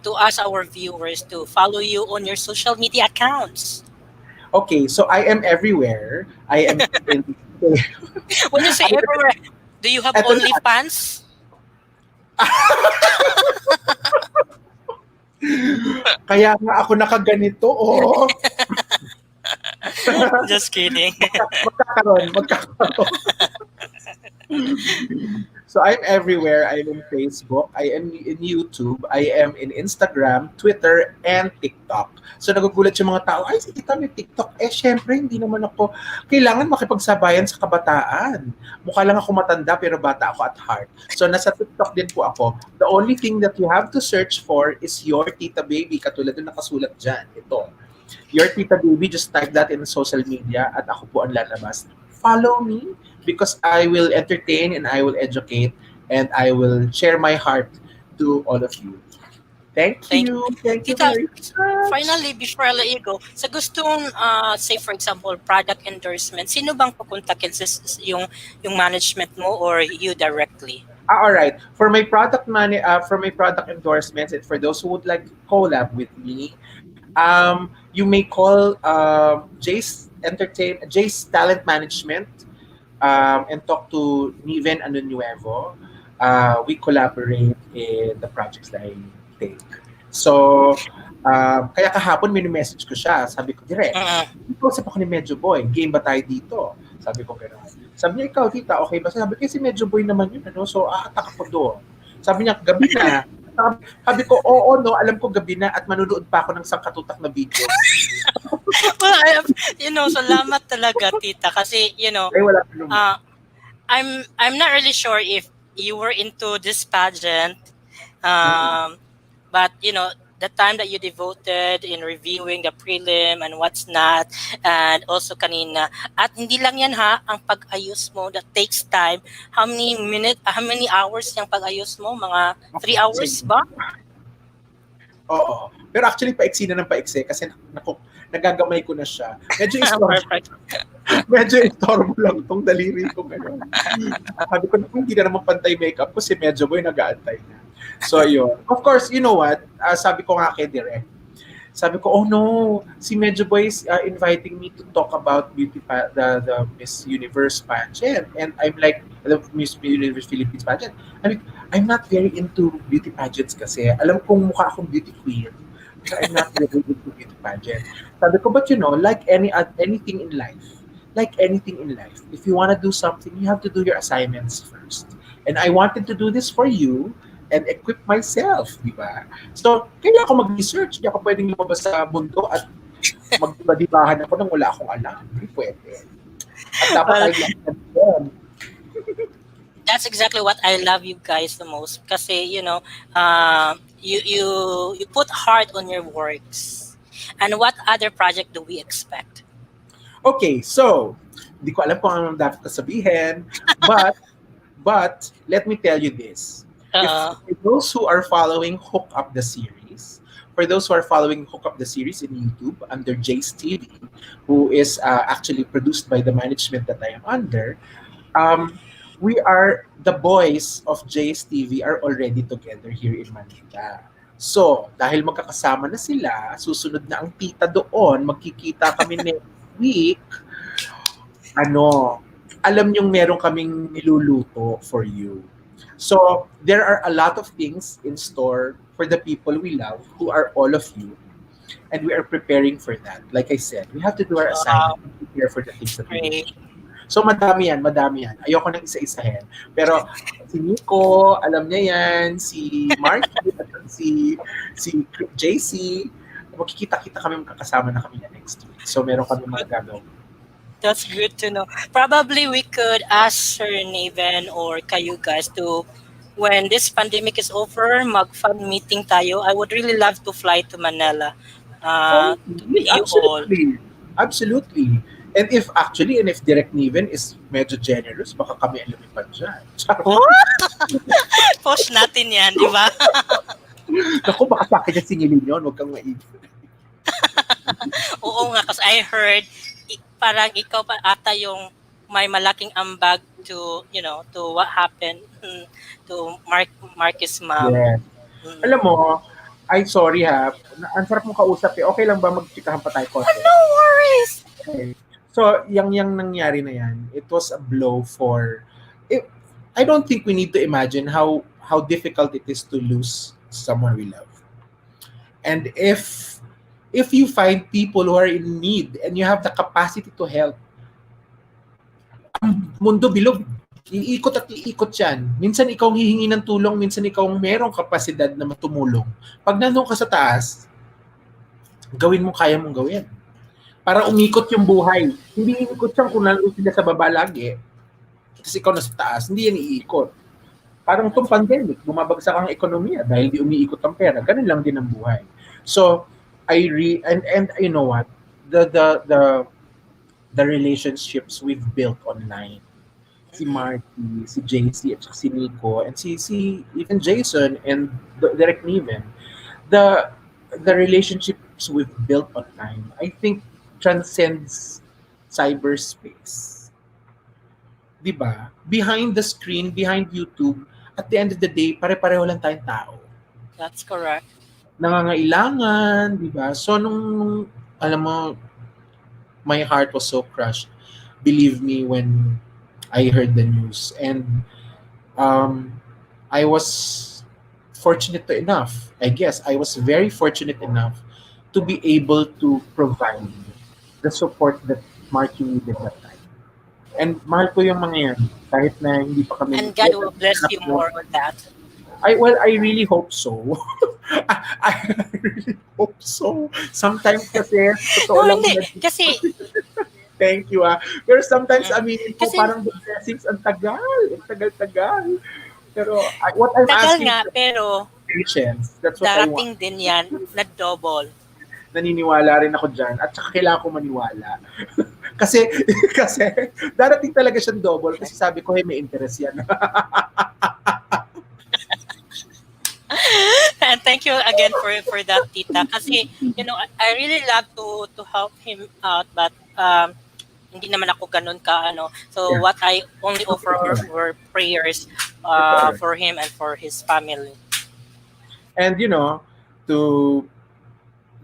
to ask our viewers to follow you on your social media accounts. Okay, so I am everywhere. I am When you say everywhere, do you have OnlyFans? Kaya nga ako nakaganito, oh. Just kidding. Magkakaroon. So I'm everywhere. I'm in Facebook. I am in YouTube. I am in Instagram, Twitter, and TikTok. So nagugulat yung mga tao, ay, si Tita may TikTok. Syempre, hindi naman ako kailangan makipagsabayan sa kabataan. Mukha lang ako matanda, pero bata ako at heart. So nasa TikTok din po ako. The only thing that you have to search for is your Tita Baby, katulad ng nakasulat dyan. Ito. Your Tita Baby, just type that in social media at ako po ang lalabas. Follow me because I will entertain and I will educate and I will share my heart to all of you. Thank Thank you. Thank you Tita, very much. finally, before I let you go, sa gustong, say for example, product endorsement, sino bang pakontakin yung management mo or you directly? All right. For my product endorsements, and for those who would like to collab with me, you may call Jay's Talent Management and talk to Niven Anunuevo. We collaborate in the projects that I take. So, kaya kahapon mini-message ko siya. Sabi ko, direct, usap ako ni Medyo Boy. Game ba tayo dito? Sabi ko gano'n. Sabi niya, ikaw, tita, okay ba? Sabi ko, si Medyo Boy naman yun. Ano? So, aatak ako doon. Sabi niya, gabi na. Sabi ko, oo, no, alam ko gabi na at manunood pa ako ng sangkatutak na video. Well, salamat talaga, tita. Kasi, Ay, wala ka naman. I'm not really sure if you were into this pageant, but the time that you devoted in reviewing the prelim and what's not, and also kanina, at hindi lang yan ang pag-ayos mo that takes time. How many hours yung pag-ayos mo? Mga 3 hours ba? Oo. Pero actually, paiksi na ng paiksi kasi nagagamay ko na siya. Medyo istorbo lang itong daliri ko ngayon. Sabi ko, hindi na naman pantay makeup ko si Medyo Boy nag-aantay na. So, yun. Of course, you know what? Sabi ko nga kay Direk. Sabi ko, oh no, si Medyo Boy is inviting me to talk about the Miss Universe pageant. And I'm like, the Miss Universe Philippines pageant. I'm not very into beauty pageants kasi. Alam kong mukha akong beauty queen. But I'm not very into beauty pageant. Sabi ko, but like anything in life, if you want to do something, you have to do your assignments first. And I wanted to do this for you and equip myself, di ba? So, kailangan ako mag-research. Hindi ako pwedeng lumabas sa mundo at magbadibahan ako nang wala akong alam. Hindi pwede. At dapat ay lang. That's exactly what I love you guys the most. Kasi, you put heart on your works. And what other project do we expect? Okay, so, hindi ko alam kung anong dapat sabihin, but let me tell you this. For those who are following Hook Up the series, in YouTube under Jay's TV, who is actually produced by the management that I am under, the boys of Jay's TV are already together here in Manila. So, dahil magkakasama na sila, susunod na ang tita doon, magkikita kami next week, alam niyong meron kaming niluluto for you. So, there are a lot of things in store for the people we love, who are all of you, and we are preparing for that. Like I said, we have to do our assignment and prepare for the things that we do. So, madami yan. Ayoko nang isa-isahin. Pero, si Nico, alam niya yan, si Marky, si JC, magkikita-kita kami, magkakasama na kami next week. So, meron kami mga gagawin. That's good to know. Probably we could ask Sir Naven or kayo guys to, when this pandemic is over, mag-fan meeting tayo. I would really love to fly to Manila to meet you all. Absolutely. And if Direk Niven is medyo generous, baka kami ang lumipad dyan. Post natin yan, di ba? Naku, baka sa akin yung singilin yun. Huwag kang maibig. Oo nga, kasi I heard parang ikaw pa ata yung may malaking ambag to what happened to Marcus mom. Yes. Alam mo, sorry ha. Ang sarap mong kausap eh. Okay lang ba magchikahan pa tayo konti? No worries! Okay. So, yang nangyari na yan, it was a blow for... I don't think we need to imagine how difficult it is to lose someone we love. And if you find people who are in need and you have the capacity to help, ang mundo bilog, iikot at iikot yan. Minsan ikaw hihingi ng tulong, minsan ikaw merong kapasidad na matumulong. Pag nandun ka sa taas, gawin mo kaya mong gawin. Para umikot yung buhay. Hindi iikot siyang kung nandun sila sa baba lagi. Kasi ikaw nasa taas, hindi yan iikot. Parang itong pandemic, bumabagsak ang ekonomiya dahil di umiikot ang pera. Ganun lang din ang buhay. So, And you know what, the relationships we've built online, si Mhm. Marty, si JC, at saka si Nico, and si even Jason and Derek Niven, the the relationships we've built online, I think transcends cyberspace. 'Di ba? Behind the screen, behind YouTube, at the end of the day, pare-pareho lang tayong tao. That's correct. Nangangailangan, 'di ba? So nung alam mo, my heart was so crushed. Believe me when I heard the news, and um I was fortunate enough, I guess I was very fortunate enough to be able to provide the support that Marky needed that time. And mahal ko yung mga yan. Kahit na hindi pa kami, And God will bless you more on that. I really hope so. I really hope so. Sometimes kasi, totoo No, lang hindi. na, Kasi, thank you ah. Pero sometimes, mm, aminin ko, kasi parang the blessings, ang tagal. Ang tagal-tagal. Pero what I'm tagal asking nga, for pero patience. That's what I want. darating din yan na double. Naniniwala rin ako dyan. At saka kailangan ko maniwala. Kasi, kasi, darating talaga siyang double kasi sabi ko, hey, may interest yan. And thank you again for that, Tita. Kasi, I really love to help him out, but hindi naman ako ganun ka, ano. So, Yeah, what I only offer it's alright. were prayers It's alright. for him and for his family. And to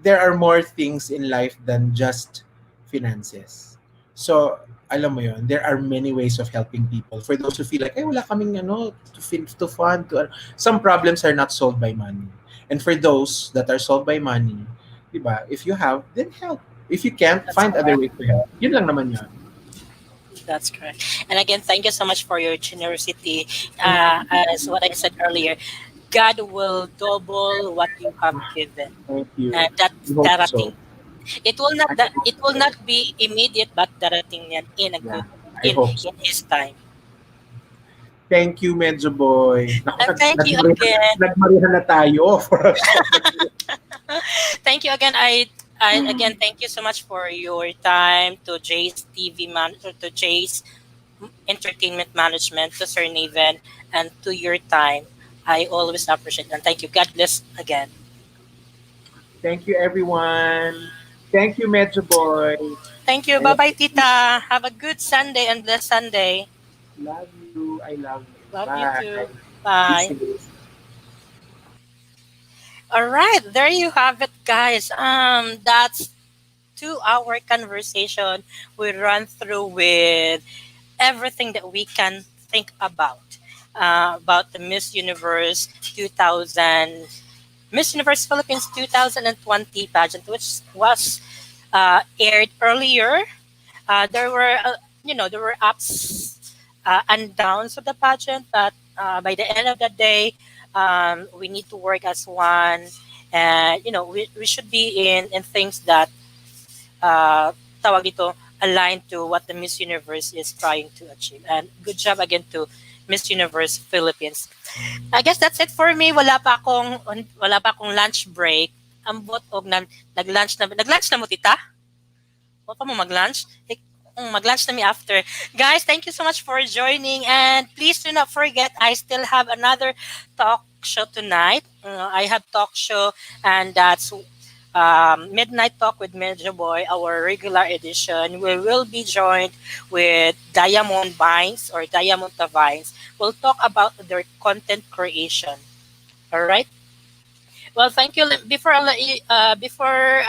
there are more things in life than just finances. So, alam mo yon, there are many ways of helping people. For those who feel like, wala kaming to fund, some problems are not solved by money. And for those that are solved by money, diba, if you have, then help. If you can't, That's find other correct. ways to help. Yun lang naman yan. That's correct. And again, thank you so much for your generosity. As what I said earlier, God will double what you have given. Thank you. And I that's hope so. darating. It will not I that hope it will so. not be immediate, but darating yan in a Yeah, good I hope so. in his time. Thank you, Medyo Boy. Naku, And thank you again. nagmarihan na tayo for a short. Thank you again. I again thank you so much for your time to Jay's TV man or to Jay's entertainment management, to Sir Naven, and to your time. I always appreciate and thank you. God bless again. Thank you, everyone. Thank you, Medyo Boy. Thank you. I Bye bye, Tita. Have a good Sunday and blessed Sunday. love you. I love you. Love you Bye. too. Be Bye. safe. All right, there you have it, guys. That's 2 hour conversation we run through with everything that we can think about the Miss Universe Philippines 2020 pageant, which was aired earlier. There were ups and downs of the pageant, but by the end of the day, we need to work as one, and we should be in things that tawag ito, aligned to what the Miss Universe is trying to achieve. And good job again to Miss Universe Philippines. I guess that's it for me. Wala pa akong lunch break. Ambot og nag-lunch na mo tita? Wa pa mo mag-lunch? Mag-lunch na me after. Guys, thank you so much for joining, and please do not forget I still have another talk show tonight. I have talk show, and that's Midnight Talk with Medyo Boy, our regular edition. We will be joined with Diamond Vines or Diamond Vines. We'll talk about their content creation. All right. Well, thank you. Before I let you, before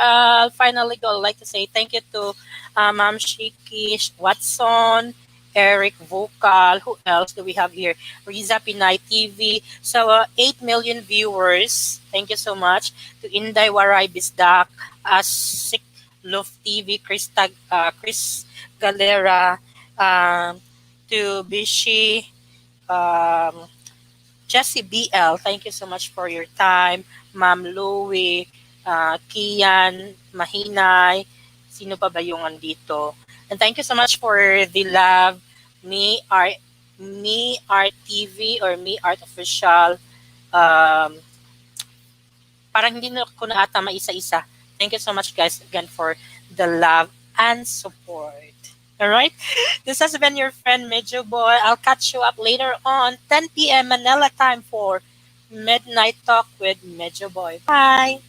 finally go, I'd like to say thank you to Ma'am Shiki Watson, Eric Vocal. Who else do we have here? Riza Pinay TV. So 8 million viewers. Thank you so much to Inday Waray Bisdak, Asik Love TV, Chris Galera, to Bishi. Um, Jessie BL, thank you so much for your time. Ma'am Louie, Kian, Mahinay, sino pa ba yung andito? And thank you so much for the love. Me Art, Me Art TV or Me Art Official. Um, Parang hindi na ko na ata maisa-isa. Thank you so much, guys, again for the love and support. All right. This has been your friend Medyo Boy. I'll catch you up later on 10 p.m. Manila time for Midnight Talk with Medyo Boy. Bye.